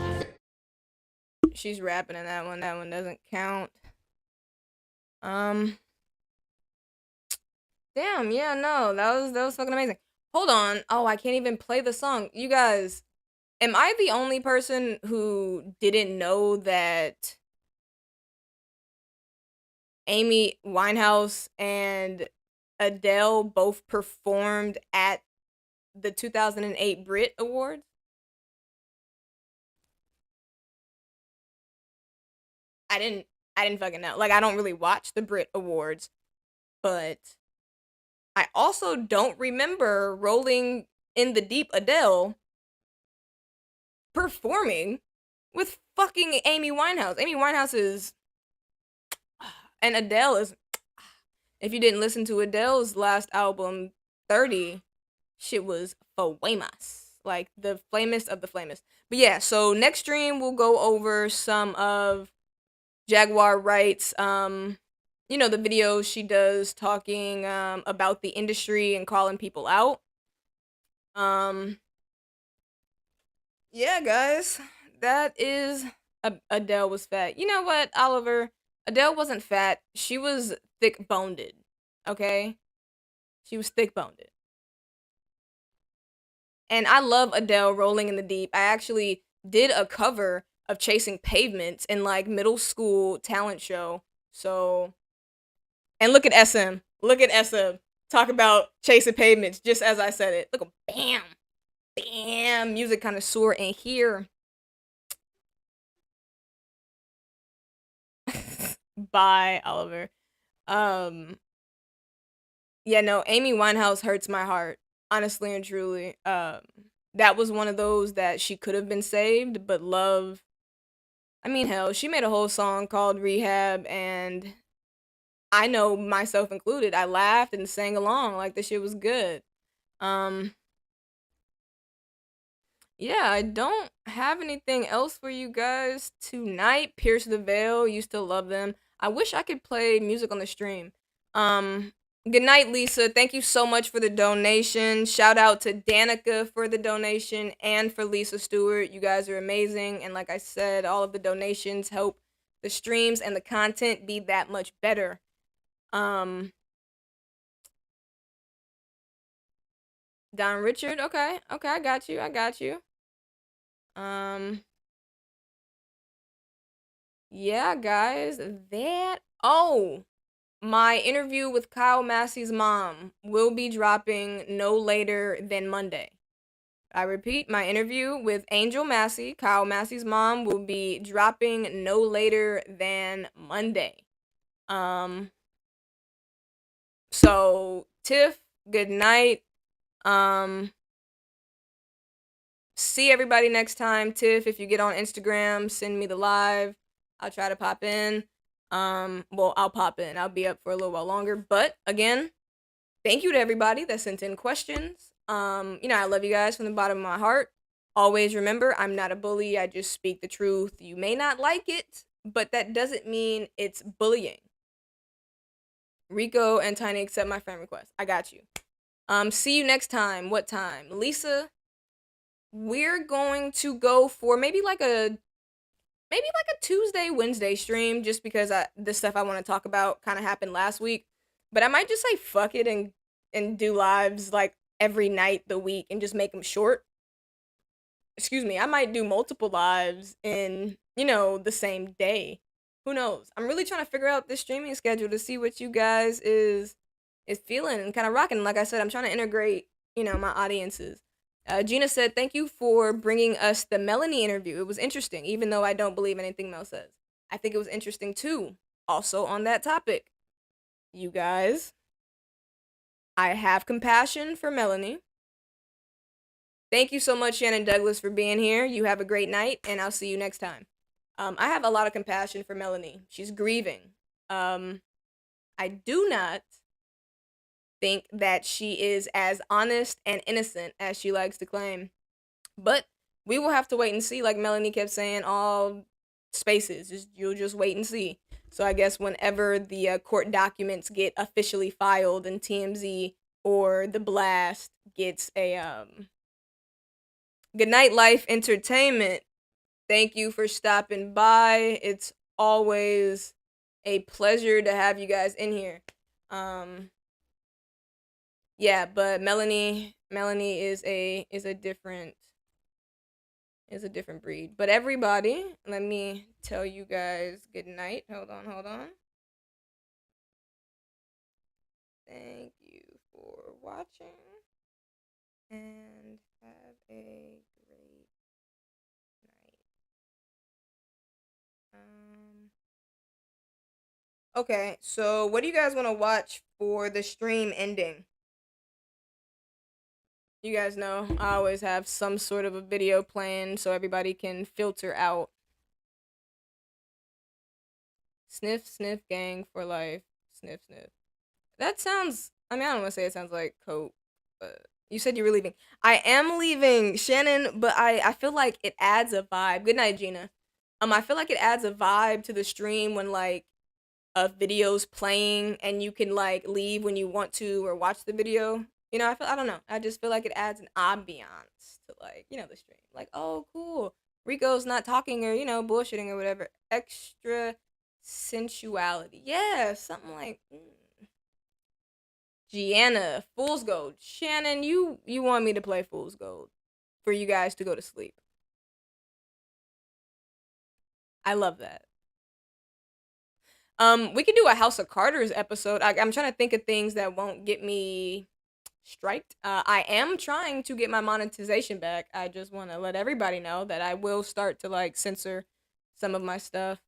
She's rapping in that one. That one doesn't count. Damn, yeah, no, that was fucking amazing. Hold on. Oh, I can't even play the song. You guys, am I the only person who didn't know that Amy Winehouse and Adele both performed at the 2008 Brit Awards? I didn't fucking know. Like, I don't really watch the Brit Awards, but I also don't remember Rolling in the Deep Adele performing with fucking Amy Winehouse. Amy Winehouse is... And Adele is... If you didn't listen to Adele's last album, 30, shit was famous. Like, the flamest of the flamest. But yeah, so next stream we'll go over some of Jaguar Wright's, you know, the videos she does talking about the industry and calling people out. Yeah, guys, that is... Adele was fat. You know what, Oliver? Adele wasn't fat. She was thick-boned. Okay? She was thick-boned. And I love Adele Rolling in the Deep. I actually did a cover of Chasing Pavements in, like, middle school talent show. So... And look at SM. Look at SM. Talk about Chasing Pavements, just as I said it. Look, bam. Bam. Music connoisseur in here. Bye, Oliver. Yeah, no, Amy Winehouse hurts my heart. Honestly and truly. That was one of those that she could have been saved, but love... I mean, hell, she made a whole song called Rehab, and... I know, myself included, I laughed and sang along like this shit was good. Yeah, I don't have anything else for you guys tonight. Pierce the Veil, you still love them. I wish I could play music on the stream. Good night, Lisa. Thank you so much for the donation. Shout out to Danica for the donation and for Lisa Stewart. You guys are amazing. And like I said, all of the donations help the streams and the content be that much better. Don Richard, okay, I got you. Yeah, guys, my interview with Kyle Massey's mom will be dropping no later than Monday. I repeat, my interview with Angel Massey, Kyle Massey's mom, will be dropping no later than Monday. So Tiff, good night. See everybody next time. Tiff, if you get on Instagram, send me the live. I'll try to pop in. I'll pop in. I'll be up for a little while longer. But again, thank you to everybody that sent in questions. I love you guys from the bottom of my heart. Always remember, I'm not a bully. I just speak the truth. You may not like it, but that doesn't mean it's bullying. Rico and Tiny accept my friend request. I got you. See you next time. What time? Lisa, we're going to go for maybe like a Tuesday, Wednesday stream, just because the stuff I want to talk about kind of happened last week. But I might just say fuck it and do lives like every night the week and just make them short. Excuse me, I might do multiple lives in, the same day. Who knows? I'm really trying to figure out this streaming schedule to see what you guys is feeling and kind of rocking. Like I said, I'm trying to integrate, my audiences. Gina said, thank you for bringing us the Melanie interview. It was interesting, even though I don't believe anything Mel says. I think it was interesting, too. Also on that topic, you guys, I have compassion for Melanie. Thank you so much, Shannon Douglas, for being here. You have a great night, and I'll see you next time. I have a lot of compassion for Melanie. She's grieving. I do not think that she is as honest and innocent as she likes to claim. But we will have to wait and see. Like Melanie kept saying, all spaces, you'll just wait and see. So I guess whenever the court documents get officially filed and TMZ or The Blast gets a Good night, Life Entertainment. Thank you for stopping by. It's always a pleasure to have you guys in here. Yeah, but Melanie is a different breed. But everybody, let me tell you guys good night. Hold on. Thank you for watching and have a great night. Okay, so what do you guys want to watch for the stream ending? You guys know I always have some sort of a video planned so everybody can filter out. Sniff, sniff, gang for life. Sniff, sniff. That sounds, I don't want to say it sounds like coke, but you said you were leaving. I am leaving, Shannon, but I feel like it adds a vibe. Good night, Gina. I feel like it adds a vibe to the stream when, like, a video's playing and you can, like, leave when you want to or watch the video. I don't know. I just feel like it adds an ambiance to, like, the stream. Like, oh, cool. Rico's not talking or, bullshitting or whatever. Extra sensuality. Yeah, something like... Gianna, Fool's Gold. Shannon, you want me to play Fool's Gold for you guys to go to sleep. I love that. We could do a House of Carters episode. I'm trying to think of things that won't get me striked. I am trying to get my monetization back. I just want to let everybody know that I will start to, like, censor some of my stuff.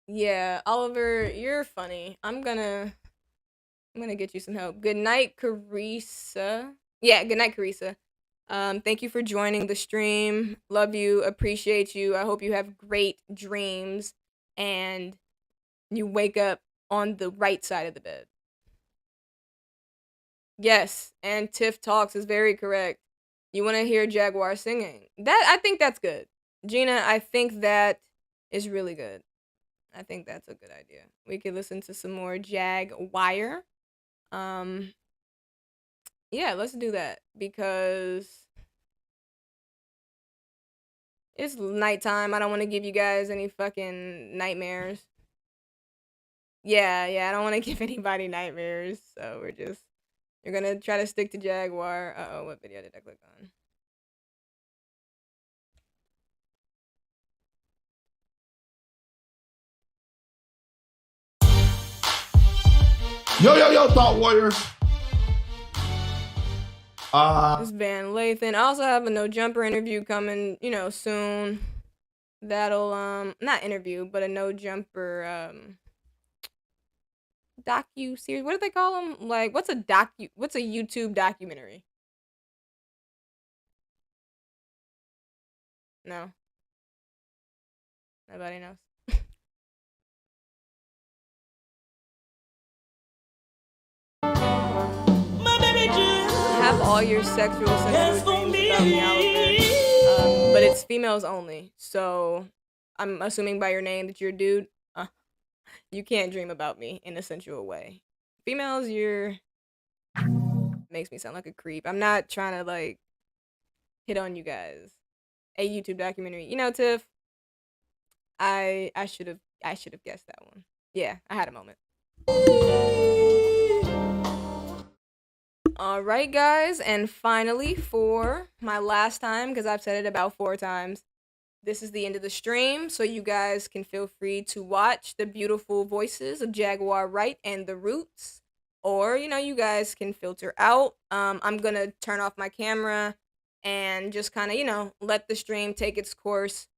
Yeah, Oliver, you're funny. I'm gonna get you some help. Good night, Carissa. Yeah, good night, Carissa. Thank you for joining the stream. Love you, appreciate you. I hope you have great dreams and you wake up on the right side of the bed. Yes, and Tiff Talks is very correct. You want to hear Jaguar singing. I think that's good. Gina, I think that is really good. I think that's a good idea. We could listen to some more Jaguar. Yeah, let's do that because It's nighttime. I don't want to give you guys any fucking nightmares. Yeah, I don't want to give anybody nightmares. So you're gonna try to stick to Jaguar. Uh-oh, what video did I click on? Yo, Thought Warriors. This band Lathan. I also have a No Jumper interview coming, soon. That'll not interview, but a No Jumper docu series. What do they call them? Like, what's a YouTube documentary? No. Nobody knows. Have all your sexual sensual dreams about me out there. But it's females only. So I'm assuming by your name that you're a dude. You can't dream about me in a sensual way. Females, makes me sound like a creep. I'm not trying to like hit on you guys. A YouTube documentary. Tiff, I should have guessed that one. Yeah, I had a moment. Alright guys, and finally for my last time, because I've said it about 4 times, this is the end of the stream, so you guys can feel free to watch the beautiful voices of Jaguar Wright and The Roots, or, you guys can filter out. I'm gonna turn off my camera and just kind of, let the stream take its course.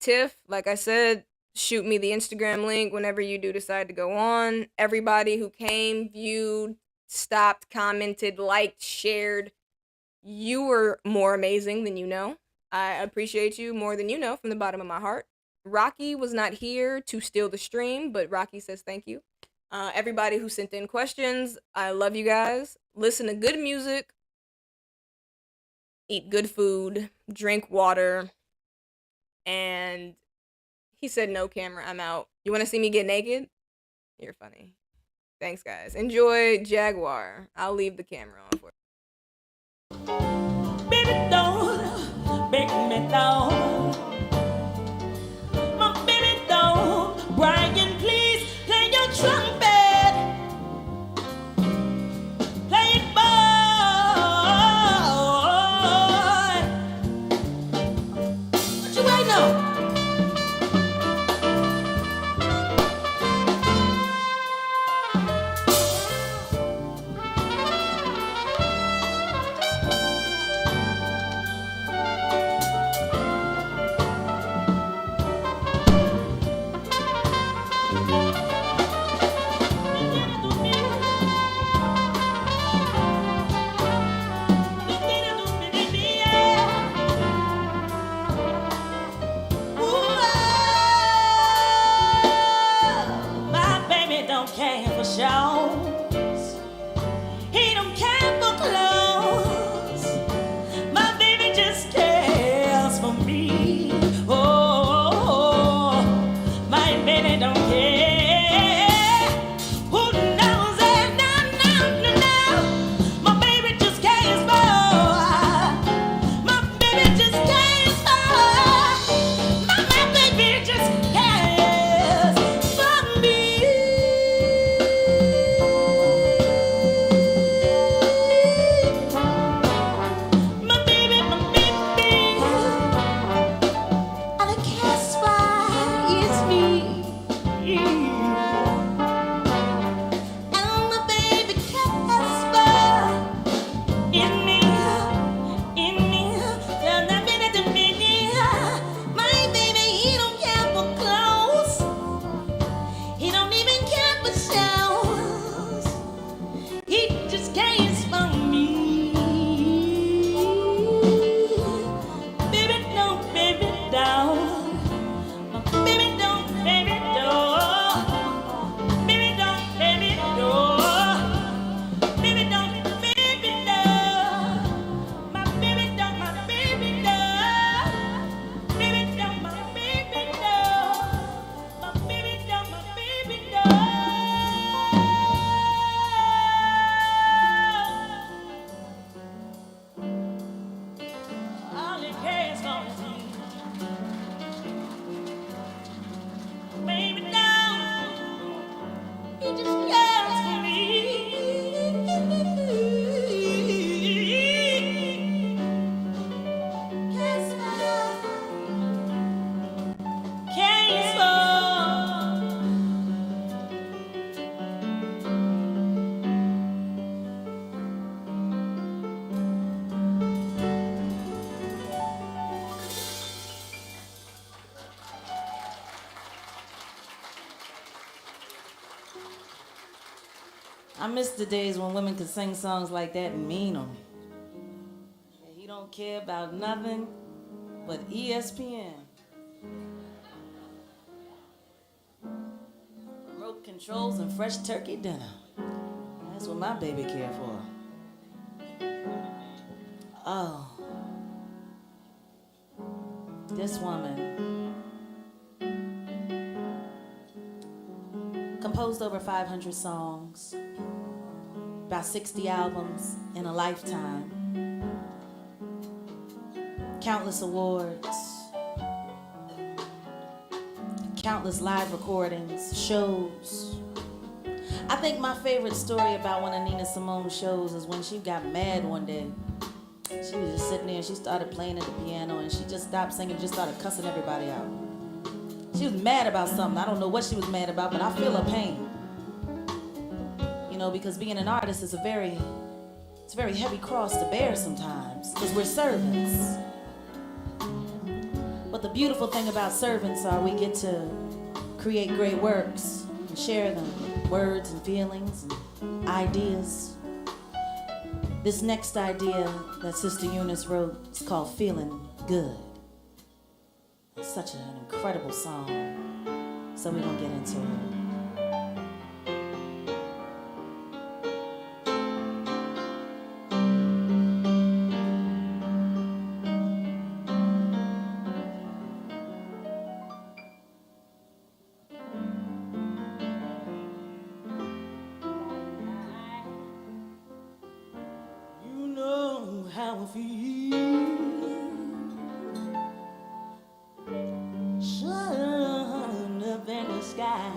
Tiff, like I said, shoot me the Instagram link whenever you do decide to go on. Everybody who came, viewed, stopped, commented, liked, shared, you were more amazing than you know. I appreciate you more than you know from the bottom of my heart. Rocky was not here to steal the stream, but Rocky says thank you. Everybody who sent in questions, I love you guys. Listen to good music, eat good food, drink water, and he said no camera, I'm out. You want to see me get naked? You're funny. Thanks, guys. Enjoy Jaguar. I'll leave the camera on for you. Baby, don't break me down. My baby, don't. Brian, please play your trumpet. Play it, boy. What you waiting on? My baby don't care for shows. He don't care for clothes. My baby just cares for me. Oh, my baby don't care. Who knows it? No. My baby just cares for. My baby just cares for. My baby just cares for me. My baby, all I cares for is me. I miss the days when women could sing songs like that and mean them. He don't care about nothing but ESPN. Remote controls and fresh turkey dinner. That's what my baby cared for. Oh. This woman composed over 500 songs, about 60 albums in a lifetime, countless awards, countless live recordings, shows. I think my favorite story about one of Nina Simone's shows is when she got mad one day. She was just sitting there and she started playing at the piano and she just stopped singing and just started cussing everybody out. She was mad about something. I don't know what she was mad about, but I feel her pain. You know, because being an artist is a very heavy cross to bear sometimes, because we're servants. But the beautiful thing about servants are we get to create great works and share them, words and feelings and ideas. This next idea that Sister Eunice wrote is called Feeling Good. It's such an incredible song, so we're gonna get into it. How I feel, sun up in the sky.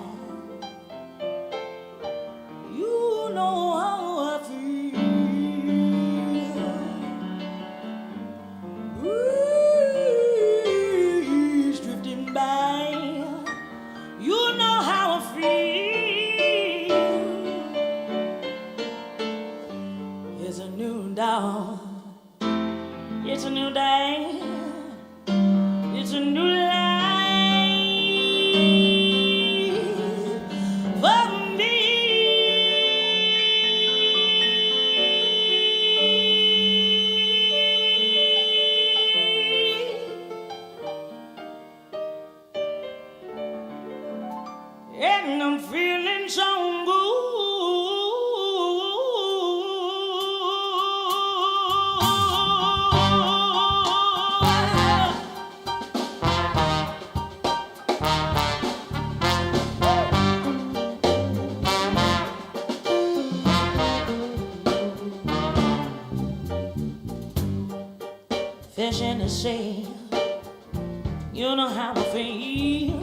You know how I feel. Breeze drifting by. You know how I feel. It's a new dawn. It's a new day, it's a new life for me. And I'm feeling so good. Fish in the sea, you know how I feel.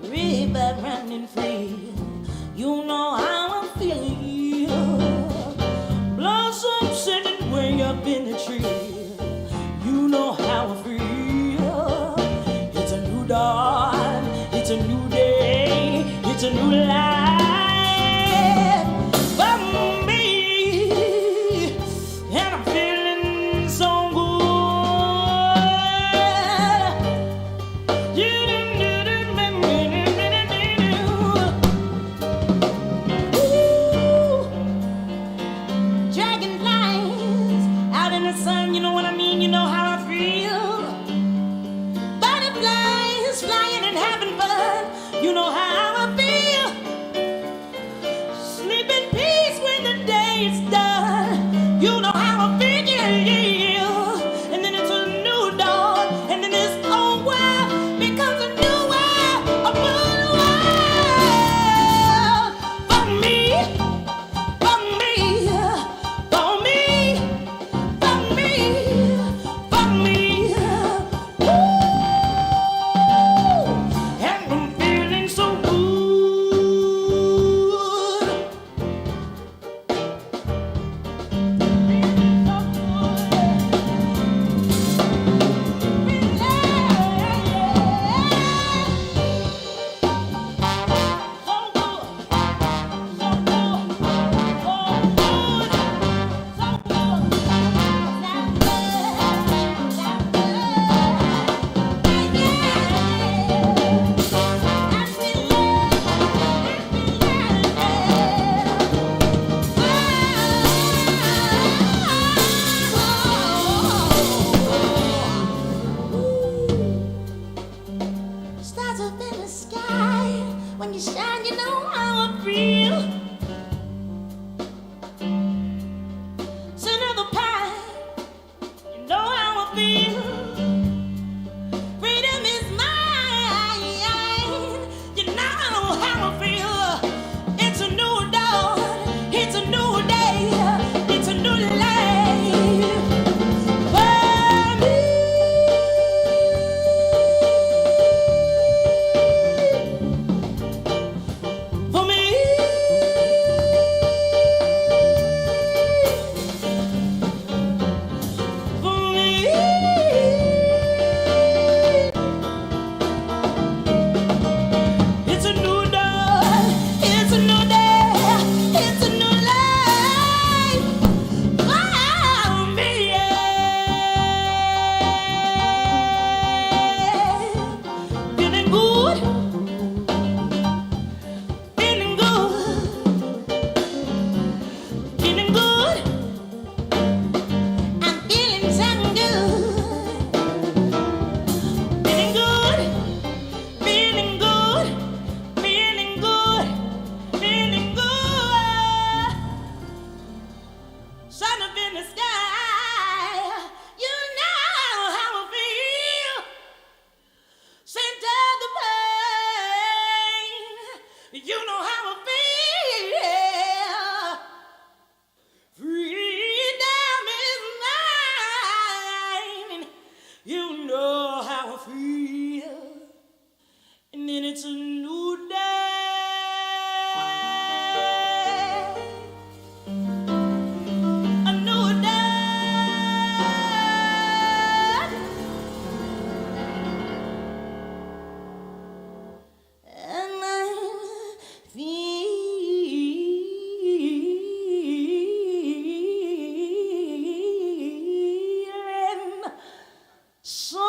River running free, you know how I feel. Blossom sitting way up in the tree, you know how I feel. It's a new dawn, it's a new day, it's a new life. You know what I mean? You know how I feel. Butterflies flying and having fun. You know how I feel. Sleep in peace when the day is done. You know how I feel. And then it's a new dawn. And then this old world becomes a new world. A blue world. For me. For me. For me. So good. stars up in the sky. When you shine, you know how I feel. Sin of the pie, you know how I feel. Freedom is mine, you know how I feel. It's a new dawn, it's a new day, it's a new life for me. For me. For me. It's a new dawn, it's a new day, it's a new life for me. Feeling good, feeling good, feeling good. I'm feeling so good, feeling good, feeling good. Feeling good, feeling good. Sun up in the sky, you know how I feel. Scent of the pain, you know how I feel. Freedom is mine, you know how I feel. And then it's a new day. A new day. And I'm feeling so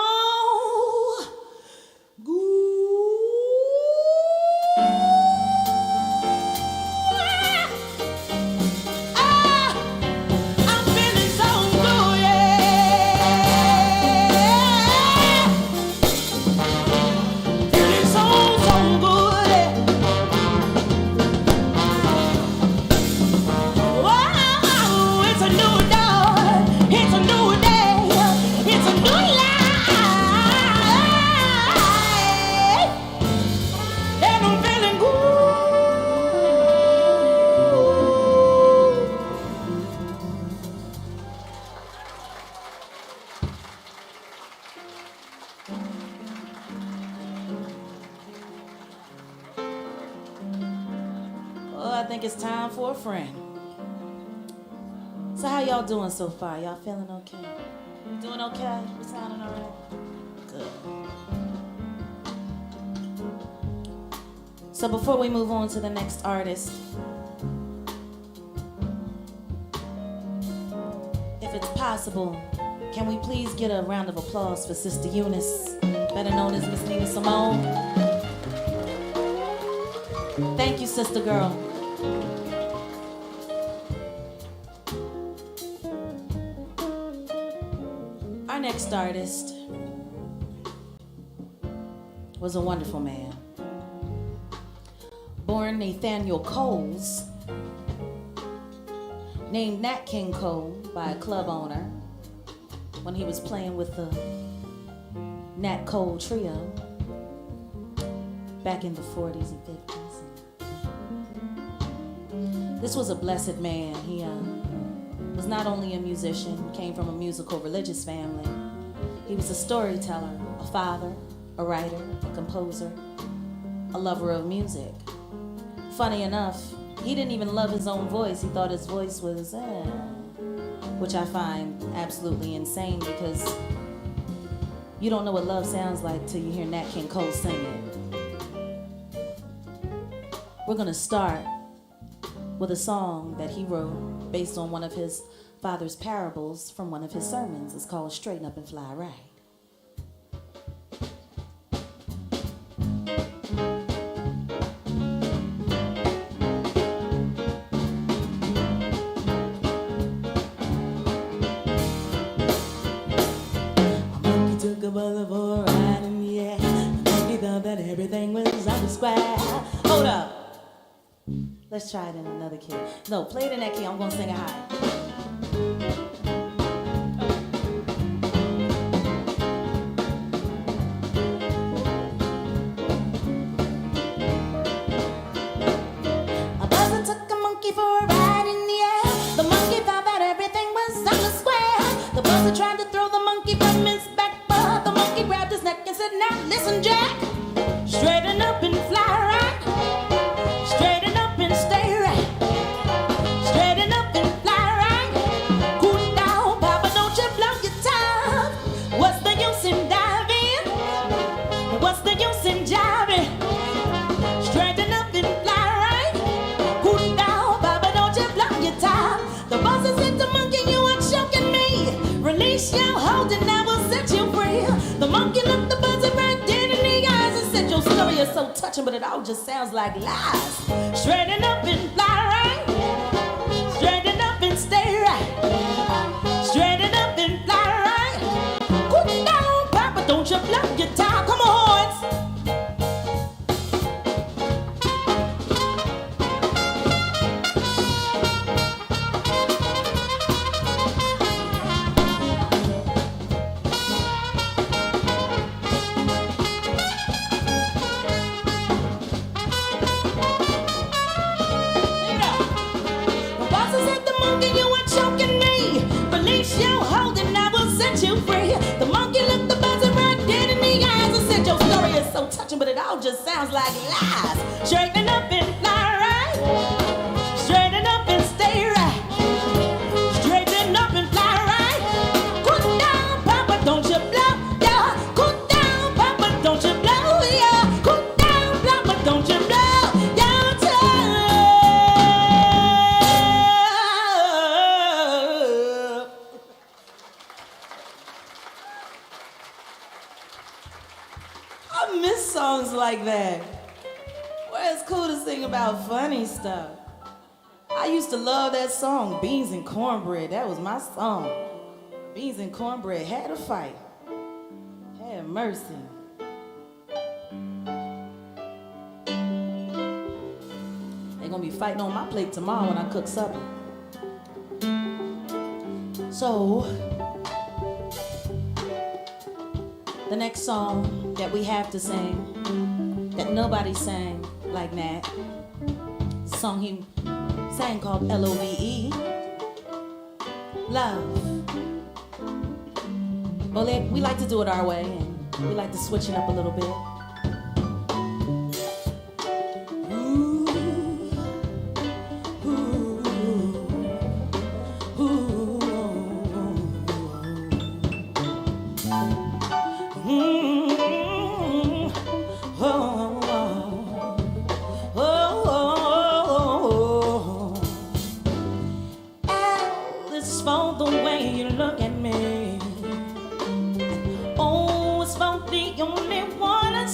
I think it's time for a friend. So how y'all doing so far? Y'all feeling okay? You doing okay? You sounding all right? Good. So before we move on to the next artist, if it's possible, can we please get a round of applause for Sister Eunice, better known as Miss Nina Simone? Thank you, sister girl. Our next artist was a wonderful man. Born Nathaniel Coles, named Nat King Cole by a club owner when he was playing with the Nat Cole Trio back in the 40s and 50s. This was a blessed man. He was not only a musician, came from a musical religious family. He was a storyteller, a father, a writer, a composer, a lover of music. Funny enough, he didn't even love his own voice. He thought his voice was, which I find absolutely insane because you don't know what love sounds like till you hear Nat King Cole sing it. We're gonna start with a song that he wrote based on one of his father's parables from one of his sermons. It's called Straighten Up and Fly Right. Took a brother for a ride and yeah, he thought that but everything was on the square. Hold up. Let's try it in another key. No, play it in that key. I'm gonna sing it high. A buzzer took a monkey for a ride in the air. The monkey thought that everything was on the square. The buzzer tried to throw the monkey from his back, but the monkey grabbed his neck and said, "Now listen, Jack. Straighten up and fly right. Straighten up and stay right. Straighten up and fly right. Cool down, Papa, don't you blow your top. What's the use in diving? What's the use in jiving? Straighten up and fly right. Cool down, Papa, don't you blow your top." The buzzer said to monkey, "You are choking me. Release your hold and I will set you free." The monkey looked the buzzer right dead in the eyes and said, "Your story is so touching, but it all just sounds like lies. Straighten up and fly right. Straighten up and stay right. Straighten up and fly right. Cool down, Papa, don't you blow your top." Come on, horns. The buzzer said the monkey, "You are choking me. Release your hold and I will set you free." The monkey looked the buzzer right dead in the eyes and said, "Your story is so touching, but it all just sounds like lies. Straighten up and fly right. Straighten up and stay right. Straighten up and fly right. Cool down, Papa, don't you blow, yeah. Cool down, Papa, don't you blow, yeah. Cool down, Papa, don't you blow, yeah. I miss songs like that. Where it's cool to sing about funny stuff. I used to love that song, Beans and Cornbread. That was my song. Beans and Cornbread had a fight. Had mercy. They're gonna be fighting on my plate tomorrow when I cook supper. So, the next song that we have to sing, that nobody sang like Nat, the song he sang called Love. Love. Well, we like to do it our way, and we like to switch it up a little bit. It's for the way you look at me. Oh, it's for the only one that's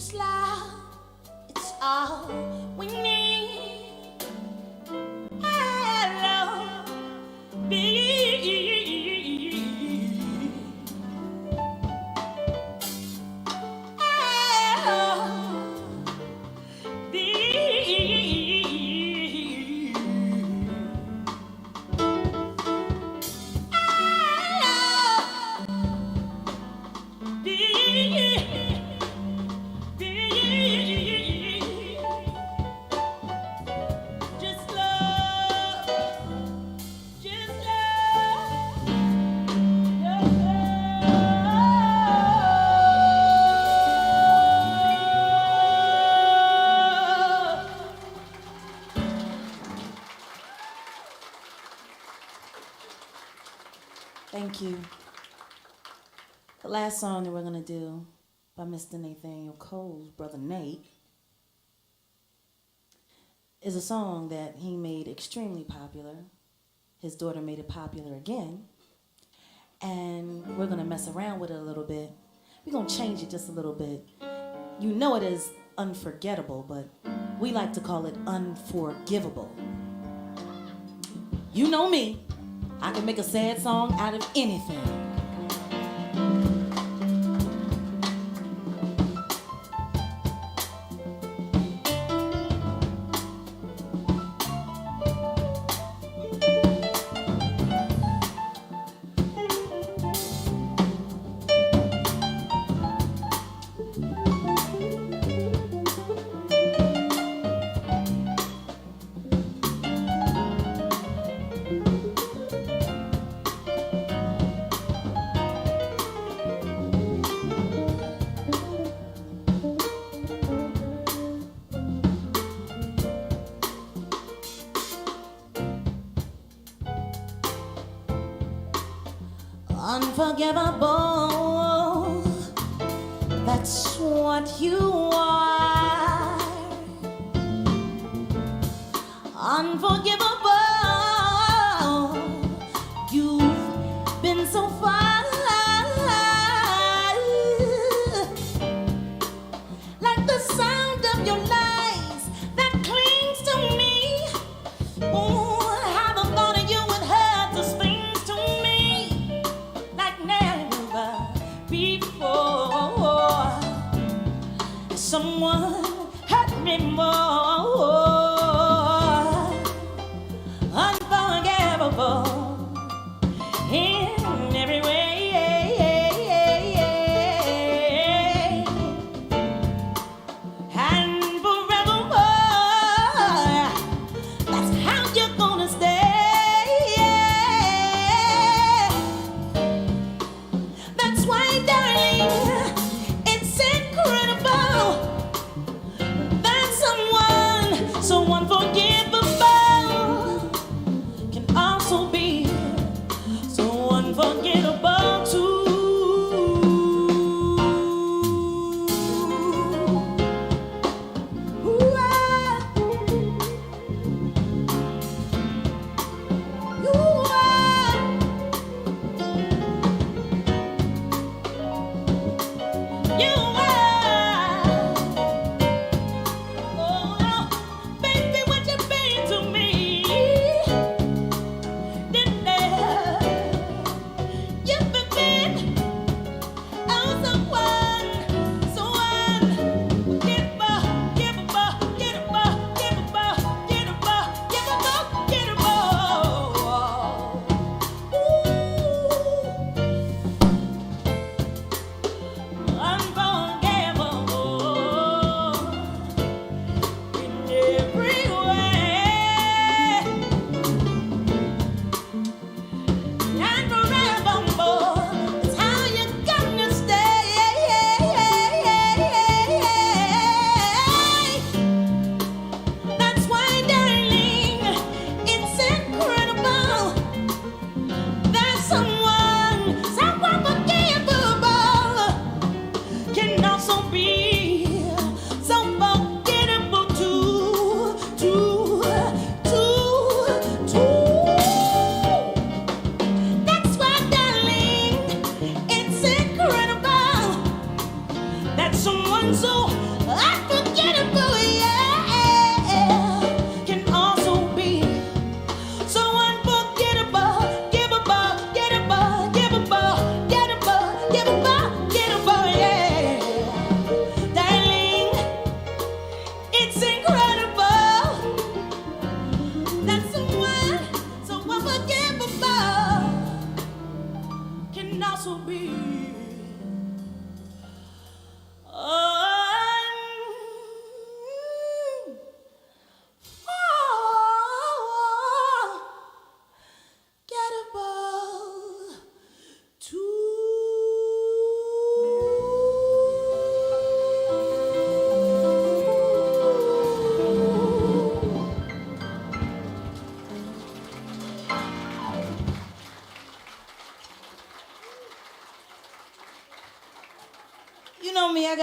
Just love, it's all we need. Hello, be. Thank you. The last song that we're gonna do by Mr. Nathaniel Cole's brother Nate is a song that he made extremely popular. His daughter made it popular again. And we're gonna mess around with it a little bit. We're gonna change it just a little bit. You know it is unforgettable, but we like to call it unforgivable. You know me. I can make a sad song out of anything. Unforgivable, that's what you are. Unforgivable, you've been so far. Like the sound of your lies that clings to me. Oh, how the thought of you would hurt the stings to me like never before. Someone hurt me more. Unforgivable in every way. And forevermore, that's how you're gonna stay. That's why, darling, it's incredible that someone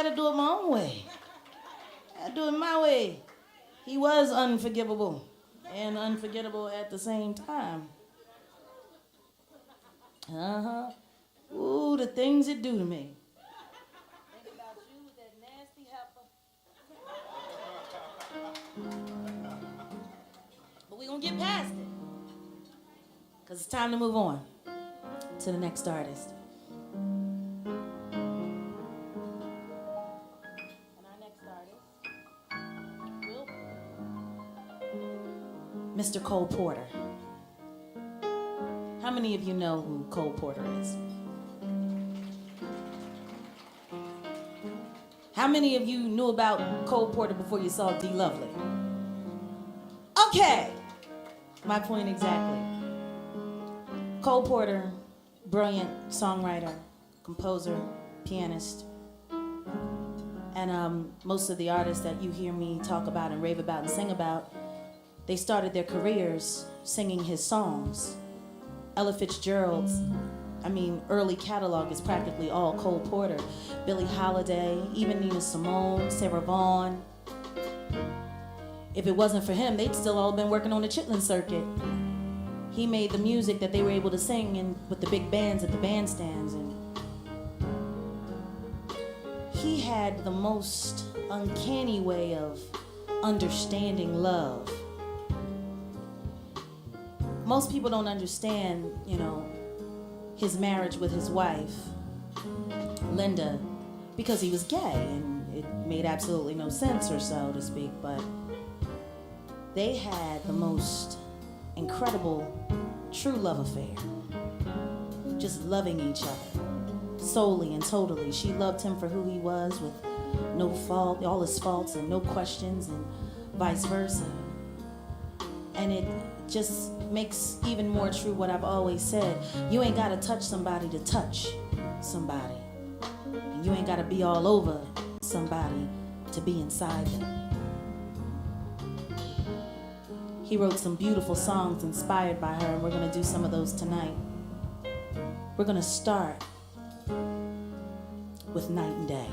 gotta do it my own way. I gotta do it my way. He was unforgivable and unforgettable at the same time. Uh-huh. Ooh, the things it do to me. Think about you with that nasty heifer. But we gonna get past it. Because it's time to move on to the next artist. And our next artist will be Mr. Cole Porter. How many of you know who Cole Porter is? How many of you knew about Cole Porter before you saw D. Lovely? Okay, my point exactly. Cole Porter, brilliant songwriter, composer, pianist, and most of the artists that you hear me talk about and rave about and sing about, they started their careers singing his songs. Ella Fitzgerald's, early catalog is practically all Cole Porter. Billie Holiday, even Nina Simone, Sarah Vaughan. If it wasn't for him, they'd still all been working on the Chitlin circuit. He made the music that they were able to sing in with the big bands at the bandstands. And he had the most uncanny way of understanding love. Most people don't understand, his marriage with his wife, Linda, because he was gay, and it made absolutely no sense, or so to speak, but they had the most incredible true love affair, just loving each other solely and totally. She loved him for who he was, with no fault, all his faults and no questions, and vice versa. And it just makes even more true what I've always said. You ain't gotta touch somebody to touch somebody. And you ain't gotta be all over somebody to be inside them. He wrote some beautiful songs inspired by her, and we're gonna do some of those tonight. We're gonna start with Night and Day.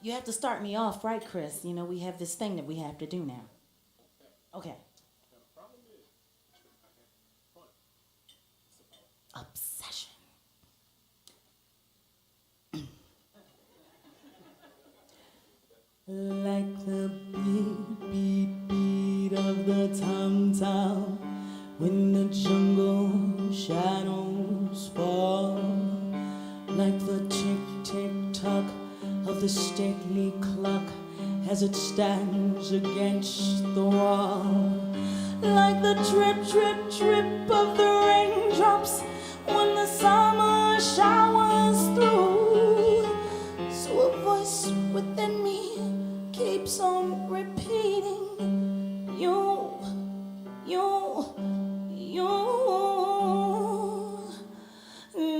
You have to start me off, right, Chris? We have this thing that we have to do now. Okay. Obsession. Like the beat, beat, beat of the tom-tom when the jungle shadows fall. Like the tick-tick-tock of the stately clock as it stands against the wall. Like the drip, drip, drip of the raindrops when the summer showers through. So a voice within me keeps on repeating, you.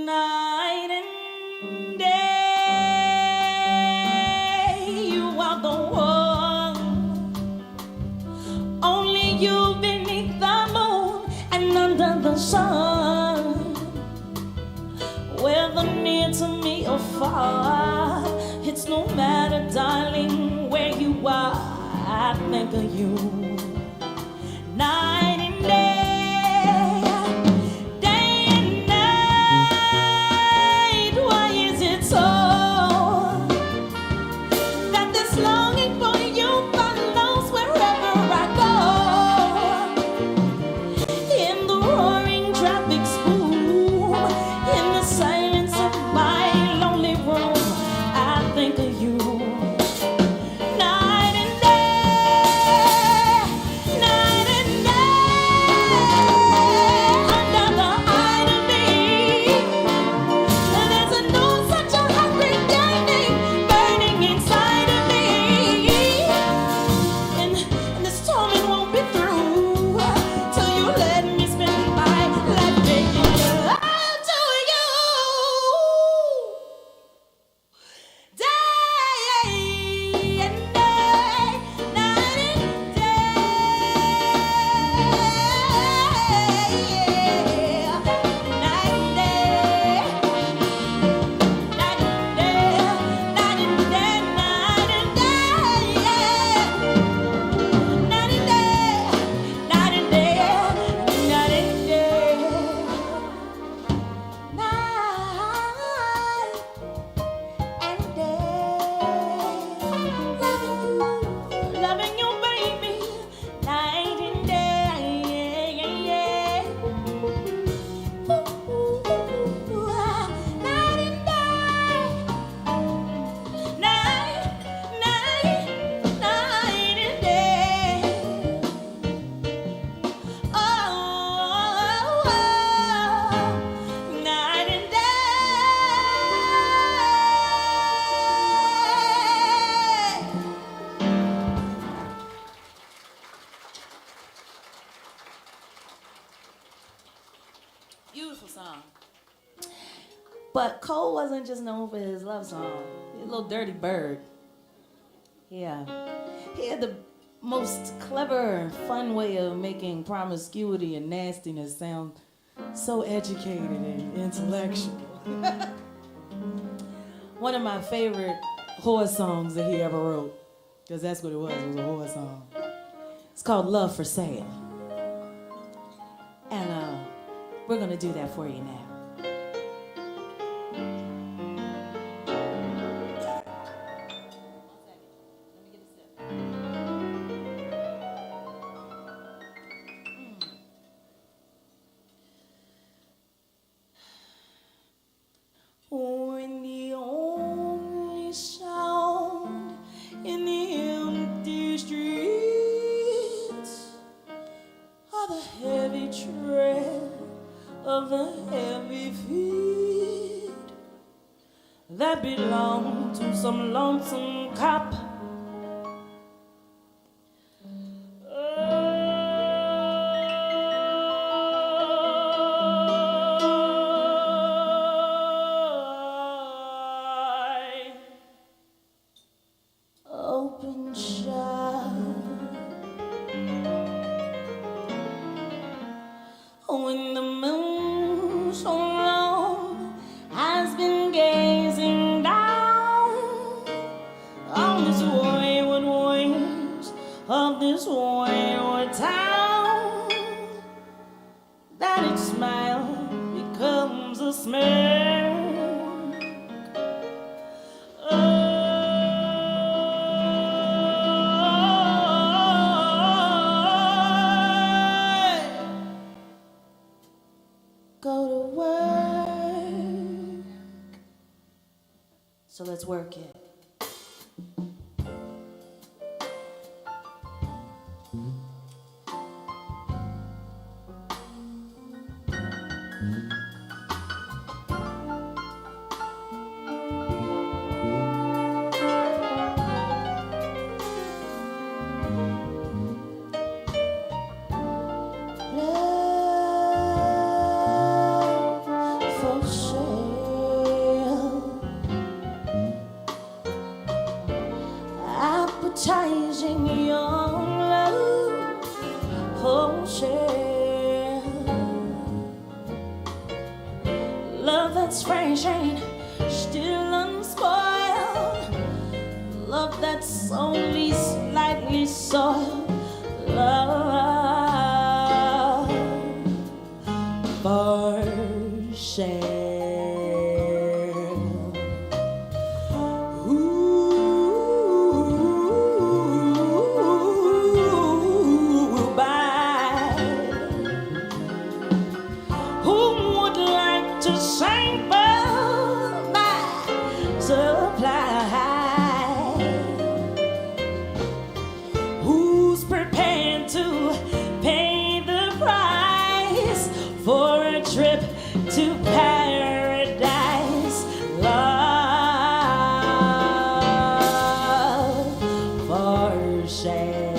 Night and day, you are the one. Only you beneath the moon and under the sun. Whether near to me or far, it's no matter, darling, where you are. I think of you. Night and day. Night and day. Beautiful song. But Cole wasn't just known for his love song. He's a little dirty bird. Yeah. He had the most clever, fun way of making promiscuity and nastiness sound so educated and intellectual. One of my favorite horse songs that he ever wrote, because that's what it was a horse song. It's called Love for Sale. And we're gonna do that for you now. When the only sound in the empty streets are the heavy tread of the heavy feet that belong to some lonesome cop. Open shut when the moon so long has been gazing down on this wayward ways of this wayward town, that its smile becomes a smell. Go to work. So let's work it. For sale, appetizing young love for sale, love that's fresh and still unspoiled, love that's only slightly soiled, love for sale. Ooh, buy. Who would like to sample my supply? Who's prepared to pay the price for a trip to paradise? Love for sale.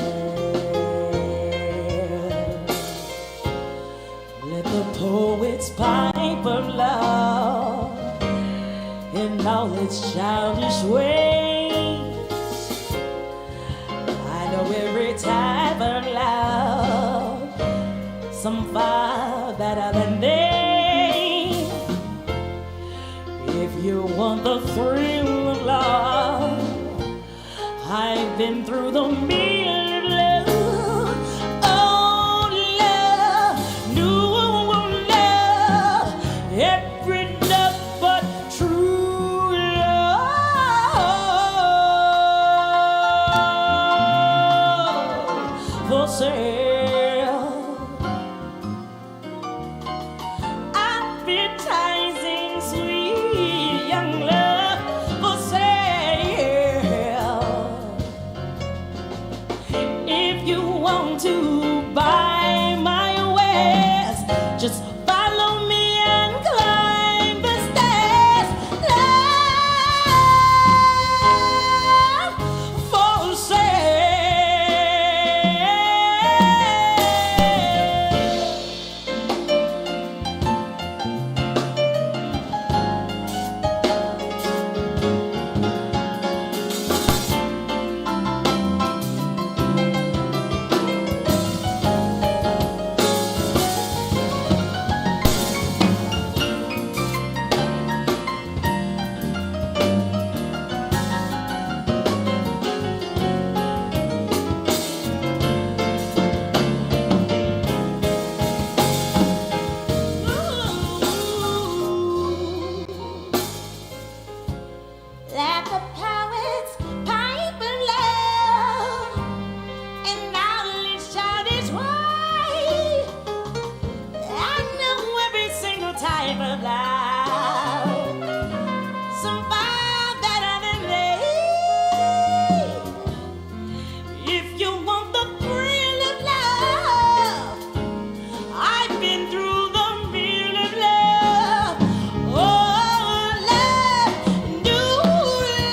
Let the poet's pipe of love in all its childish ways. I know every type of love, some far better than they. If you want the thrill of love, I've been through the meal of love. Oh, love, new love, every love but true love for sale. Appetizing sweet young love for sale. If you want to buy my wares, just follow me and climb the stairs. Love for sale. of life. Survive better than they. If you want the thrill of love, I've been through the real of love. Oh, love, new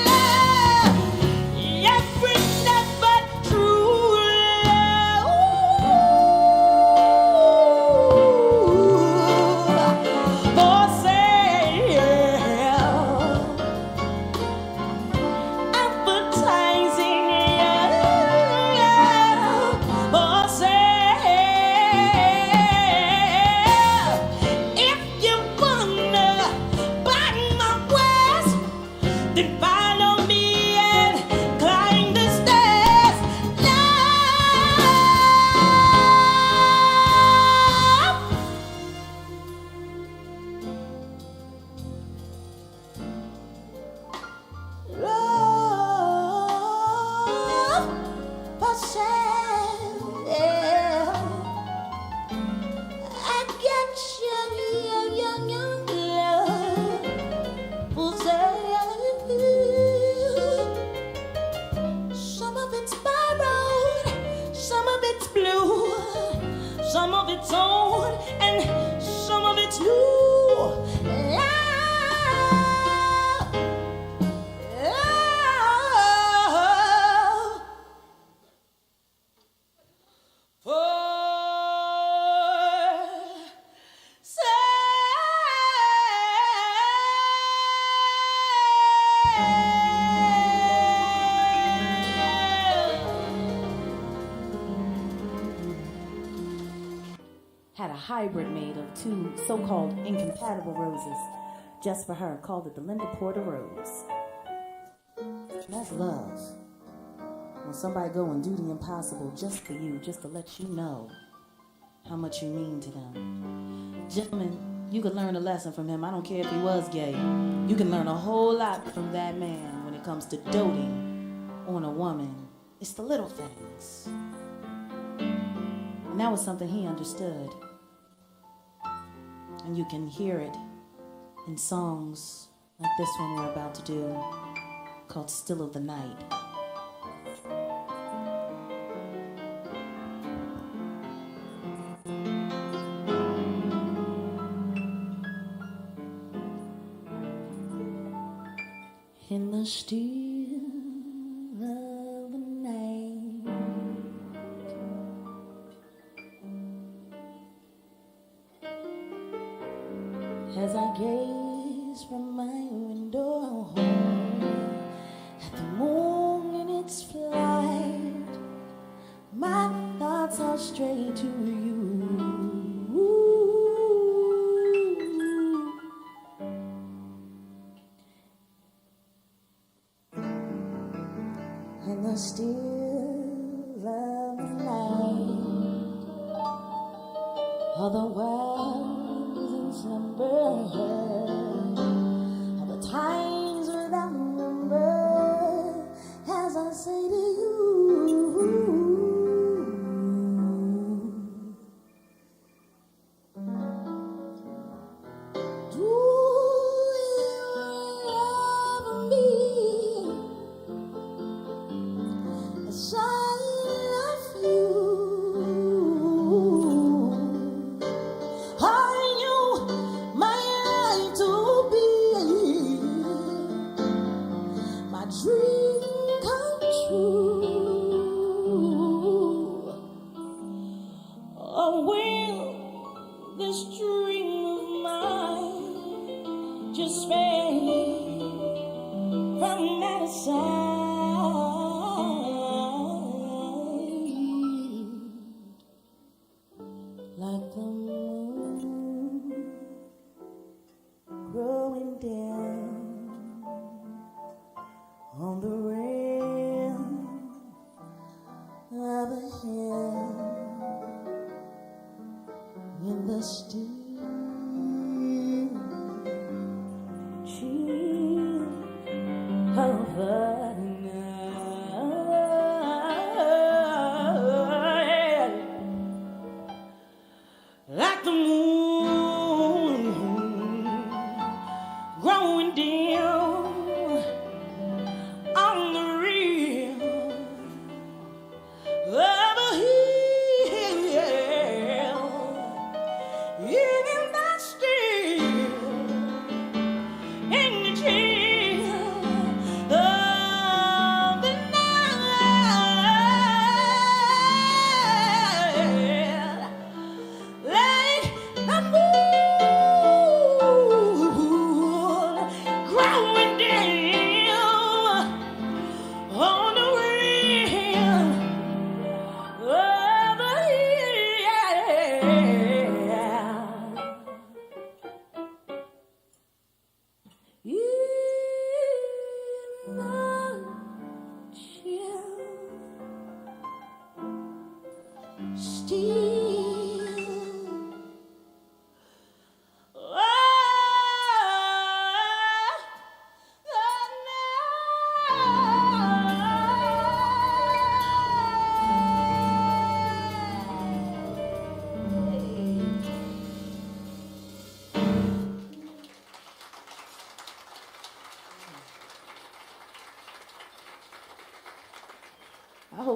love, every step but true love. For sale, advertising love. For sale, if you wanna buy my wares, then follow me and climb the stairs. Love, for sale, I get young love for sale. Some of it's borrowed, some of it's blue, some of it's old, and some of it's new. Love, love, for Had a hybrid made of two so-called incompatible roses just for her, called it the Linda Porter Rose. That's love. When somebody go and do the impossible just for you, just to let you know how much you mean to them. Gentlemen, you could learn a lesson from him. I don't care if he was gay. You can learn a whole lot from that man when it comes to doting on a woman. It's the little things. And that was something he understood. And you can hear it in songs like this one we're about to do, called Still of the Night. In the still of the night, as I gaze from my window at the moon in its flight, my thoughts are straight to you. In the still of the night, all the world is in slumber, all the times without number, as I say to you, do you love me? As I love you, are you my life to be, my dream come true? Or will this dream of mine just fade from out of sight? Like the moon growing down on the rim of a hill, in the still chill of the night, like the moon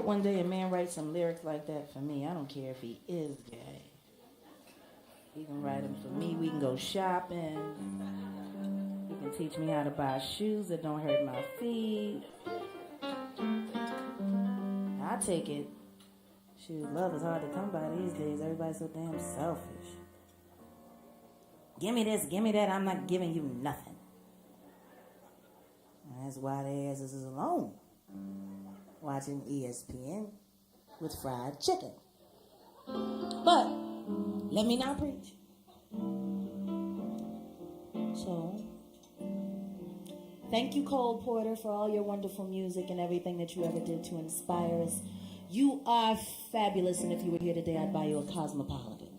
hope one day a man writes some lyrics like that for me. I don't care if he is gay. He can write them for me. We can go shopping. He can teach me how to buy shoes that don't hurt my feet. I take it. Shoot, love is hard to come by these days. Everybody's so damn selfish. Give me this, give me that. I'm not giving you nothing. That's why their asses is alone, watching ESPN with fried chicken. But let me not preach. So, thank you, Cole Porter, for all your wonderful music and everything that you ever did to inspire us. You are fabulous, and if you were here today, I'd buy you a Cosmopolitan.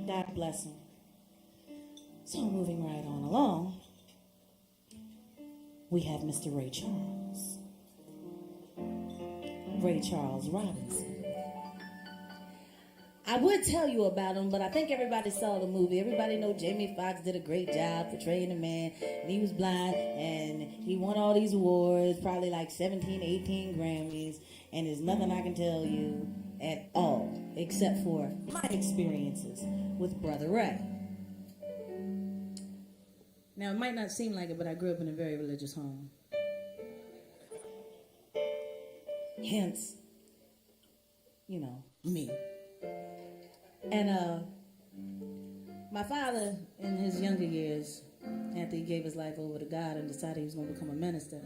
God bless him. So, moving right on along, we have Mr. Ray Charles. Ray Charles Robinson. I would tell you about him, but I think everybody saw the movie. Everybody know Jamie Foxx did a great job portraying the man, and he was blind, and he won all these awards, probably like 17, 18 Grammys, and there's nothing I can tell you at all, except for my experiences with Brother Ray. Now, it might not seem like it, but I grew up in a very religious home. Hence, you know, me. And my father, in his younger years, after he gave his life over to God and decided he was going to become a minister,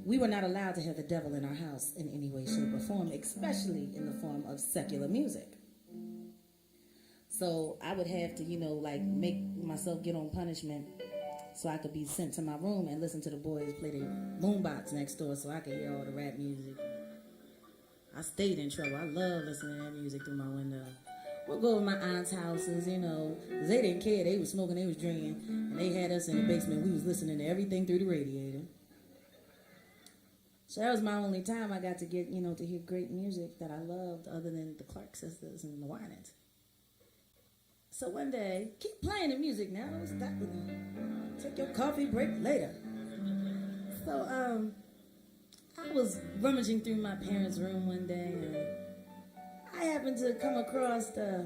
we were not allowed to have the devil in our house in any way, shape, or form, especially in the form of secular music. So I would have to, you know, like make myself get on punishment so I could be sent to my room and listen to the boys play the boombox next door so I could hear all the rap music. I stayed in trouble. I love listening to that music through my window. We'll go to my aunt's houses, you know, 'cause they didn't care. They was smoking, they was drinking, and they had us in the basement. We was listening to everything through the radiator. So that was my only time I got to get, you know, to hear great music that I loved other than the Clark Sisters and the Winans. So one day, keep playing the music now. Don't stop with it. Take your coffee break later. So, I was rummaging through my parents' room one day, and I happened to come across a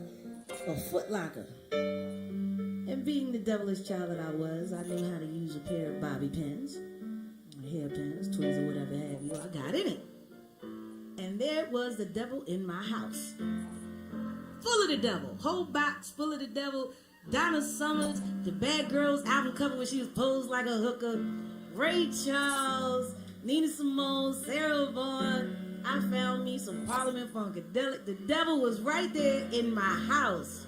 Foot Locker. And being the devilish child that I was, I knew how to use a pair of bobby pins, or hairpins, twigs, or whatever have you. I got in it. And there was the devil in my house. Full of the devil. Whole box full of the devil. Donna Summers, the Bad Girls album cover where she was posed like a hooker. Ray Charles, Nina Simone, Sarah Vaughan. I found me some Parliament Funkadelic. The devil was right there in my house.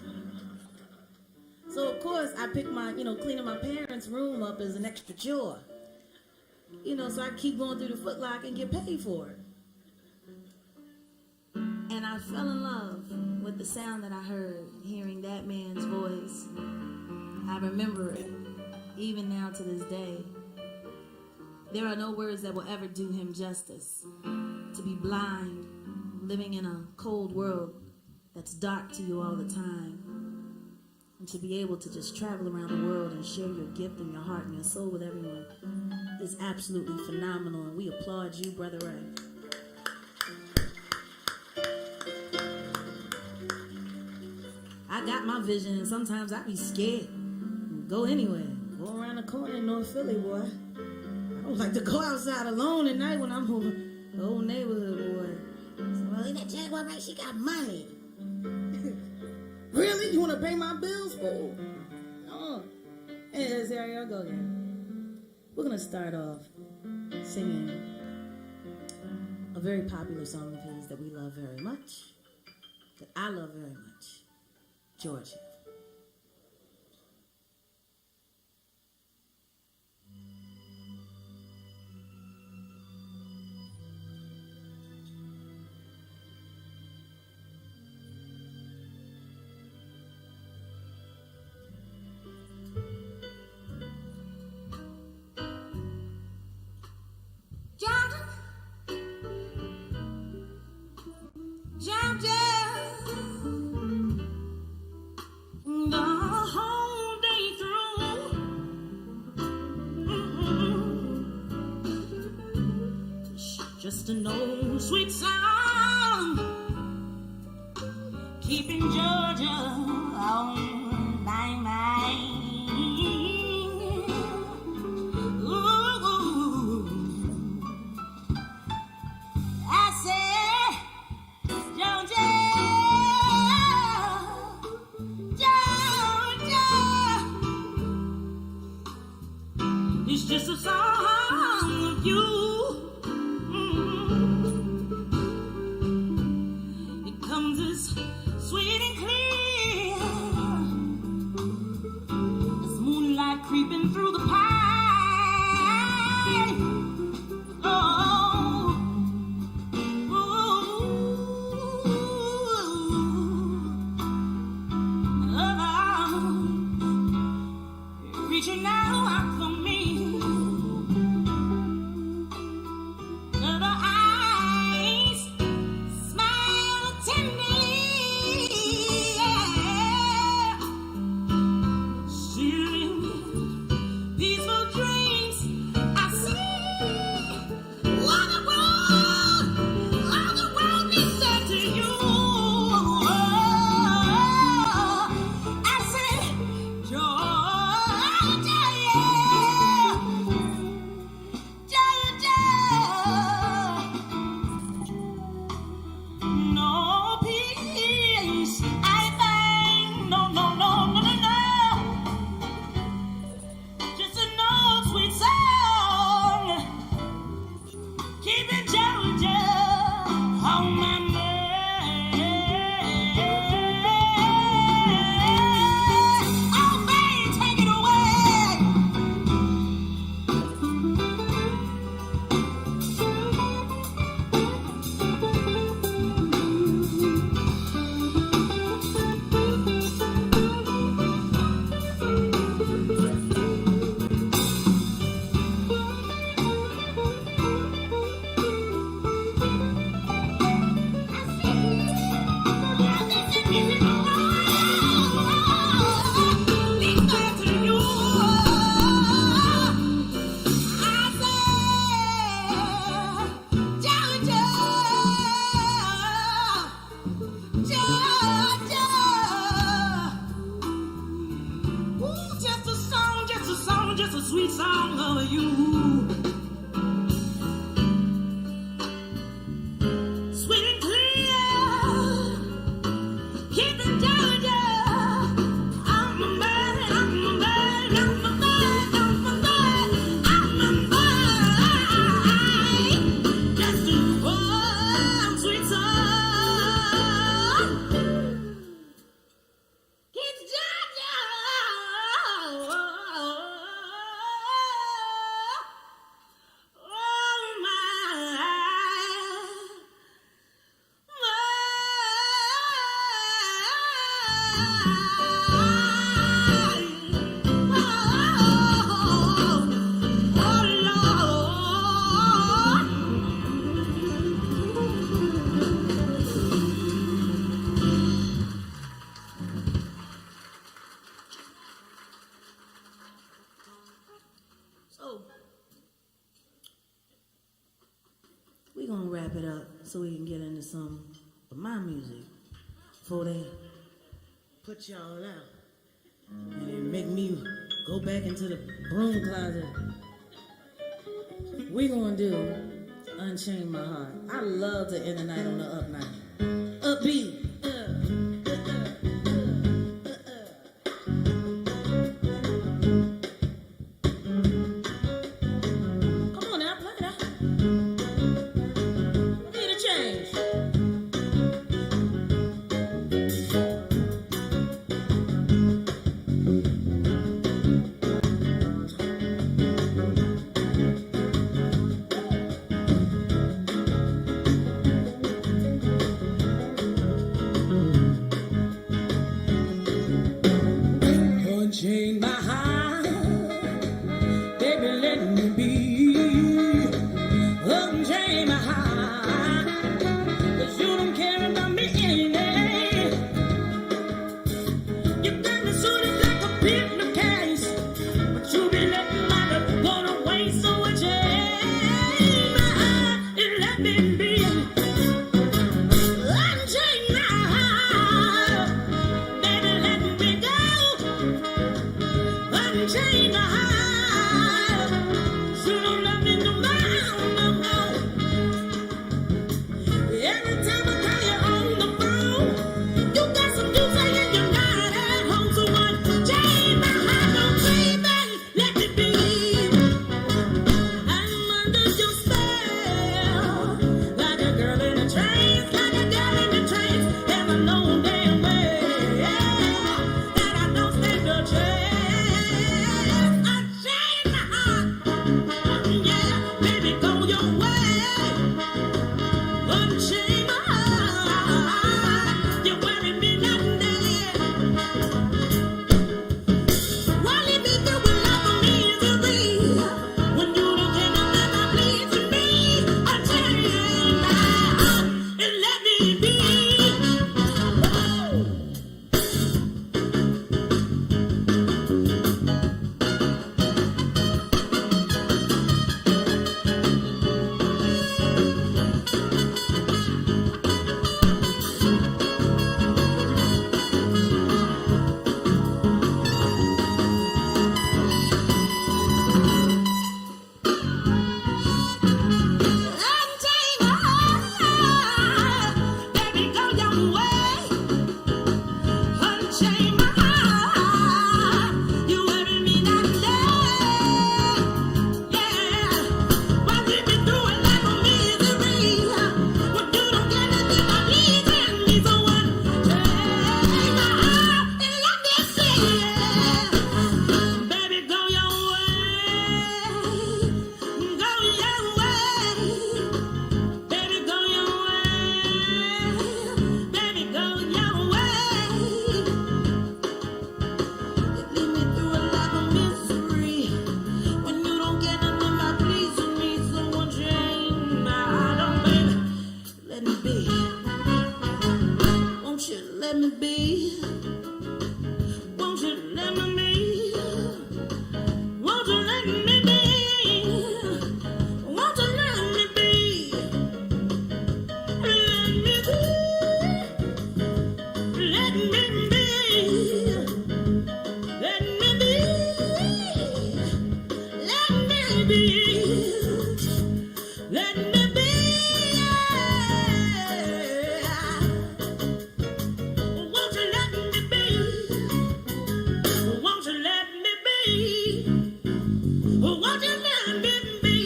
So of course I picked my, you know, cleaning my parents' room up as an extra chore. You know, so I keep going through the Foot Locker and get paid for it. And I fell in love with the sound that I heard, hearing that man's voice. I remember it, even now to this day. There are no words that will ever do him justice. To be blind, living in a cold world that's dark to you all the time, and to be able to just travel around the world and share your gift and your heart and your soul with everyone is absolutely phenomenal, and we applaud you, Brother Ray. I got my vision, and sometimes I be scared. Go anywhere. Go around the corner in North Philly, boy. I don't like to go outside alone at night when I'm over the whole neighborhood, boy. So, well, that Jaguar, right? She got money. Really? You want to pay my bills, fool? Oh. Hey, there I go again. We're going to start off singing a very popular song of his that we love very much, that I love very much, Georgia. Just an old sweet song, keeping Georgia on my mind. Ooh, I said, Georgia, Georgia, it's just a song of you. It comes as sweet and clear as moonlight creeping through the pine. Oh, reaching out for me. Other eyes smile tenderly, yeah. Stealing peaceful dreams I see. All the world is said to you. I say, Georgia, yeah. Georgia. No peace, I find. No, no, no, no, no, no. Just an old sweet song, keeping Georgia on my mind. Oh, baby, take it away. Just a sweet song of you. Sweet and clear, keeping Georgia. I'm a man, I'm a man, I'm a man, I'm a man, I'm a man. Just a one sweet song, keeps Georgia. So, we're gonna wrap it up so we can get into some of my music before they put y'all out and they make me go back into the broom closet. We're gonna do Unchain My Heart. I love to end the night on the up night. Upbeat. Come on now, play that. Need a change. let me be? Won't you let me be? Won't you let me be? Won't you let me be? Won't you let me be? Let me be. Let me be. Let me be. Let me be. Let me be. Won't you let me be? Won't you let me be? Won't you let me be?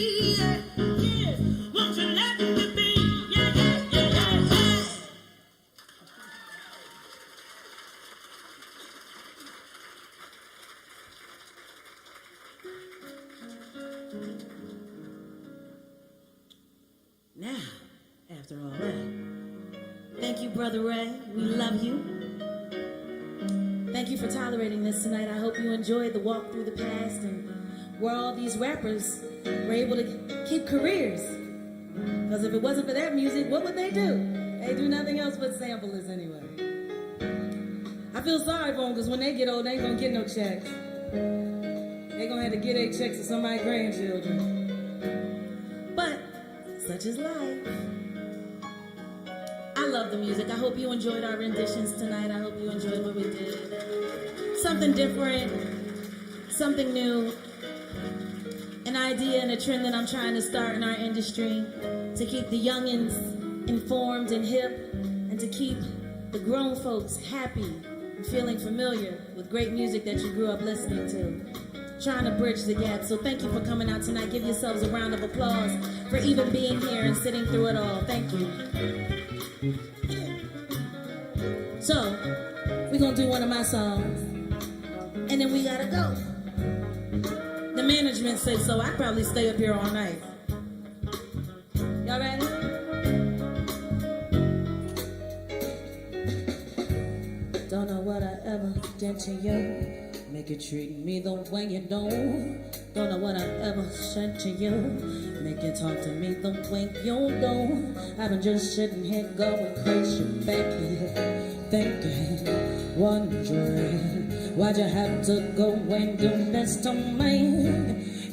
Yeah. Won't you let me be? Yeah, yeah, yeah, yeah, yeah. Now, after all that, thank you, Brother Ray. We love you. Thank you for tolerating this tonight. I hope you enjoyed the walk through the past and where all these rappers were able to keep careers. Because if it wasn't for that music, what would they do? They do nothing else but sample this anyway. I feel sorry for them because when they get old, they ain't gonna get no checks. They gonna have to get their checks to somebody's grandchildren. But such is life. I love the music. I hope you enjoyed our renditions tonight. I hope you enjoyed what we did. Something different, something new, an idea and a trend that I'm trying to start in our industry to keep the youngins informed and hip and to keep the grown folks happy and feeling familiar with great music that you grew up listening to. Trying to bridge the gap. So thank you for coming out tonight. Give yourselves a round of applause for even being here and sitting through it all. Thank you. So, we're gonna do one of my songs, and then we gotta go. The management said so. I'd probably stay up here all night. Y'all ready? Don't know what I ever did to you. Make you treat me the way you don't. Don't know what I ever said to you. Make you talk to me the way you don't. I've been just sitting here going crazy, baby. Thinking, wondering, why'd you have to go and do this to me?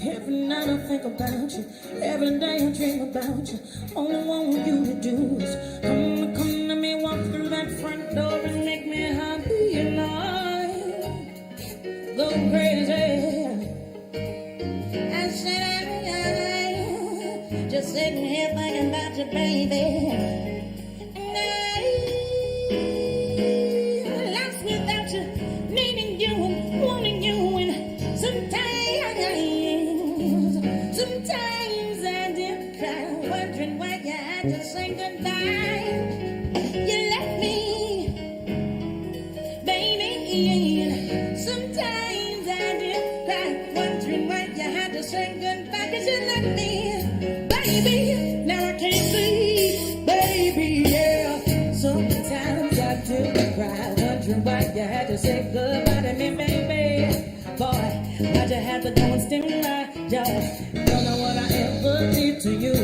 Every night I think about you, every day I dream about you. All I want you to do is come to me, walk through that front door and make me happy and I go crazy. I said, just sitting here thinking about you, baby. Sometimes I did cry, wondering why you had to say goodbye. You left me, baby. Sometimes I did cry, wondering why you had to say goodbye. 'Cause you left me, baby. Now I can't see, baby, yeah. Sometimes I did cry, wondering why you had to say goodbye to me, baby. Boy, why'd you have to go and steal my job? Don't know what I ever did to you,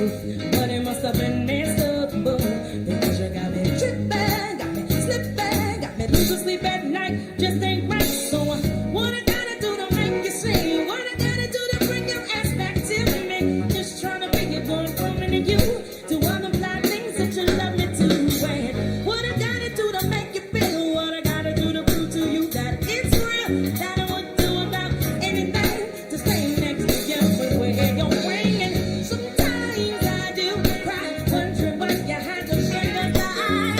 but it must have been messed up, boo. Because you got me tripping, got me slipping, got me losing sleep at night. Just ain't right. So what I gotta do to make you see? What I gotta do to bring your ass back to me? Just trying to bring it going from me to you to multiply things that you love me to. And what I gotta do to make you feel? What I gotta do to prove to you that it's real? That I would do about anything to stay next to you everywhere you're bringing. Sometimes I do cry, wondering why you had to say goodbye.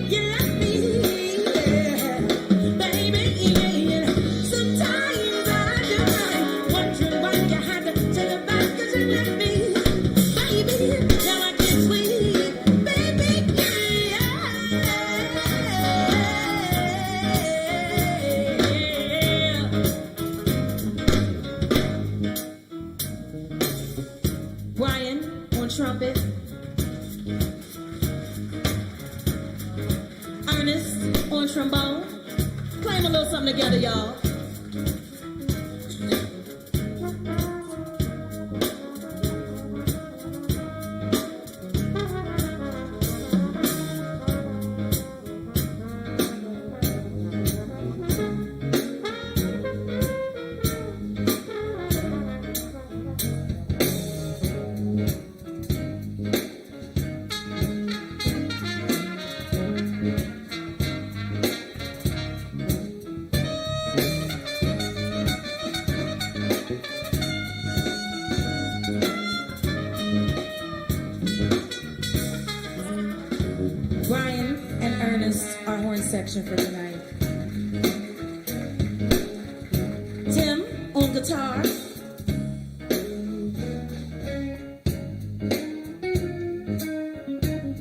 You left me, yeah, baby, yeah. Sometimes I do cry, wondering why you had to say goodbye. 'Cause you left me, baby. Now I can't sleep, baby, yeah. Brian on trumpet, Ernest on trombone. Play 'em a little something together, y'all. Brian and Ernest, our horn section for tonight. Tim on guitar.